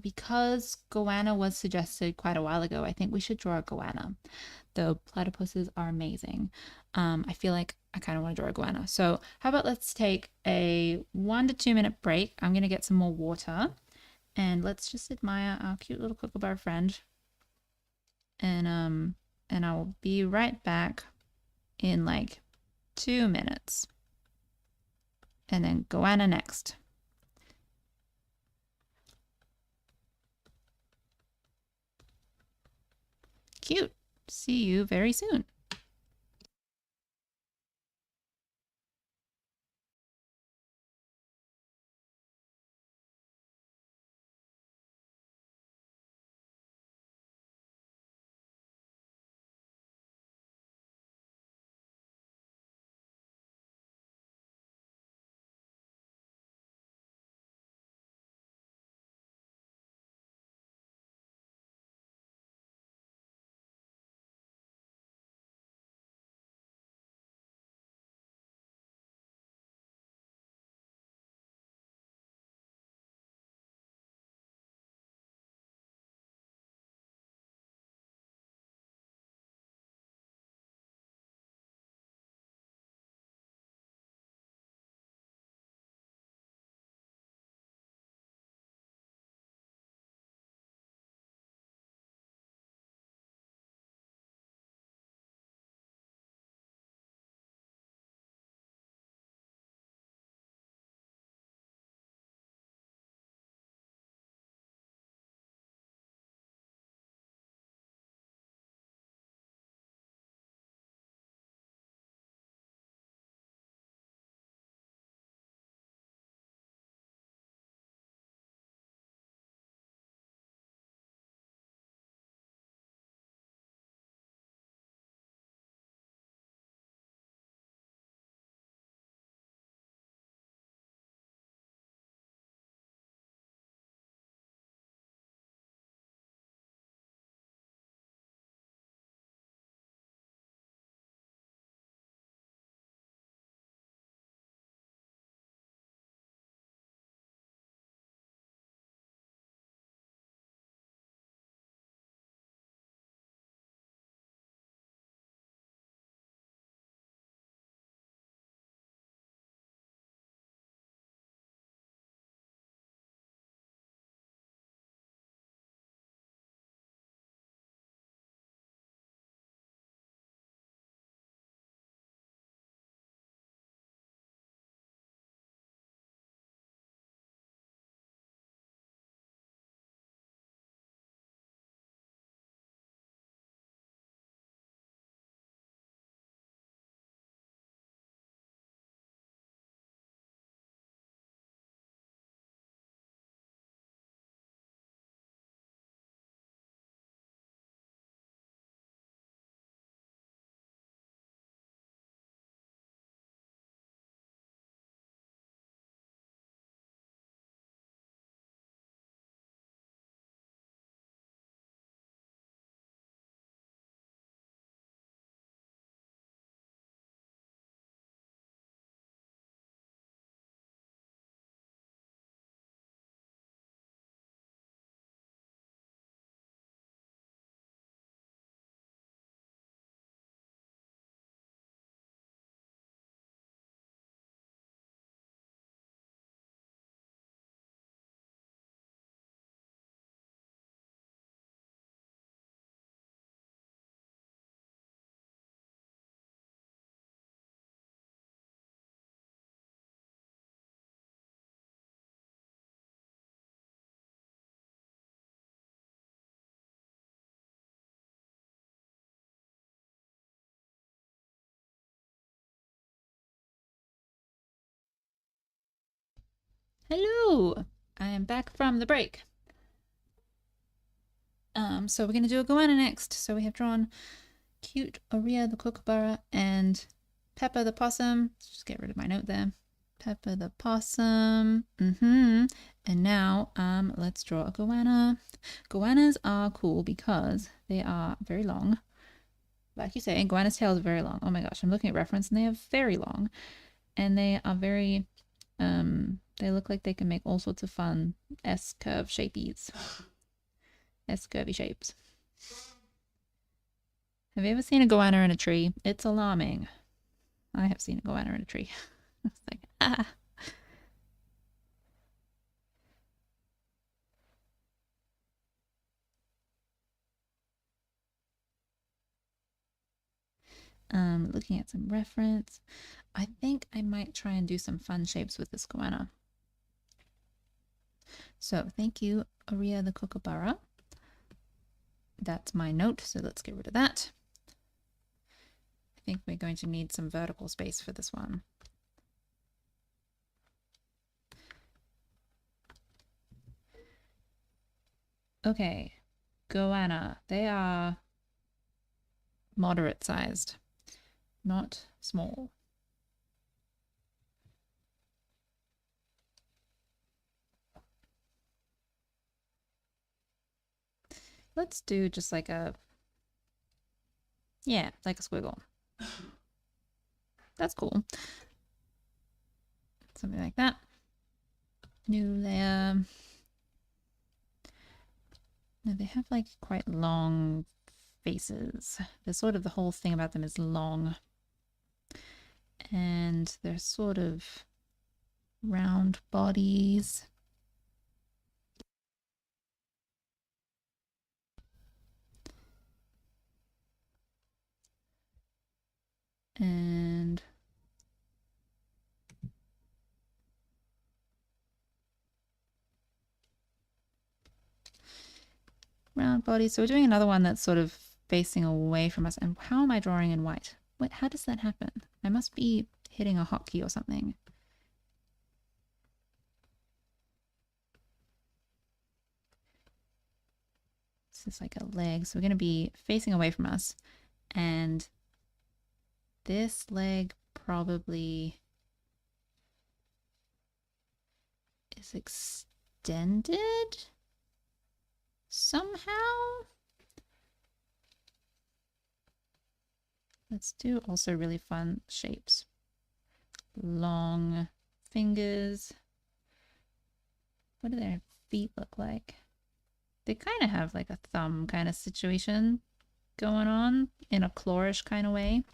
Speaker 1: because goanna was suggested quite a while ago, I think we should draw a goanna. The platypuses are amazing. I feel like I kind of want to draw a goanna. So how about let's take a 1 to 2 minute break. I'm going to get some more water, and let's just admire our cute little kookaburra friend. And I'll be right back in like 2 minutes. And then goanna next. Cute. See you very soon. Hello! I am back from the break. So we're gonna do a goanna next. So we have drawn cute Aurea the Kookaburra and Peppa the possum. Let's just get rid of my note there. Peppa the possum. And now let's draw a goanna. Goannas are cool because they are very long. Like you say, goanna's tail is very long. Oh my gosh, I'm looking at reference and they are very long. And they are very they look like they can make all sorts of fun S-curve shapies. S-curvy shapes. Have you ever seen a goanna in a tree? It's alarming. I have seen a goanna in a tree. It's like, ah. Looking at some reference. I think I might try and do some fun shapes with this goanna. So thank you, Aurea the Kookaburra. That's my note, so let's get rid of that. I think we're going to need some vertical space for this one. Okay, goanna. They are moderate sized, not small. Let's do just like a, yeah, like a squiggle. That's cool. Something like that. New layer. Now they have like quite long faces. There's sort of the whole thing about them is long. And they're sort of round bodies. And round body. So we're doing another one that's sort of facing away from us. And how am I drawing in white? Wait, how does that happen? I must be hitting a hotkey or something. This is like a leg. So we're going to be facing away from us. And this leg probably is extended somehow. Let's do also really fun shapes. Long fingers. What do their feet look like? They kind of have like a thumb kind of situation going on in a clawish kind of way.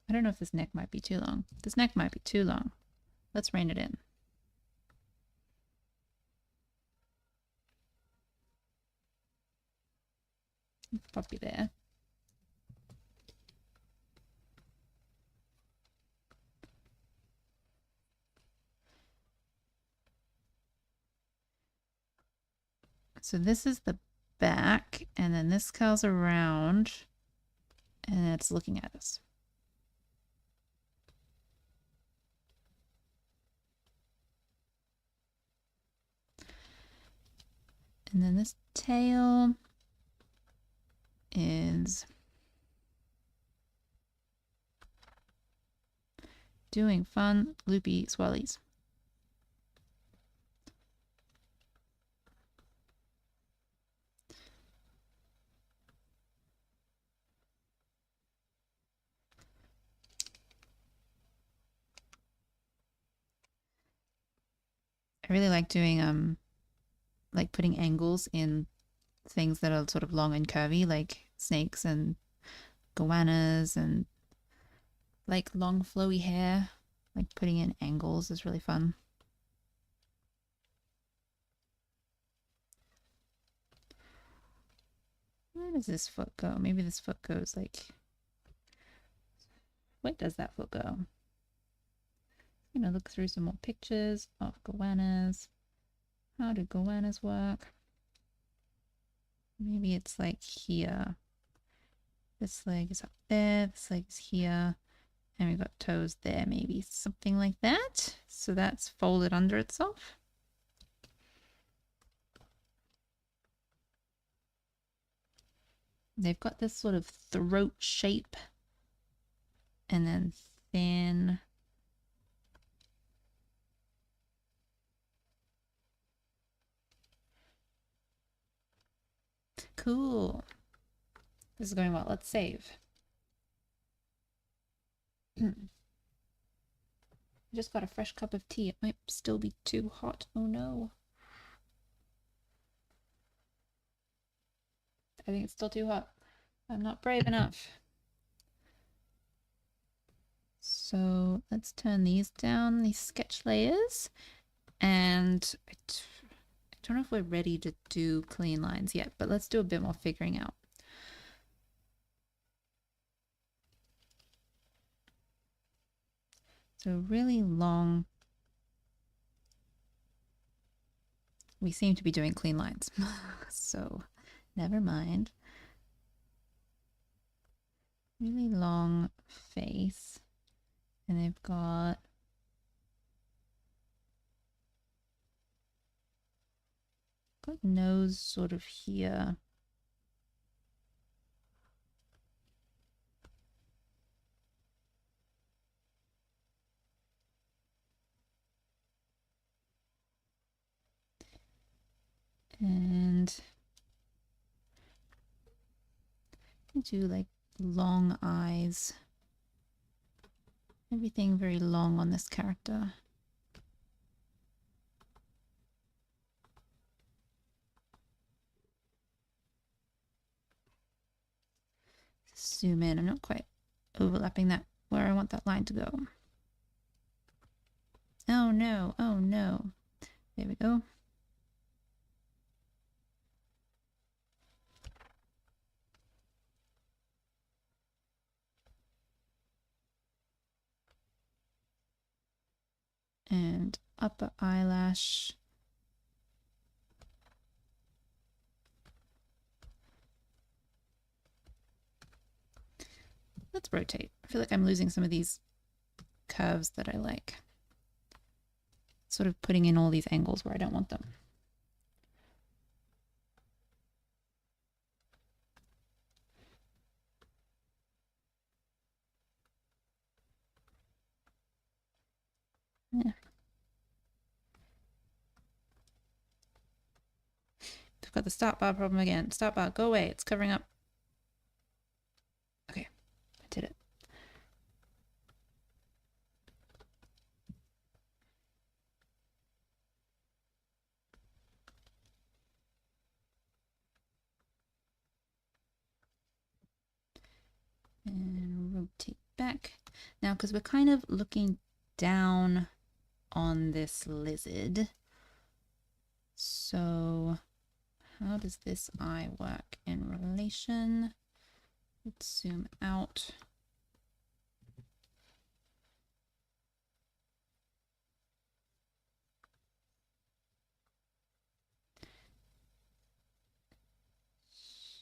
Speaker 1: I don't know if this neck might be too long. This neck might be too long. Let's rein it in. Pop you there. So this is the back, and then this curls around, and it's looking at us. And then this tail is doing fun loopy swirlies. I really like doing like putting angles in things that are sort of long and curvy, like snakes and goannas and like long flowy hair. Like putting in angles is really fun. Where does this foot go? Maybe this foot goes like, where does that foot go? I'm gonna look through some more pictures of goannas. How do goannas work? Maybe it's like here. This leg is up there, this leg is here, and we've got toes there, maybe something like that. So that's folded under itself. They've got this sort of throat shape and then thin. Cool. This is going well. Let's save. Just got a fresh cup of tea. It might still be too hot. Oh no. I think it's still too hot. I'm not brave enough. So let's turn these down, these sketch layers. And I don't know if we're ready to do clean lines yet, but let's do a bit more figuring out. So really long. We seem to be doing clean lines. So never mind. Really long face. And they've got nose sort of here. And do like long eyes. Everything very long on this character. Zoom in. I'm not quite overlapping that where I want that line to go. Oh no, oh no. There we go. And upper eyelash. Let's rotate. I feel like I'm losing some of these curves that I like. Sort of putting in all these angles where I don't want them. Yeah. We've got the stop bar problem again. Stop bar, go away. It's covering up. Okay, I did it. And rotate back. Now, because we're kind of looking down on this lizard. So how does this eye work in relation? Let's zoom out.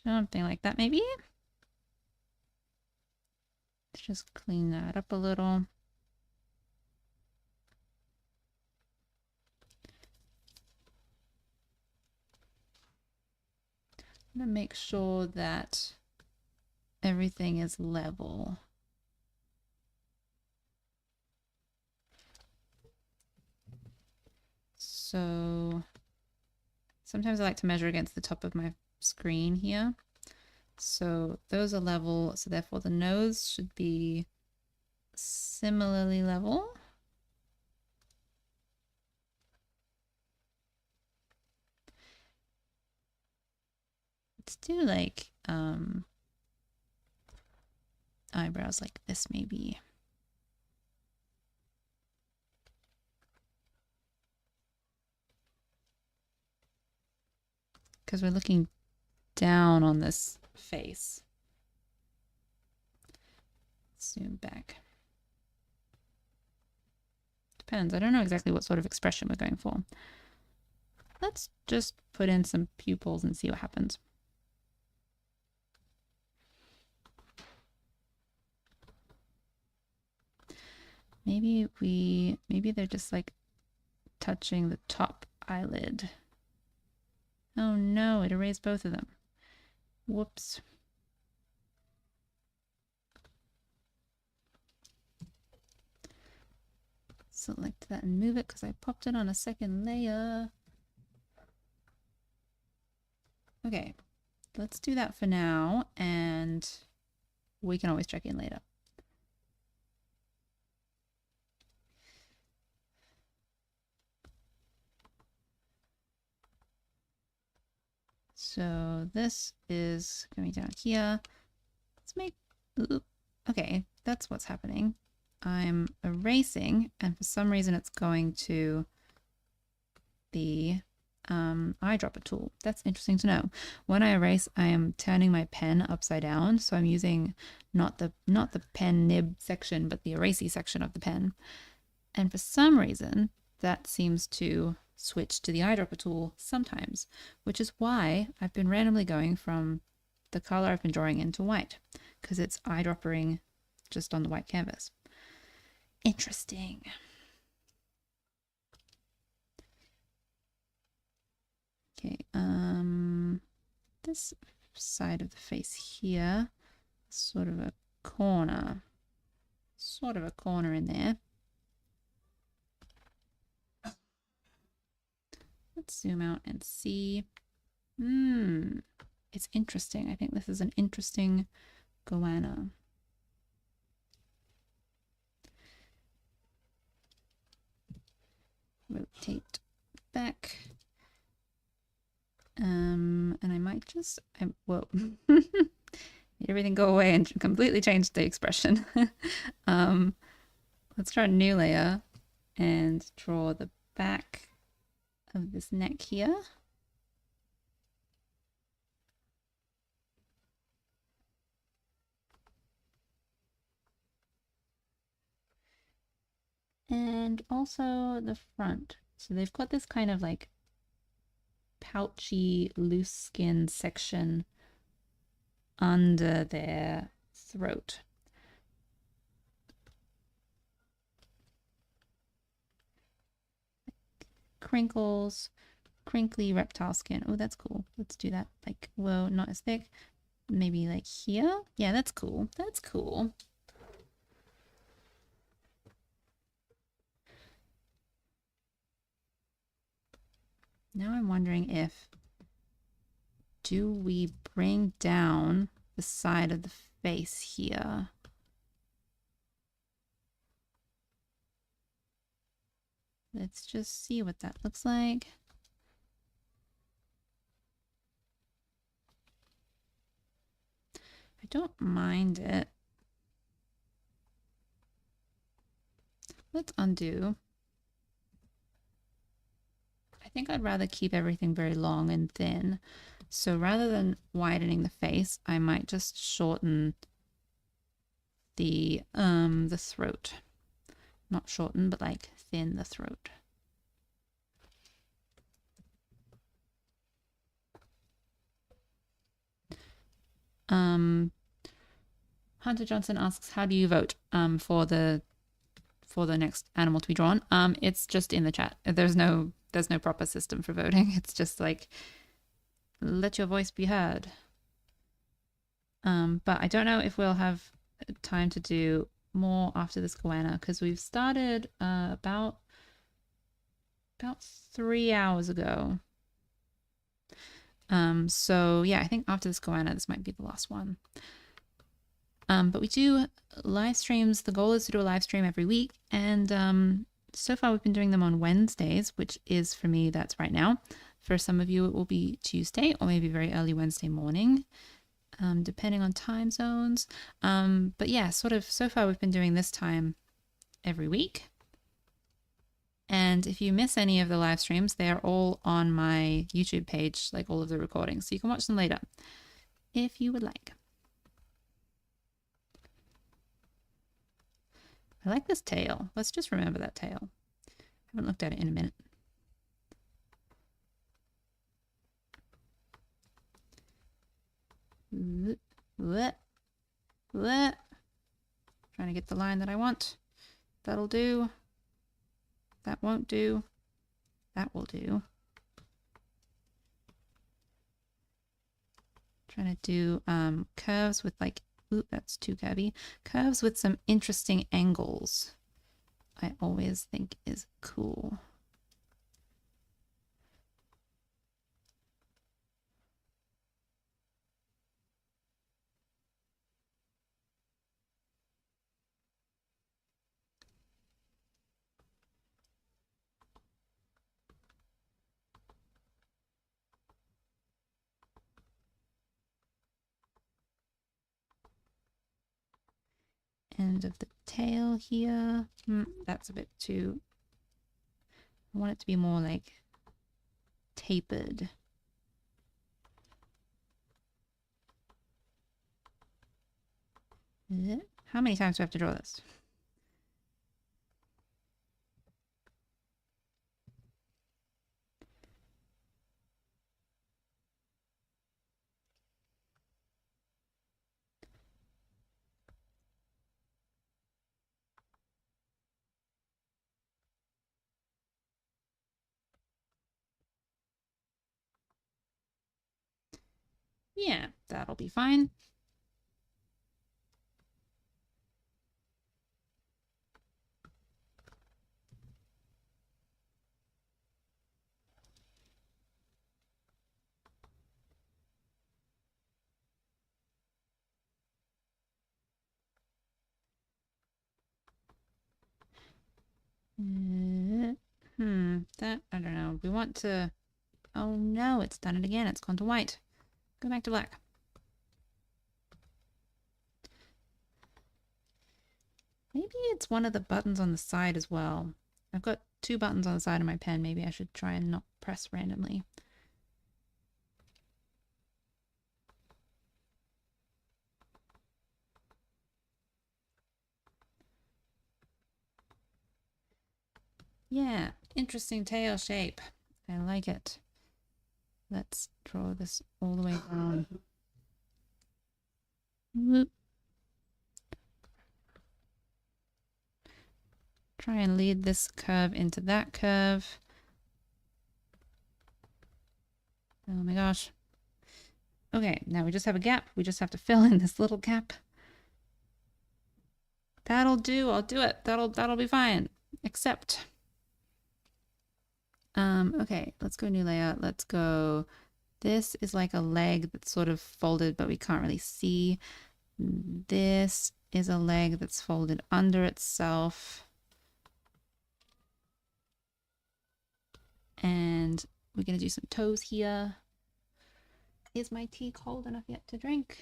Speaker 1: Something like that, maybe? Let's just clean that up a little. I'm gonna make sure that everything is level. So sometimes I like to measure against the top of my screen here. So those are level, so therefore the nose should be similarly level. Let's do like eyebrows like this maybe. Because we're looking down on this face. Zoom back. Depends. I don't know exactly what sort of expression we're going for. Let's just put in some pupils and see what happens. maybe they're just like touching the top eyelid. Oh no, it erased both of them. Whoops. Select that and move it because I popped it on a second layer. Okay, let's do that for now, and we can always check in later. So this is going down here. Let's make, okay, that's what's happening. I'm erasing, and for some reason it's going to the eyedropper tool. That's interesting to know. When I erase, I am turning my pen upside down, so I'm using not the pen nib section, but the erasey section of the pen. And for some reason, that seems to switch to the eyedropper tool sometimes, which is why I've been randomly going from the color I've been drawing into white, because it's eyedroppering just on the white canvas. Interesting. Okay, this side of the face here, sort of a corner in there. Let's zoom out and see. It's interesting. I think this is an interesting goanna. Rotate back. And I might just, whoa, made everything go away and completely changed the expression. Let's try a new layer and draw the back of this neck here. And also the front. So they've got this kind of like pouchy, loose skin section under their throat. Crinkles, crinkly reptile skin. Oh, that's cool. Let's do that. Like, well, not as thick. Maybe like here. Yeah, that's cool. That's cool. Now I'm wondering if, do we bring down the side of the face here? Let's just see what that looks like. I don't mind it. Let's undo. I think I'd rather keep everything very long and thin. So rather than widening the face, I might just shorten the throat. Not shorten, but like thin the throat. Hunter Johnson asks, how do you vote for the next animal to be drawn? It's just in the chat. There's no proper system for voting. It's just like, let your voice be heard. But I don't know if we'll have time to do more after this goanna, because we've started about 3 hours ago. So yeah, I think after this goanna, this might be the last one. But we do live streams. The goal is to do a live stream every week, and so far we've been doing them on Wednesdays, which is, for me, that's right now. For some of you, it will be Tuesday or maybe very early Wednesday morning, depending on time zones. But yeah, sort of so far we've been doing this time every week. And if you miss any of the live streams, they are all on my YouTube page, like all of the recordings. So you can watch them later if you would like. I like this tail. Let's just remember that tail. I haven't looked at it in a minute. Trying to get the line that I want. That'll do. That won't do. That will do. Trying to do curves with like, ooh, that's too curvy. Curves with some interesting angles. I always think is cool. End of the tail here. That's a bit too... I want it to be more like tapered. How many times do I have to draw this? Yeah, that'll be fine. That, I don't know. We want to... Oh no, it's done it again. It's gone to white. Go back to black. Maybe it's one of the buttons on the side as well. I've got 2 buttons on the side of my pen. Maybe I should try and not press randomly. Yeah, interesting tail shape. I like it. Let's draw this all the way down. Whoop. Try and lead this curve into that curve. Oh my gosh. Okay, now we just have a gap. We just have to fill in this little gap. That'll do. I'll do it. That'll be fine. Except okay, let's go new layout. Let's go. This is like a leg that's sort of folded, but we can't really see. This is a leg that's folded under itself. And we're going to do some toes here. Is my tea cold enough yet to drink?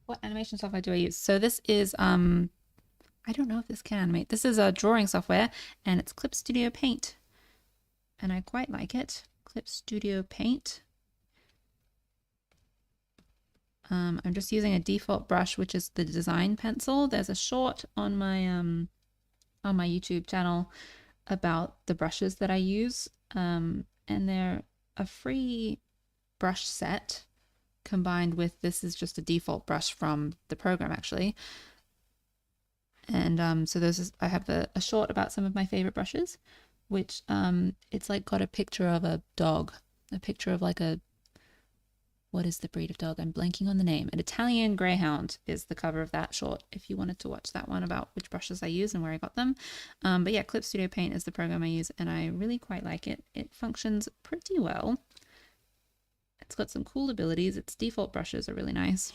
Speaker 1: What animation software do I use? So this is I don't know if this can animate. This is a drawing software and it's Clip Studio Paint. And I quite like it. Clip Studio Paint. I'm just using a default brush, which is the design pencil. There's a short on my YouTube channel about the brushes that I use. And they're a free brush set combined with this is just a default brush from the program actually. And so I have a short about some of my favorite brushes, which it's like got a picture of a dog, a picture of like a, what is the breed of dog? I'm blanking on the name. An Italian Greyhound is the cover of that short if you wanted to watch that one about which brushes I use and where I got them. But yeah, Clip Studio Paint is the program I use and I really quite like it. It functions pretty well. It's got some cool abilities. Its default brushes are really nice.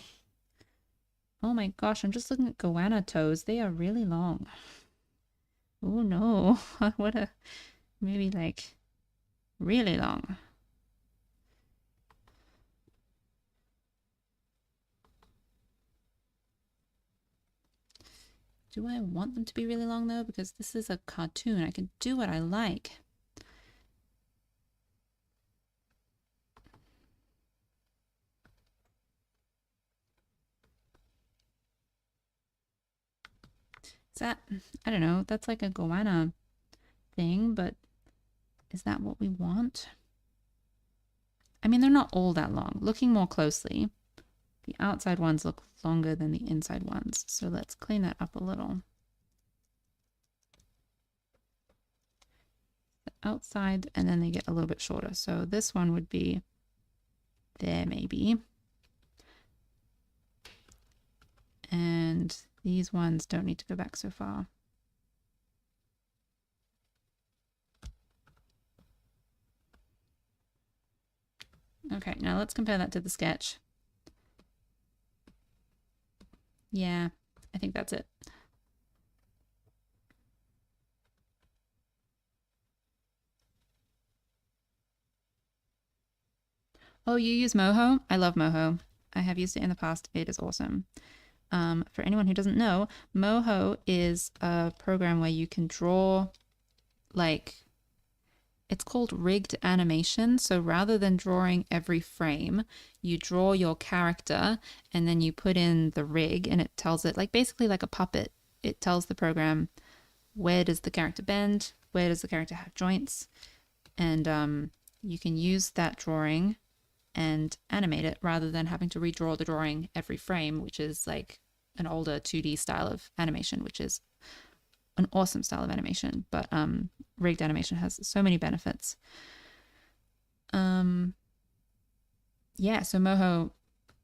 Speaker 1: Oh my gosh, I'm just looking at goanna toes. They are really long. Oh no, what a, maybe like really long. Do I want them to be really long though? Because this is a cartoon. I can do what I like. Is that, I don't know, that's like a goanna thing, but is that what we want? I mean, they're not all that long. Looking more closely, the outside ones look longer than the inside ones. So let's clean that up a little. The outside, and then they get a little bit shorter. So this one would be there maybe. And these ones don't need to go back so far. Okay, now let's compare that to the sketch. Yeah, I think that's it. Oh, you use Moho? I love Moho. I have used it in the past. It is awesome. For anyone who doesn't know, Moho is a program where you can draw, like, it's called rigged animation. So rather than drawing every frame, you draw your character and then you put in the rig, and it tells it, like, basically like a puppet. It tells the program, where does the character bend? Where does the character have joints? And you can use that drawing and animate it rather than having to redraw the drawing every frame, which is like an older 2D style of animation, which is an awesome style of animation. But rigged animation has so many benefits. Yeah, so Moho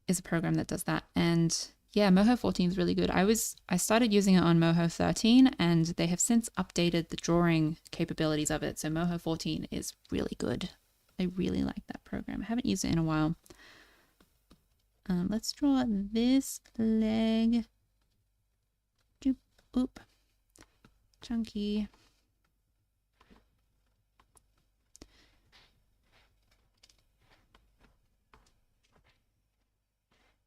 Speaker 1: is a program that does that. And yeah, Moho 14 is really good. I started using it on Moho 13, and they have since updated the drawing capabilities of it. So Moho 14 is really good. I really like that program. I haven't used it in a while. Let's draw this leg. Oop. Chunky.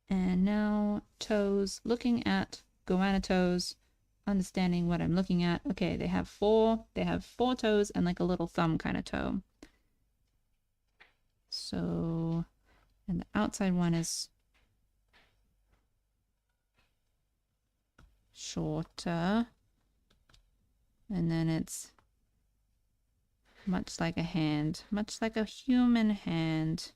Speaker 1: And now toes, looking at goanna toes, understanding what I'm looking at. Okay, they have four toes and like a little thumb kind of toe. So, and the outside one is shorter. And then it's much like a hand, much like a human hand.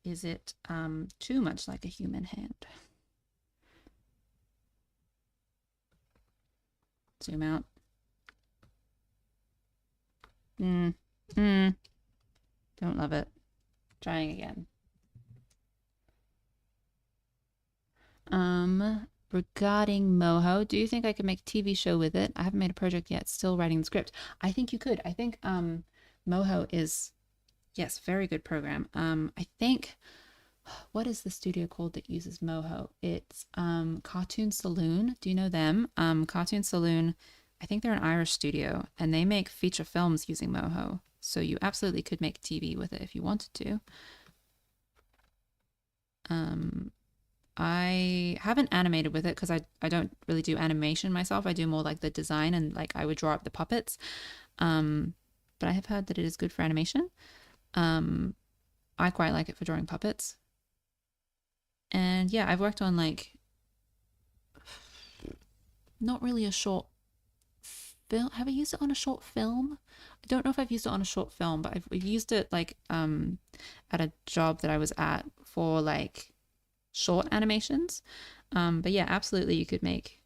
Speaker 1: Is it too much like a human hand? Zoom out. Don't love it. Trying again. Regarding Moho, do you think I could make a TV show with it? I haven't made a project yet, still writing the script. I think you could. I think Moho is, yes, very good program. I think, what is the studio called that uses Moho? It's Cartoon Saloon. Do you know them? Cartoon Saloon, I think they're an Irish studio, and they make feature films using Moho. So you absolutely could make TV with it if you wanted to. I haven't animated with it because I don't really do animation myself. I do more like the design, and like I would draw up the puppets. But I have heard that it is good for animation. I quite like it for drawing puppets. And yeah, I've worked on like not really a short film. Have I used it on a short film? I don't know if I've used it on a short film, but I've used it like at a job that I was at for like short animations. But yeah, absolutely you could make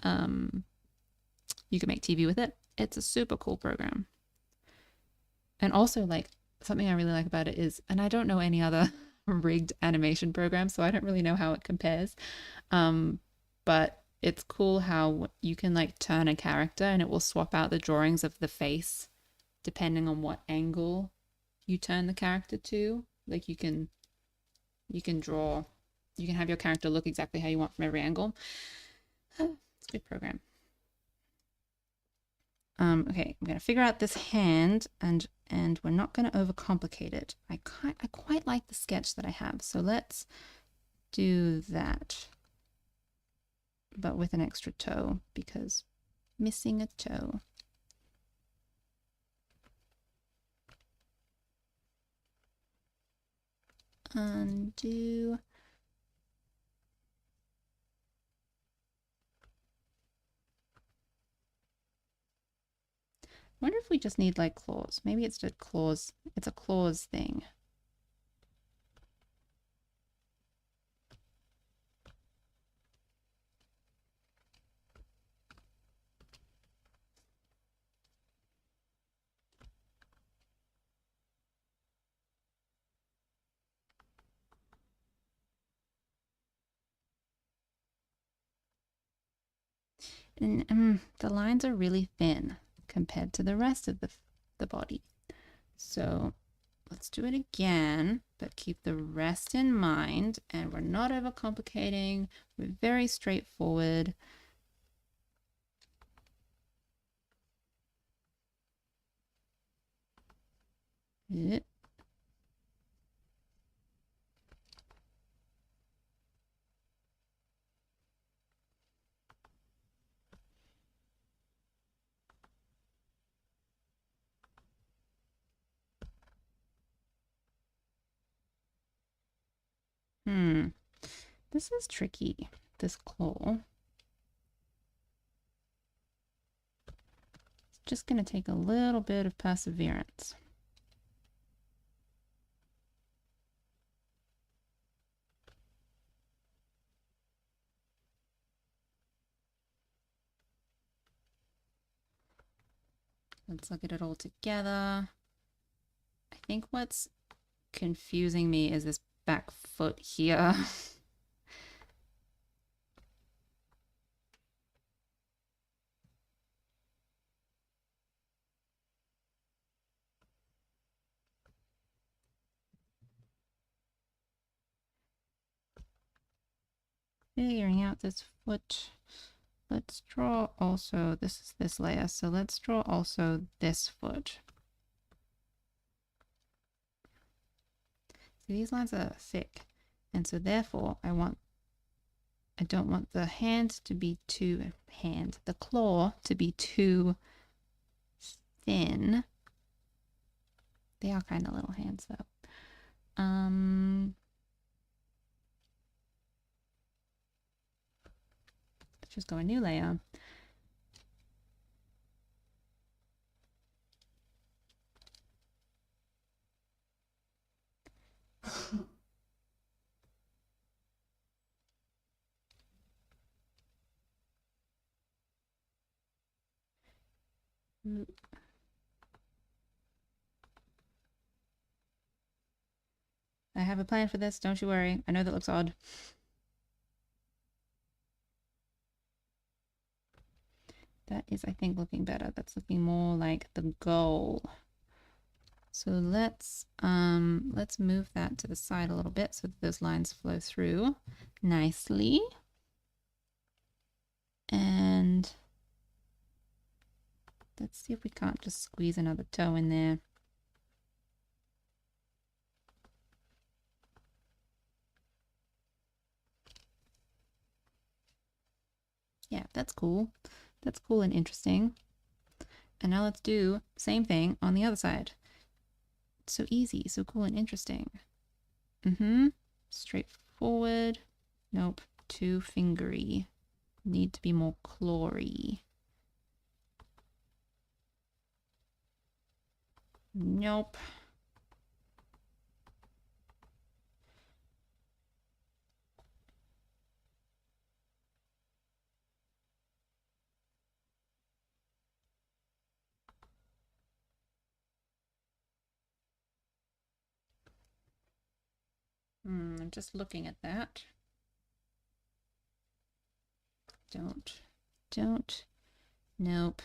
Speaker 1: TV with it. It's a super cool program. And also like something I really like about it is, and I don't know any other rigged animation program, so I don't really know how it compares. But it's cool how you can like turn a character and it will swap out the drawings of the face depending on what angle you turn the character to. Like you can draw, you can have your character look exactly how you want from every angle. It's a good program. Okay, I'm gonna figure out this hand, and we're not gonna overcomplicate it. I quite like the sketch that I have, so let's do that, but with an extra toe because missing a toe. Undo. I wonder if we just need like claws. Maybe it's just claws. It's a claws thing. And the lines are really thin compared to the rest of the body. So let's do it again, but keep the rest in mind. And we're not overcomplicating. We're very straightforward. This is tricky, this claw. It's just going to take a little bit of perseverance. Let's look at it all together. I think what's confusing me is this back foot here. Figuring out this foot. Let's draw also, this is this layer, so let's draw also this foot. See, these lines are thick, and so therefore I don't want the hand to be too, the claw to be too thin. They are kind of little hands though. Let's just go a new layer. I have a plan for this, don't you worry. I know that looks odd. That is, I think, looking better. That's looking more like the goal. So let's move that to the side a little bit so that those lines flow through nicely. And let's see if we can't just squeeze another toe in there. Yeah, that's cool. That's cool and interesting. And now let's do the same thing on the other side. So easy, so cool and interesting. Straightforward. Nope, too fingery. Need to be more clawy. Nope. I'm just looking at that. Don't. Nope.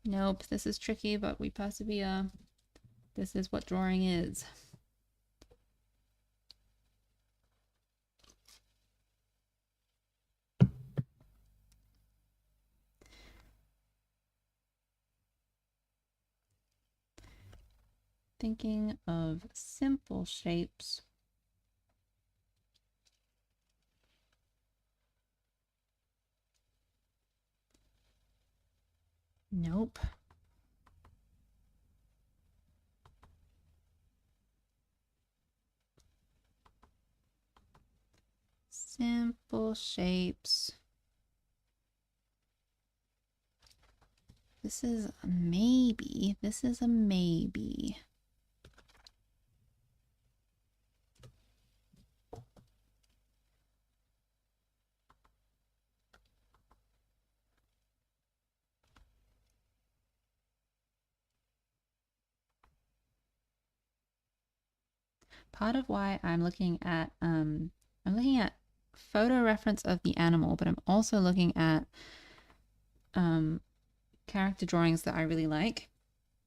Speaker 1: Nope, this is tricky, but we persevere. This is what drawing is. Thinking of simple shapes. Nope. Simple shapes. This is a maybe. This is a maybe. Part of why I'm looking at photo reference of the animal, but I'm also looking at character drawings that I really like.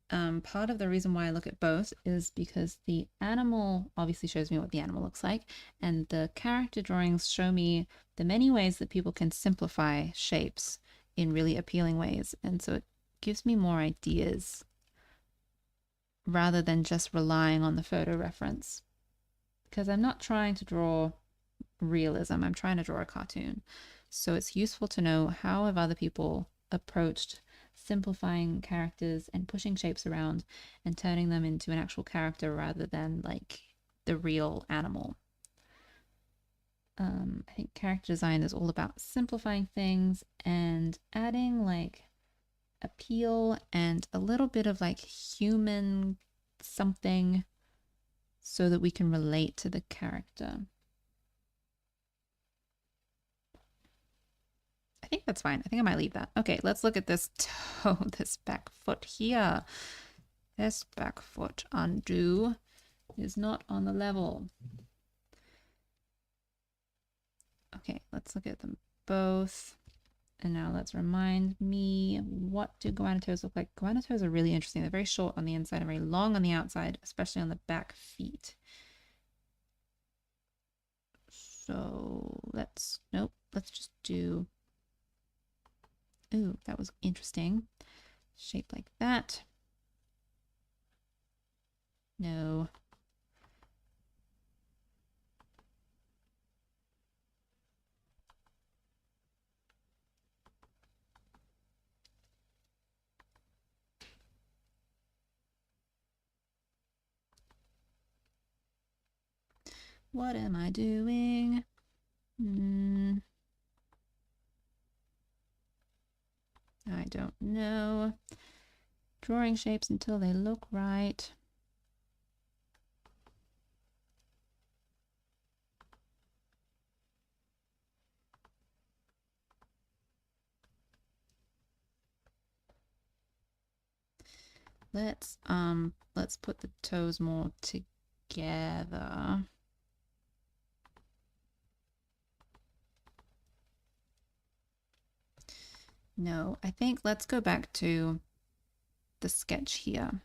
Speaker 1: Part of the reason why I look at both is because the animal obviously shows me what the animal looks like, and the character drawings show me the many ways that people can simplify shapes in really appealing ways. And so it gives me more ideas rather than just relying on the photo reference. Because I'm not trying to draw realism, I'm trying to draw a cartoon. So it's useful to know how have other people approached simplifying characters and pushing shapes around and turning them into an actual character rather than like the real animal. I think character design is all about simplifying things and adding like appeal and a little bit of like human something so that we can relate to the character. I think that's fine. I think I might leave that. Okay, let's look at this toe, this back foot here. This back foot undo is not on the level. Okay, let's look at them both. And now let's remind me, what do goanna toes look like? Goanna toes are really interesting. They're very short on the inside and very long on the outside, especially on the back feet. So let's just do, ooh, that was interesting. Shape like that. No. What am I doing? I don't know. Drawing shapes until they look right. Let's put the toes more together. No, I think let's go back to the sketch here.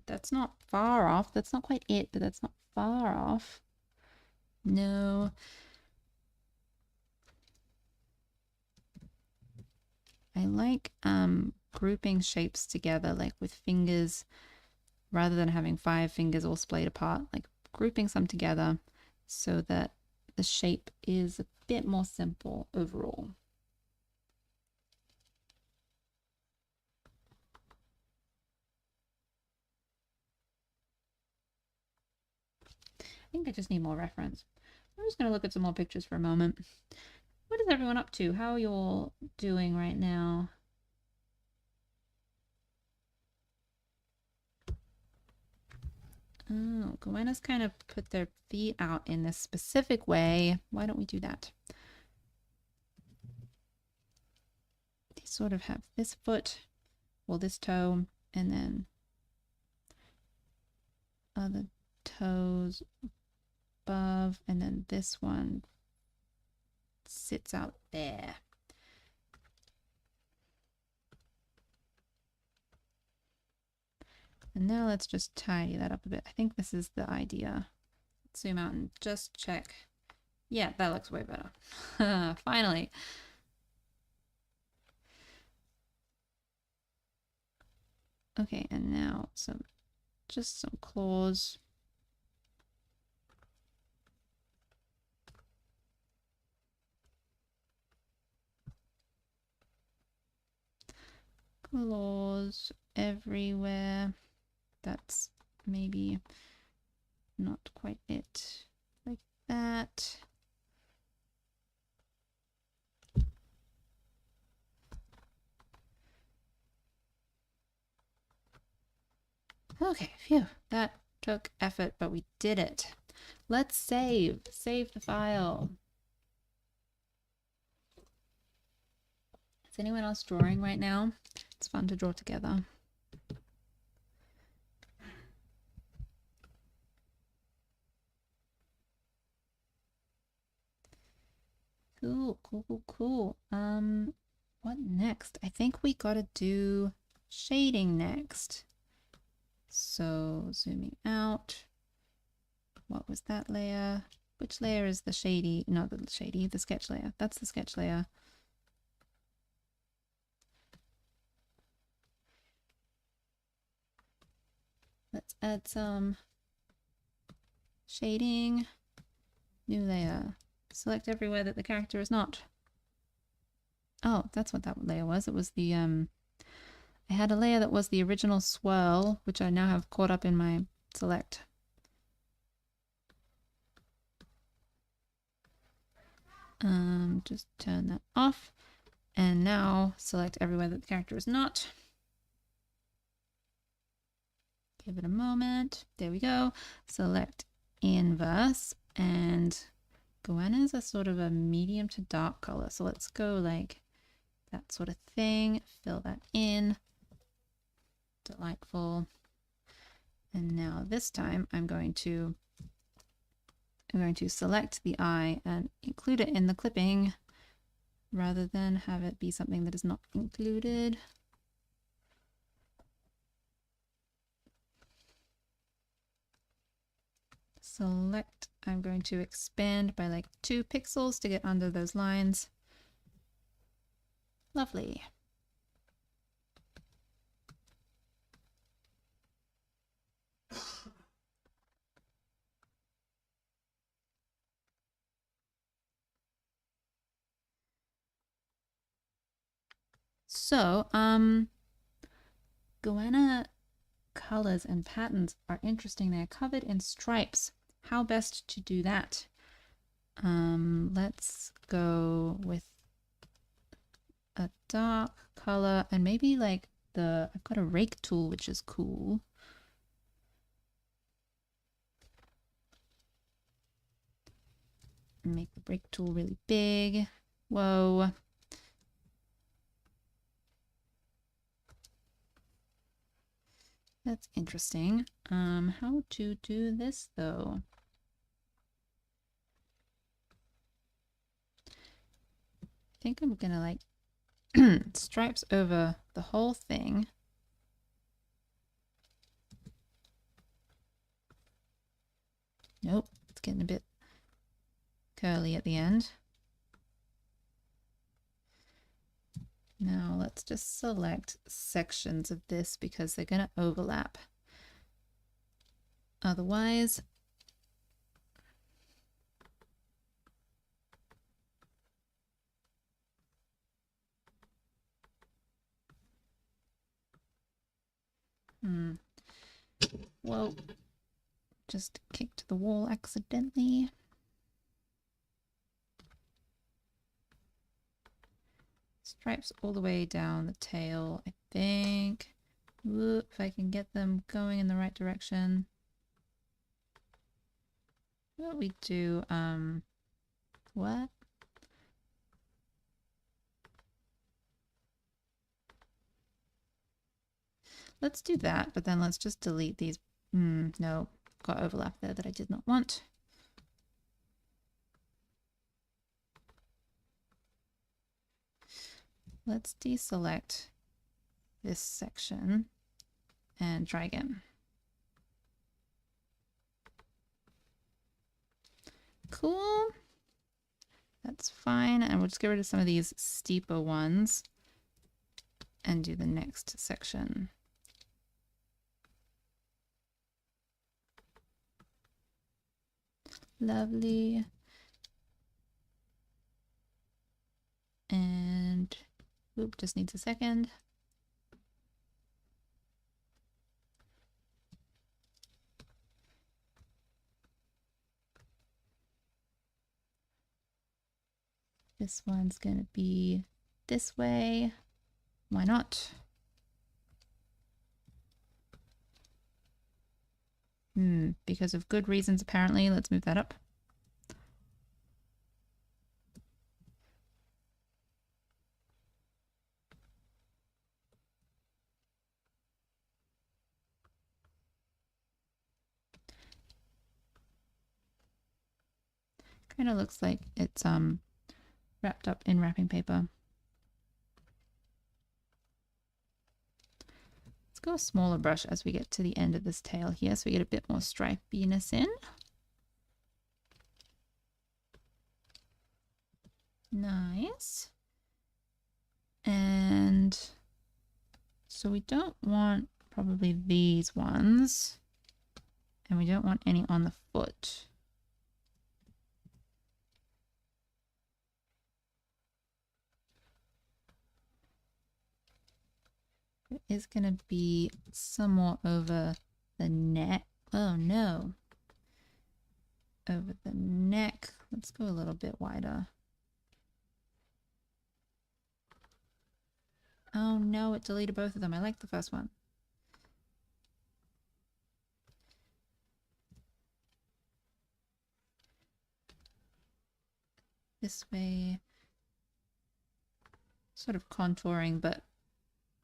Speaker 1: That's not far off. That's not quite it, but that's not far off. No. I like grouping shapes together, like with fingers, rather than having 5 fingers all splayed apart, like grouping some together so that the shape is a bit more simple overall. I think I just need more reference. I'm just going to look at some more pictures for a moment. What is everyone up to? How are you all doing right now? Oh, goannas kind of put their feet out in this specific way. Why don't we do that? They sort of have this foot, well, this toe, and then other toes above, and then this one sits out there. And now let's just tidy that up a bit. I think this is the idea. Let's zoom out and just check. Yeah, that looks way better. Finally. Okay, and now just some claws. claws everywhere. That's maybe not quite it. Like that. Okay, phew. That took effort, but we did it. Let's save. Save the file. Is anyone else drawing right now? It's fun to draw together. Cool, cool, cool, cool. What next? I think we gotta do shading next. So zooming out. What was that layer? Which layer is the shady? Not the shady, the sketch layer. That's the sketch layer. Let's add some shading. New layer. Select everywhere that the character is not. Oh, that's what that layer was. It was the I had a layer that was the original swirl, which I now have caught up in my select. Just turn that off. And now select everywhere that the character is not. Give it a moment. There we go. Select inverse, and goannas are sort of a medium to dark color. So let's go like that sort of thing. Fill that in. Delightful. And now this time I'm going to select the eye and include it in the clipping rather than have it be something that is not included. Select, I'm going to expand by like 2 pixels to get under those lines. Lovely. So, goanna colors and patterns are interesting. They're covered in stripes. How best to do that? Let's go with a dark color and maybe like I've got a rake tool, which is cool. Make the rake tool really big. Whoa. That's interesting. How to do this though? I think I'm gonna like stripes over the whole thing. Nope, it's getting a bit curly at the end. Now let's just select sections of this because they're going to overlap. Otherwise, whoa, just kicked the wall accidentally. Stripes all the way down the tail, I think. Ooh, if I can get them going in the right direction. What we do, what? Let's do that, but then let's just delete these. No, got overlap there that I did not want. Let's deselect this section and try again. Cool. That's fine. And we'll just get rid of some of these steeper ones and do the next section. Lovely. And, oop, just needs a second. This one's going to be this way. Why not? Because of good reasons, apparently. Let's move that up. Kind of looks like it's wrapped up in wrapping paper. Let's go a smaller brush as we get to the end of this tail here so we get a bit more stripiness in. Nice. And so we don't want probably these ones, and we don't want any on the foot. It is going to be somewhat over the neck. Oh no. Over the neck. Let's go a little bit wider. Oh no, it deleted both of them. I like the first one. This way. Sort of contouring, but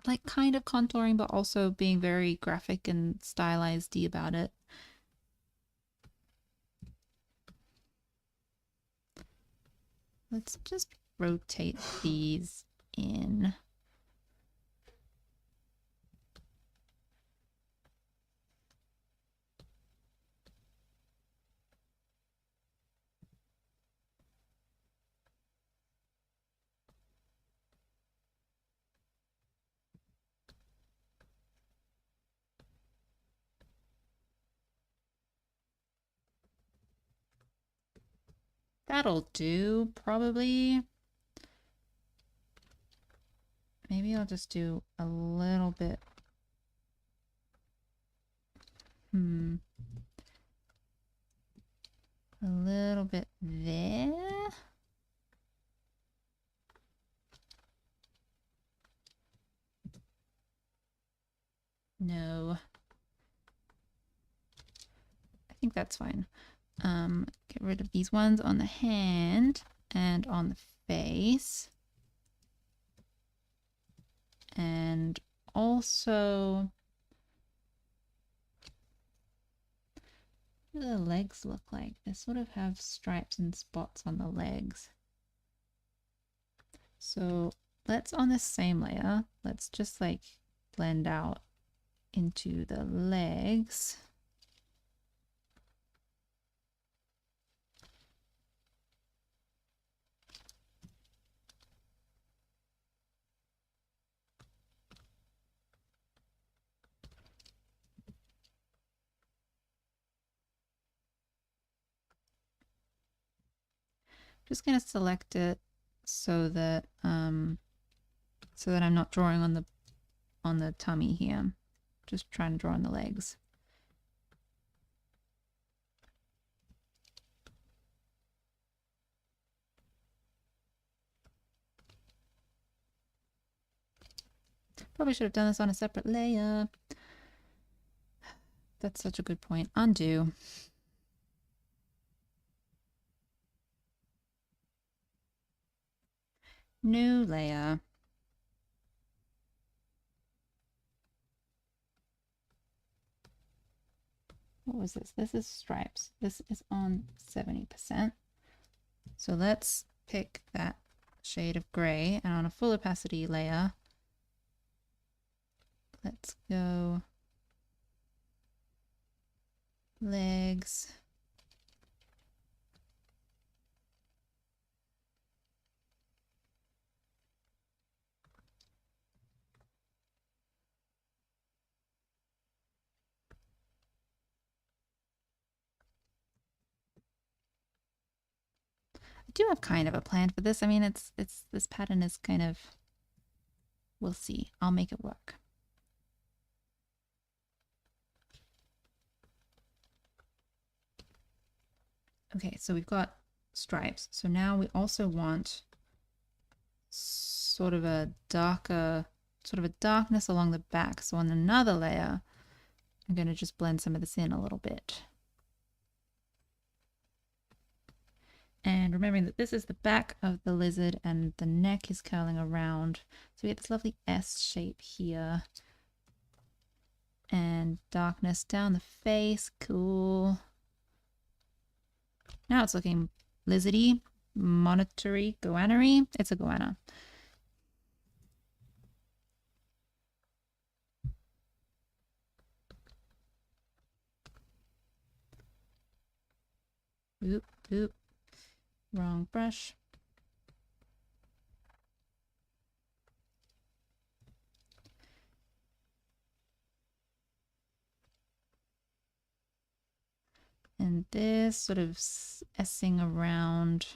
Speaker 1: like kind of contouring, but also being very graphic and stylized-y about it. Let's just rotate these in. That'll do, probably. Maybe I'll just do a little bit. A little bit there. No. I think that's fine. Get rid of these ones on the hand and on the face. And also, what do the legs look like? They sort of have stripes and spots on the legs. So let's, on this same layer, let's just like blend out into the legs. Just going to select it so that I'm not drawing on the tummy here. Just trying to draw on the legs. Probably should have done this on a separate layer. That's such a good point. Undo. New layer. What was this? This is stripes. This is on 70%. So let's pick that shade of gray, and on a full opacity layer, let's go legs. I do have kind of a plan for this. I mean, it's this pattern is kind of, we'll see. I'll make it work. Okay, so we've got stripes. So now we also want sort of a darker, sort of a darkness along the back. So on another layer, I'm going to just blend some of this in a little bit. And remembering that this is the back of the lizard and the neck is curling around. So we get this lovely S shape here. And darkness down the face. Cool. Now it's looking lizardy, monitory, goanna-y. It's a goanna. Oop, oop. Wrong brush. And this sort of S-ing around.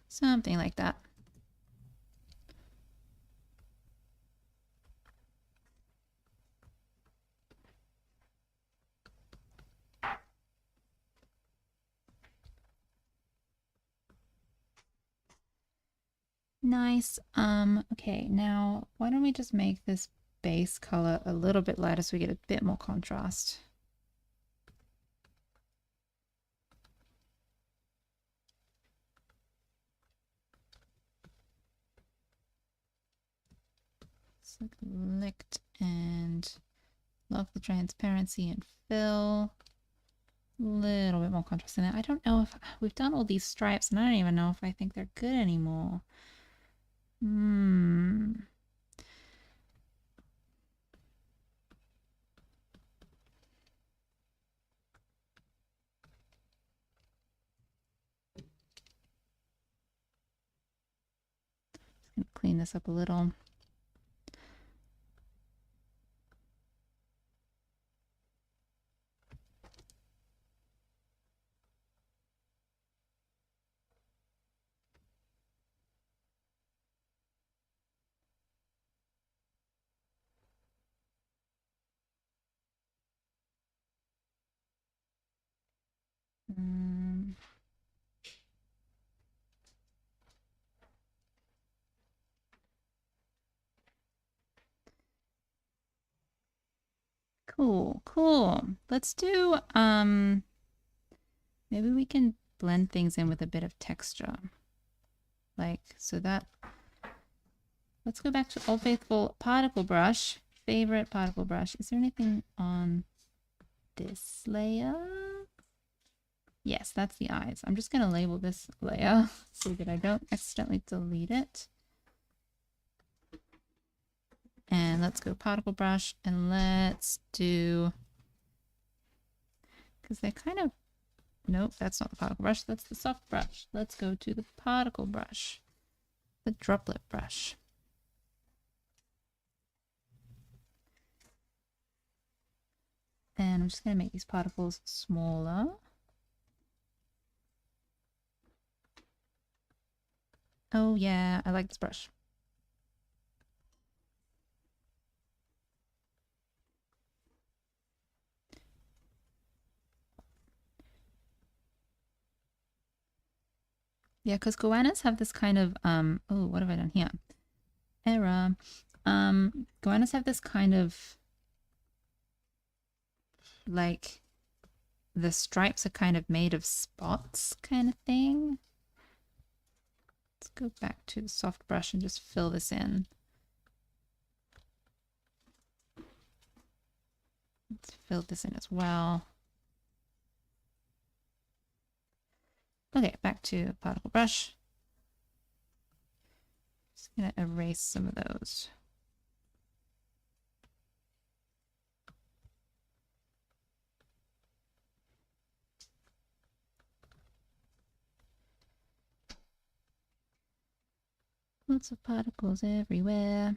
Speaker 1: Something like that. Nice. Okay, now why don't we just make this base color a little bit lighter so we get a bit more contrast. Select and lock the transparency and fill. A little bit more contrast in it. I don't know if we've done all these stripes and I don't even know if I think they're good anymore. Just gonna clean this up a little. Cool, cool. Let's do, maybe we can blend things in with a bit of texture. Like, so that, let's go back to Old Faithful particle brush. Favorite particle brush. Is there anything on this layer? Yes, that's the eyes. I'm just going to label this layer so that I don't accidentally delete it. And let's go particle brush and let's do, because they're kind of, nope, that's not the particle brush, that's the soft brush. Let's go to the particle brush, the droplet brush. And I'm just going to make these particles smaller. Oh yeah, I like this brush. Yeah, because goannas have this kind of, oh, what have I done here? Error. Goannas have this kind of, like, the stripes are kind of made of spots kind of thing. Let's go back to the soft brush and just fill this in. Let's fill this in as well. Okay, back to particle brush. Just gonna erase some of those. Lots of particles everywhere.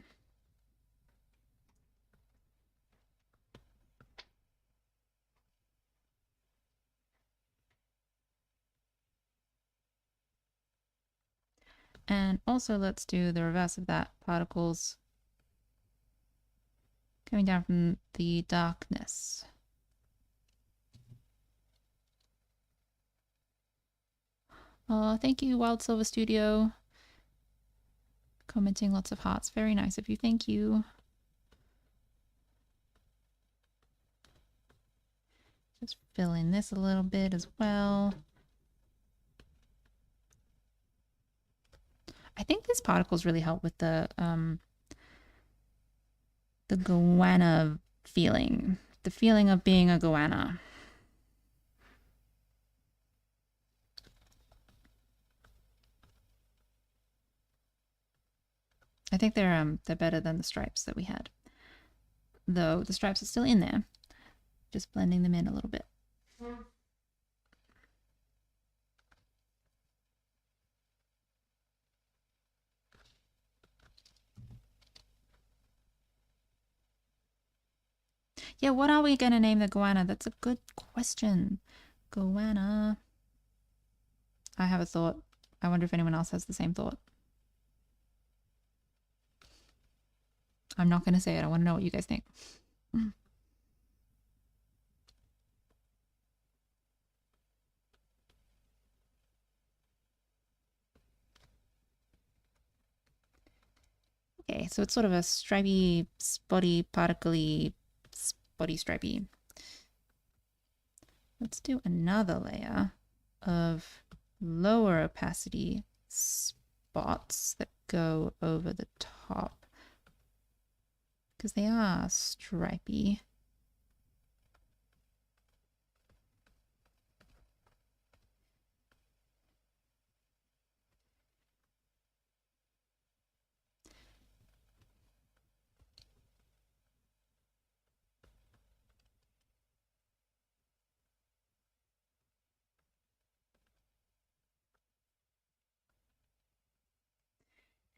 Speaker 1: And also let's do the reverse of that. Particles coming down from the darkness. Oh, thank you, Wild Silver Studio. Commenting lots of hearts. Very nice of you. Thank you. Just fill in this a little bit as well. I think these particles really help with the goanna feeling. The feeling of being a goanna. I think they're better than the stripes that we had. Though the stripes are still in there. Just blending them in a little bit. Yeah, what are we going to name the goanna? That's a good question. Goanna. I have a thought. I wonder if anyone else has the same thought. I'm not going to say it. I want to know what you guys think. Okay, so it's sort of a stripy, spotty, particly, spotty, stripy. Let's do another layer of lower opacity spots that go over the top because they are stripy.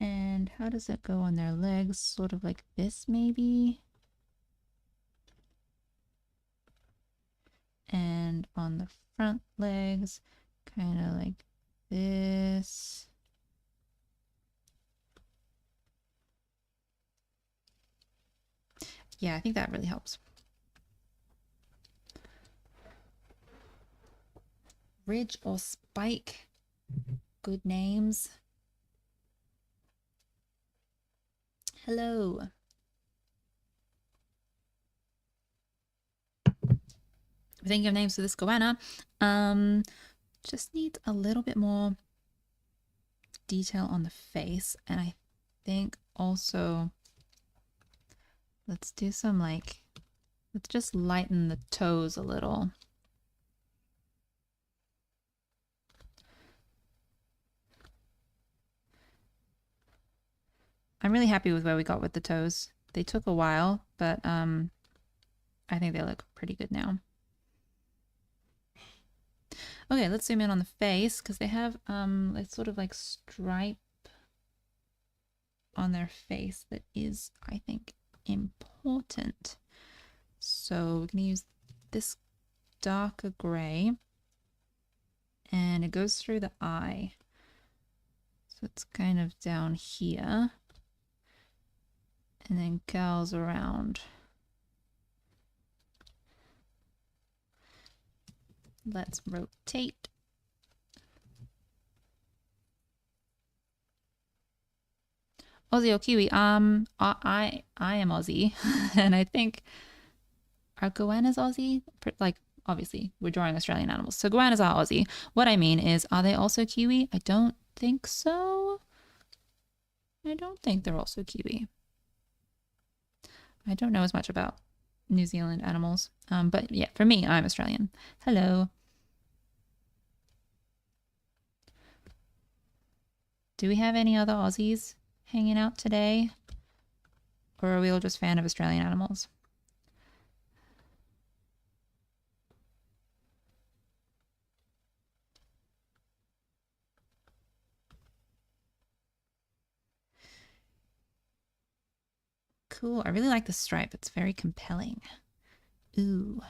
Speaker 1: And how does it go on their legs? Sort of like this, maybe? And on the front legs, kind of like this. Yeah, I think that really helps. Ridge or Spike. Good names. Hello. We're thinking of names for this goanna. Just needs a little bit more detail on the face. And I think also let's do some like, let's just lighten the toes a little. I'm really happy with where we got with the toes. They took a while, but I think they look pretty good now. Okay, let's zoom in on the face because they have it's sort of like stripe on their face that is, I think, important. So we're gonna use this darker gray and it goes through the eye. So it's kind of down here and then curls around. Let's rotate. Aussie or Kiwi? I am Aussie, and I think are goannas Aussie? Like obviously we're drawing Australian animals, so goannas are Aussie. What I mean is, are they also Kiwi? I don't think so. I don't think they're also Kiwi. I don't know as much about New Zealand animals, but yeah, for me, I'm Australian. Hello. Do we have any other Aussies hanging out today? Or are we all just fan of Australian animals? Cool. I really like the stripe. It's very compelling. Ooh.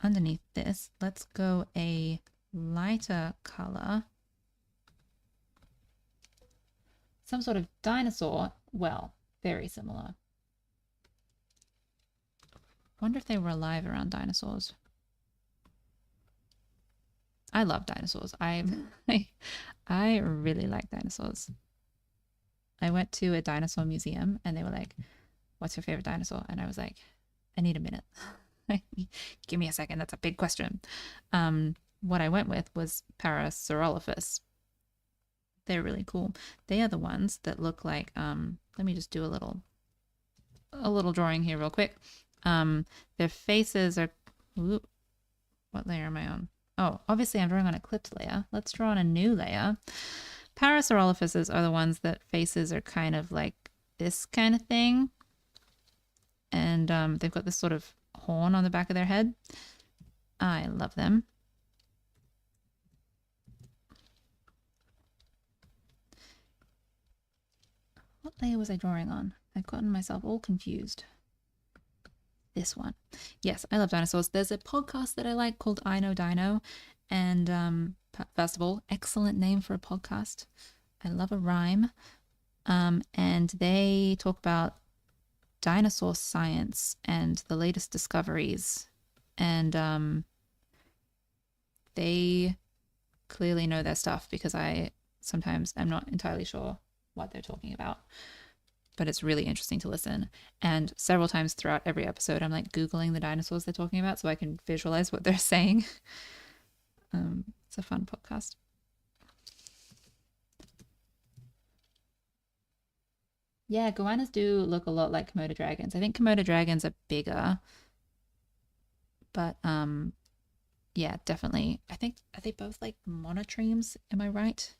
Speaker 1: Underneath this, let's go a lighter color. some sort of dinosaur. Well, very similar. Wonder if they were alive around dinosaurs. I love dinosaurs. I really like dinosaurs. I went to a dinosaur museum and they were like, "What's your favorite dinosaur?" And I was like, "I need a minute. Give me a second. That's a big question." What I went with was Parasaurolophus. They're really cool. They are the ones that look like let me just do a little drawing here real quick. Their faces are ooh, what layer am I on? Oh, obviously I'm drawing on a clipped layer. Let's draw on a new layer. Parasaurolophuses are the ones that faces are kind of like this kind of thing. And they've got this sort of horn on the back of their head. I love them. What layer was I drawing on? I've gotten myself all confused. This one. Yes, I love dinosaurs. There's a podcast that I like called I Know Dino. And first of all, excellent name for a podcast. I love a rhyme. And they talk about dinosaur science and the latest discoveries. And they clearly know their stuff because I sometimes am not entirely sure what they're talking about. But it's really interesting to listen. And several times throughout every episode, I'm like Googling the dinosaurs they're talking about so I can visualize what they're saying. It's a fun podcast. Yeah, goannas do look a lot like Komodo dragons. I think Komodo dragons are bigger, but yeah, definitely. I think are they both like monotremes? Am I right?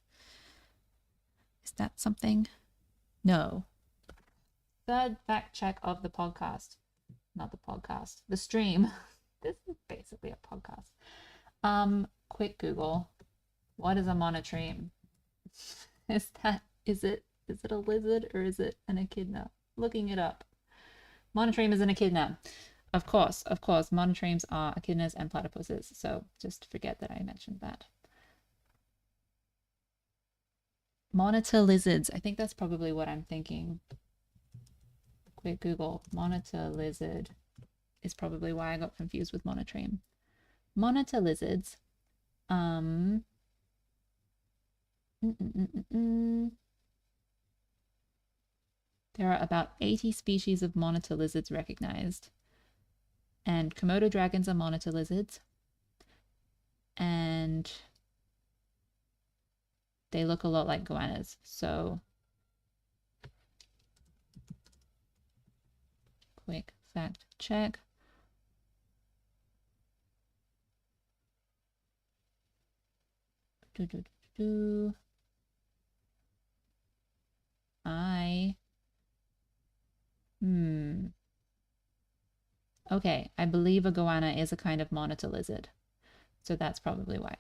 Speaker 1: Is that something? No. Third fact check of the podcast. Not the podcast. The stream. This is basically a podcast. Quick Google. What is a monotreme? Is it a lizard or is it an echidna? Looking it up. Monotreme is an echidna. Of course, monotremes are echidnas and platypuses. So just forget that I mentioned that. Monitor lizards. I think that's probably what I'm thinking. Quick Google. Monitor lizard is probably why I got confused with monotreme. Monitor lizards. There are about 80 species of monitor lizards recognized. And Komodo dragons are monitor lizards. And they look a lot like goannas. So, quick fact check. Okay, I believe a goanna is a kind of monitor lizard. So that's probably why.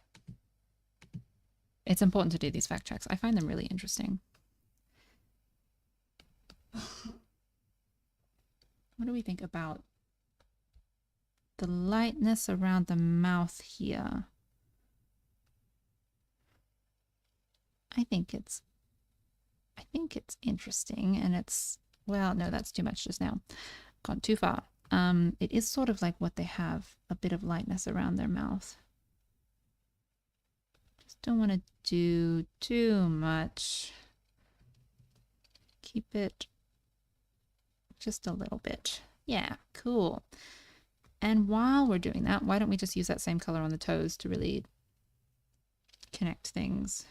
Speaker 1: It's important to do these fact checks. I find them really interesting. What do we think about the lightness around the mouth here? I think it's interesting, and it's, well, no, that's too much just now. Gone too far. It is sort of like what they have, a bit of lightness around their mouth. Just don't want to do too much. Keep it just a little bit. Yeah, cool. And while we're doing that, why don't we just use that same color on the toes to really connect things?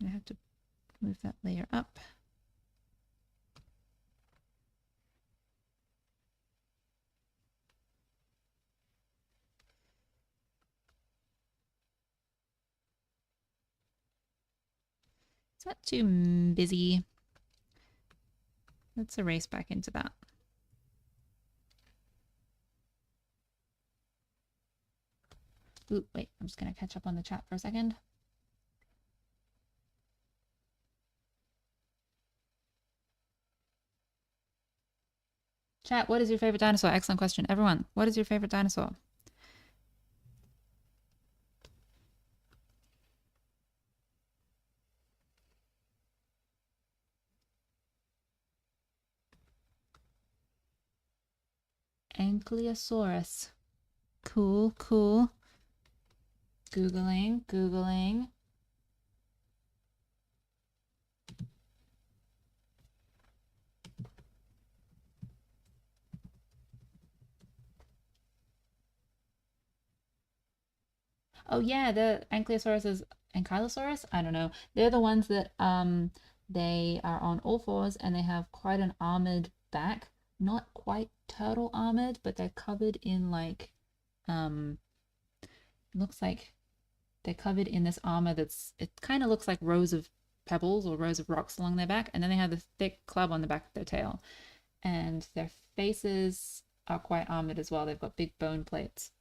Speaker 1: I have to move that layer up. Is that too busy? Let's erase back into that. Ooh, wait, I'm just going to catch up on the chat for a second. Chat, what is your favorite dinosaur? Excellent question. Everyone, what is your favorite dinosaur? Ankylosaurus. Cool, cool. Googling, Googling. Oh yeah, the Ankylosaurus is Ankylosaurus? I don't know. They're the ones that they are on all fours and they have quite an armored back. Not quite turtle armored, but they're covered in like um looks like they're covered in this armor that's it kind of looks like rows of pebbles or rows of rocks along their back, and then they have this thick club on the back of their tail. And their faces are quite armored as well. They've got big bone plates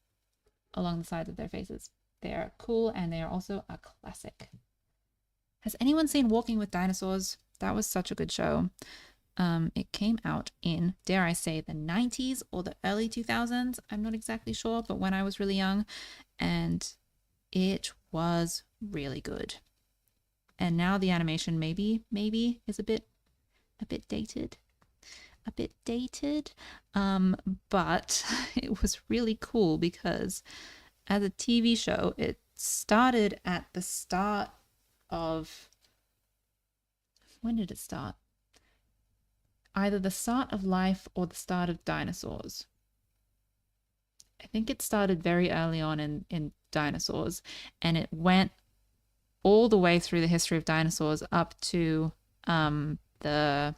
Speaker 1: along the sides of their faces. They are cool and they are also a classic. Has anyone seen Walking with Dinosaurs? That was such a good show. It came out in, dare I say, the 90s or the early 2000s. I'm not exactly sure, but when I was really young, and it was really good. And now the animation maybe is a bit dated. But it was really cool because as a TV show, it started at the start of, when did it start? Either the start of life or the start of dinosaurs. I think it started very early on in dinosaurs, and it went all the way through the history of dinosaurs up to the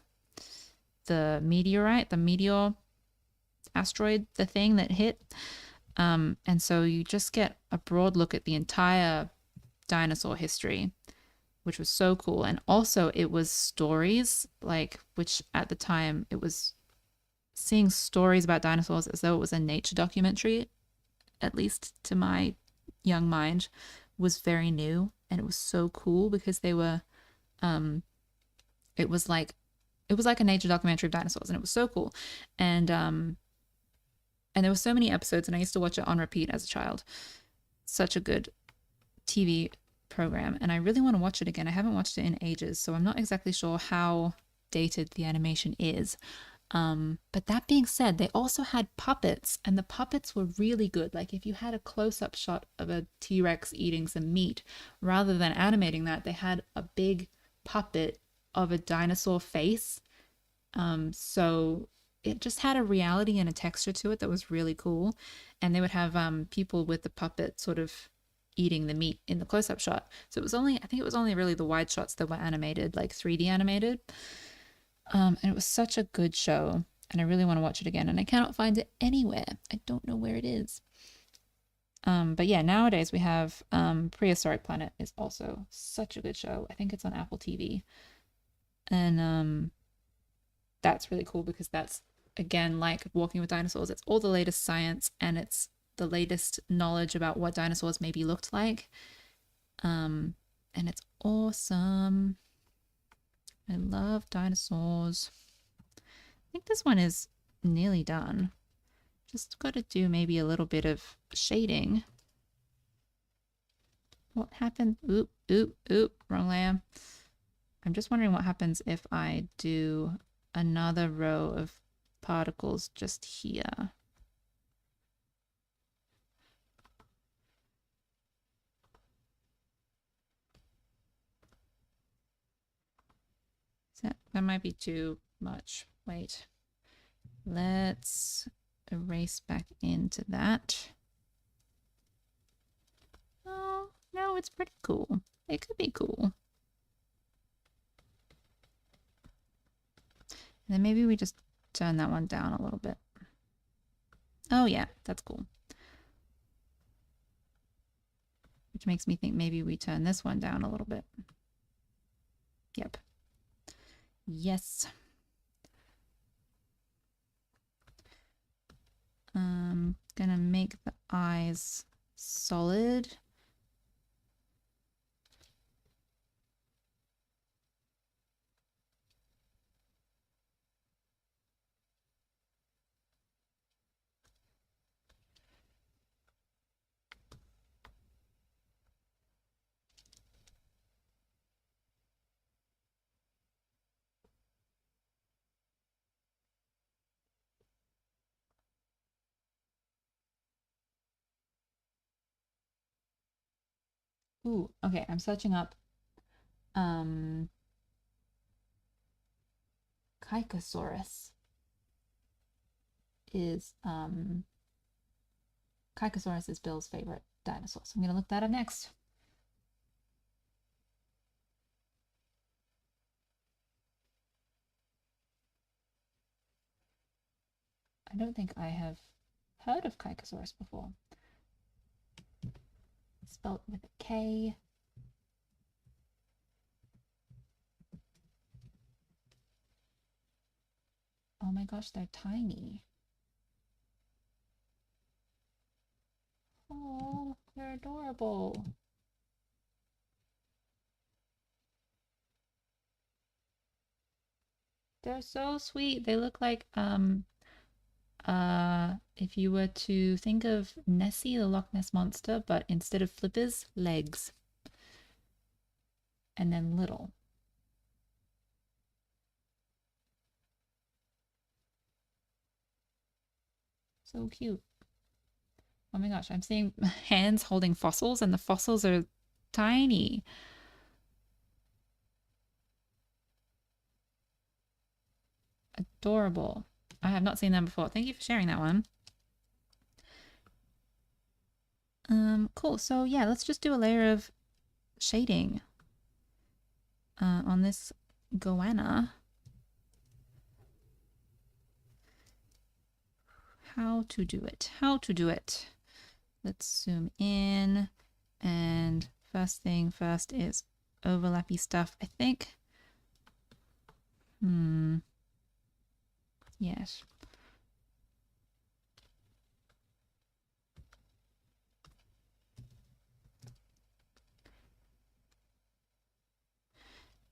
Speaker 1: meteorite, the meteor asteroid, the thing that hit. And so you just get a broad look at the entire dinosaur history, which was so cool. And also it was stories, like, which at the time it was seeing stories about dinosaurs as though it was a nature documentary, at least to my young mind, was very new. And it was so cool because they were it was like a nature documentary of dinosaurs, and it was so cool. And there were so many episodes, and I used to watch it on repeat as a child. Such a good TV program, and I really want to watch it again. I haven't watched it in ages, so I'm not exactly sure how dated the animation is. But that being said, they also had puppets, and the puppets were really good. Like if you had a close-up shot of a T-Rex eating some meat, rather than animating that, they had a big puppet of a dinosaur face. So it just had a reality and a texture to it that was really cool. And they would have people with the puppet sort of eating the meat in the close-up shot. So I think it was only really the wide shots that were animated, like 3D animated. And it was such a good show, and I really want to watch it again, and I cannot find it anywhere. I don't know where it is. But yeah, nowadays we have Prehistoric Planet is also such a good show. I think it's on Apple TV. And that's really cool because that's, again, like Walking with Dinosaurs. It's all the latest science, and it's the latest knowledge about what dinosaurs maybe looked like. And it's awesome. I love dinosaurs. I think this one is nearly done. Just got to do maybe a little bit of shading. What happened? Oop, oop, oop, wrong layer. I'm just wondering what happens if I do another row of particles just here. That might be too much. Wait. Let's erase back into that. Oh, no, it's pretty cool. It could be cool. And then maybe we just turn that one down a little bit. Oh yeah, that's cool. Which makes me think maybe we turn this one down a little bit. Yep. Yes. Gonna make the eyes solid. Ooh, okay, I'm searching up um Kikosaurus is Bill's favorite dinosaur. So I'm gonna look that up next. I don't think I have heard of Kikosaurus before. Spelled with a K. Oh my gosh, they're tiny. Oh, they're adorable. They're so sweet. They look like if you were to think of Nessie, the Loch Ness monster, but instead of flippers, legs. And then little. So cute. Oh my gosh, I'm seeing hands holding fossils, and the fossils are tiny. Adorable. I have not seen them before. Thank you for sharing that one. Cool. So yeah, let's just do a layer of shading on this goanna. How to do it. How to do it. Let's zoom in, and first thing first is overlappy stuff, I think. Yes.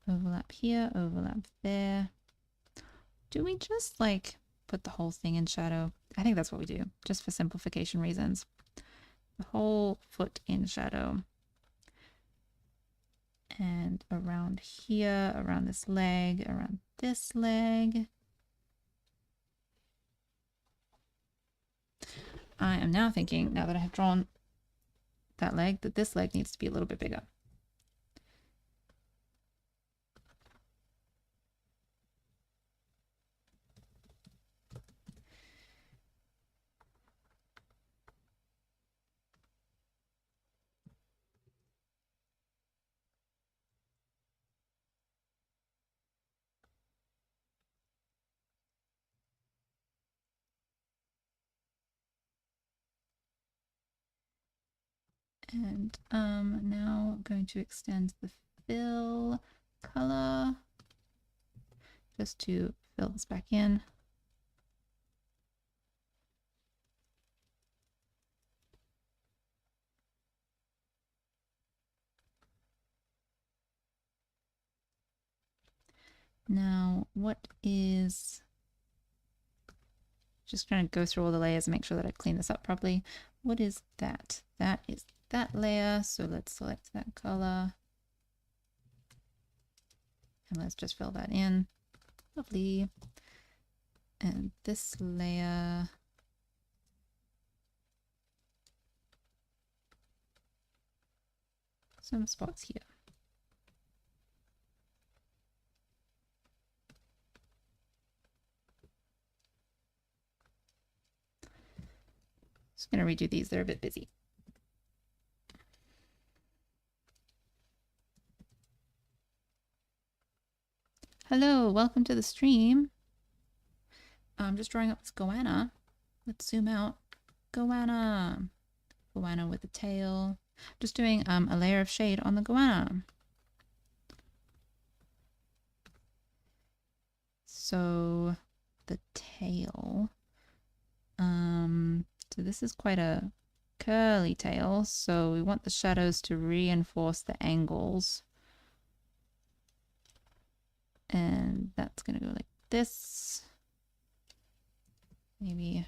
Speaker 1: Overlap here, overlap there. Do we just like put the whole thing in shadow? I think that's what we do, just for simplification reasons. The whole foot in shadow. And around here, around this leg, around this leg. I am now thinking, now that I have drawn that leg, that this leg needs to be a little bit bigger. And now I'm going to extend the fill color just to fill this back in. Now, what is... Just trying to go through all the layers and make sure that I clean this up properly. What is that? That is that layer. So let's select that color. And let's just fill that in. Lovely. And this layer. Some spots here. Just going to redo these. They're a bit busy. Hello, welcome to the stream. I'm just drawing up this goanna. Let's zoom out. Goanna. Goanna with a tail. Just doing a layer of shade on the goanna. So the tail. So this is quite a curly tail, so we want the shadows to reinforce the angles. And that's gonna go like this. Maybe.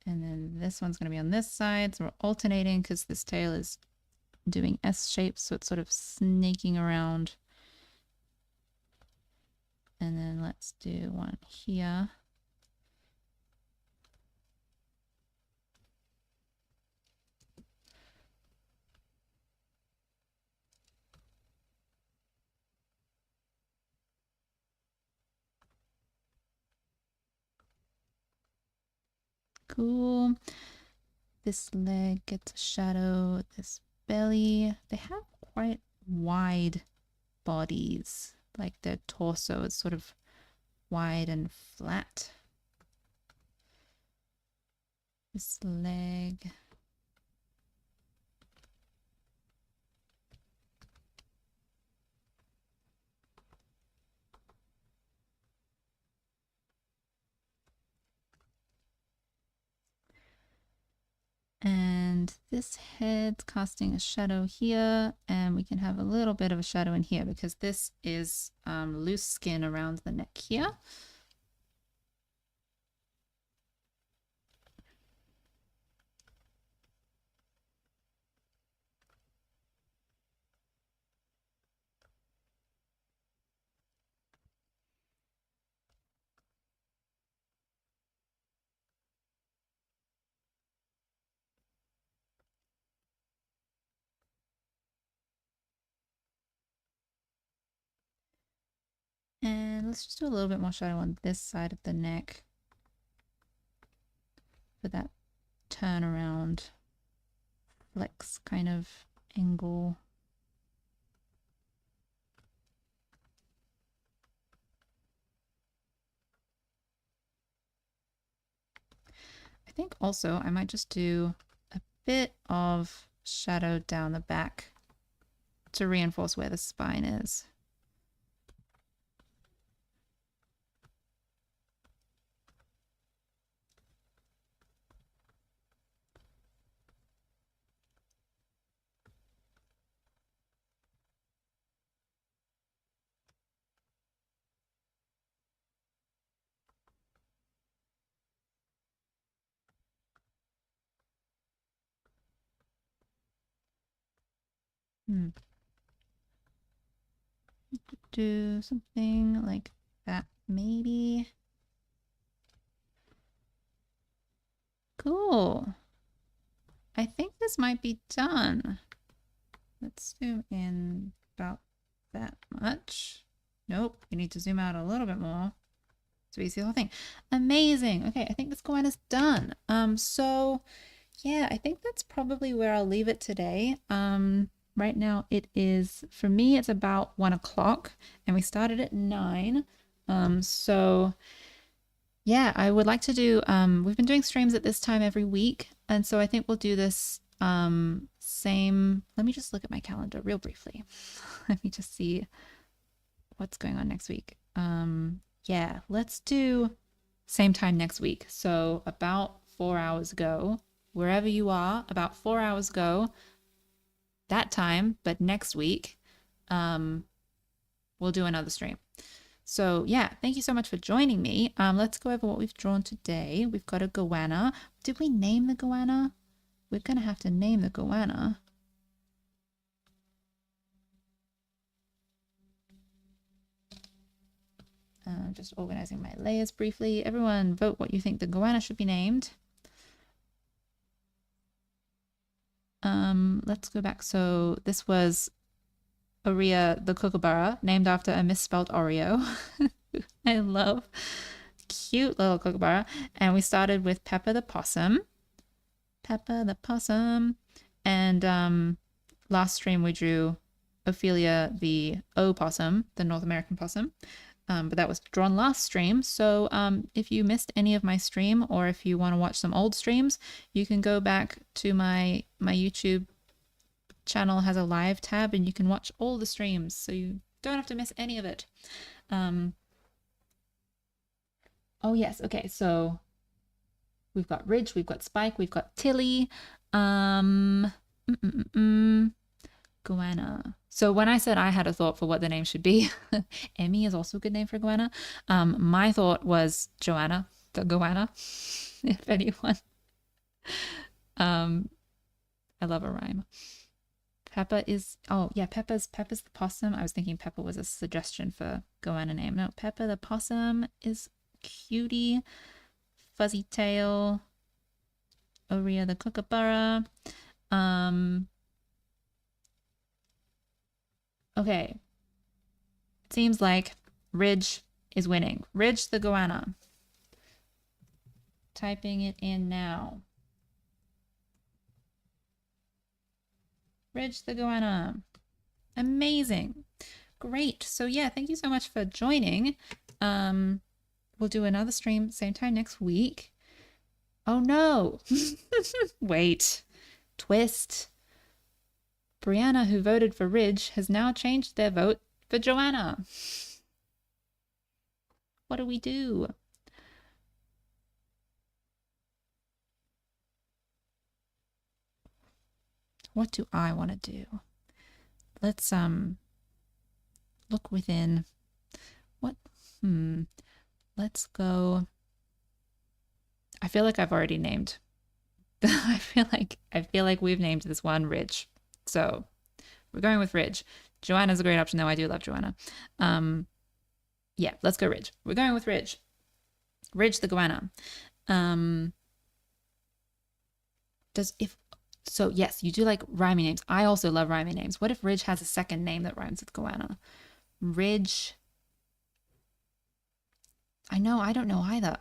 Speaker 1: And then this one's gonna be on this side, so we're alternating because this tail is doing S shapes, so it's sort of snaking around. And then let's do one here. Cool. This leg gets a shadow. This belly. They have quite wide bodies. Like their torso is sort of wide and flat. This leg. And this head's casting a shadow here, and we can have a little bit of a shadow in here because this is loose skin around the neck here. And let's just do a little bit more shadow on this side of the neck for that turnaround flex kind of angle. I think also I might just do a bit of shadow down the back to reinforce where the spine is. Do something like that, maybe. Cool. I think this might be done. Let's zoom in about that much. Nope, we need to zoom out a little bit more so we see the whole thing. Amazing. Okay, I think this goanna's done. So yeah, I think that's probably where I'll leave it today. Right now it is, for me, it's about 1 o'clock and we started at 9. So yeah, I would like to do, we've been doing streams at this time every week. And so I think we'll do this same, let me just look at my calendar real briefly. Let me just see what's going on next week. Yeah, let's do same time next week. So about 4 hours ago, wherever you are, about 4 hours ago, that time, but next week, we'll do another stream. So yeah, thank you so much for joining me. Let's go over what we've drawn today. We've got a goanna. Did we name the goanna? We're gonna have to name the goanna. Just organizing my layers briefly. Everyone vote what you think the goanna should be named. Let's go back. So this was Oria the Kookaburra, named after a misspelled Oreo. I love cute little Kookaburra. And we started with Peppa the possum. Peppa the possum. And last stream we drew Ophelia the opossum, the North American possum. But that was drawn last stream. So if you missed any of my stream, or if you want to watch some old streams, you can go back to my YouTube channel. Has a live tab and you can watch all the streams, so you don't have to miss any of it. Oh yes, okay, so we've got Ridge, we've got Spike, we've got Tilly, goanna. So when I said I had a thought for what the name should be, Emmy is also a good name for goanna. My thought was Joanna, the goanna, if anyone. I love a rhyme. Peppa is, oh yeah, Peppa's the possum. I was thinking Peppa was a suggestion for goanna name. No, Peppa the possum is cutie. Fuzzy tail. Oria the Kookaburra. Okay. It seems like Ridge is winning. Ridge the goanna. typing it in now. Ridge the goanna. Amazing. Great. So yeah, thank you so much for joining. We'll do another stream same time next week. Oh no. Wait. Twist. Brianna, who voted for Ridge, has now changed their vote for Joanna. What do we do? What do I want to do? Let's look within. What? Let's go. I feel like I've already named. I feel like we've named this one Ridge. So we're going with Ridge. Joanna's a great option though. I do love Joanna. Yeah, let's go Ridge. We're going with Ridge. Ridge the goanna. So yes, you do like rhyming names. I also love rhyming names. What if Ridge has a second name that rhymes with goanna? Ridge. I know, I don't know either.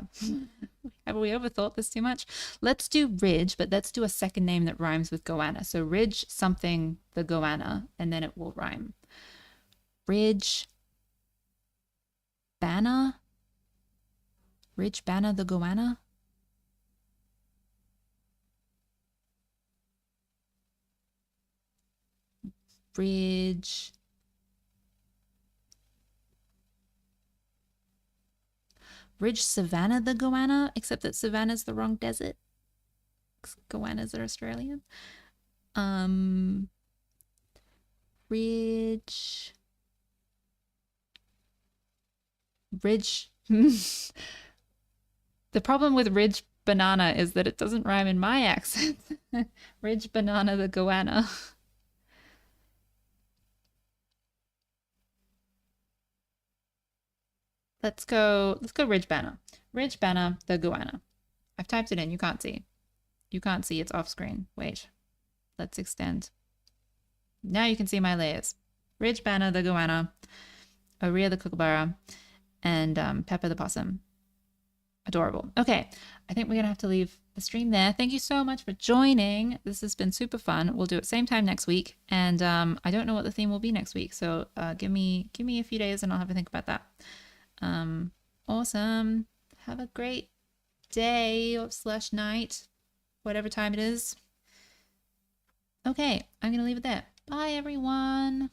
Speaker 1: Have we overthought this too much? Let's do Ridge, but let's do a second name that rhymes with goanna. So Ridge something the goanna, and then it will rhyme. Ridge Banna? Ridge Banna the goanna? Ridge Savannah the goanna, except that Savannah's the wrong desert. Goannas are Australian. Ridge. The problem with Ridge banana is that it doesn't rhyme in my accent. Ridge banana the goanna. Let's go Ridge banner. Ridge banner the goanna. I've typed it in. You can't see. You can't see. It's off screen. Wait. Let's extend. Now you can see my layers. Ridge banner the goanna. Aria the Kookaburra. And Peppa the possum. Adorable. Okay. I think we're going to have to leave the stream there. Thank you so much for joining. This has been super fun. We'll do it same time next week. And I don't know what the theme will be next week. So give me a few days and I'll have a think about that. Awesome. Have a great day / night, whatever time it is. Okay, I'm going to leave it there. Bye, everyone.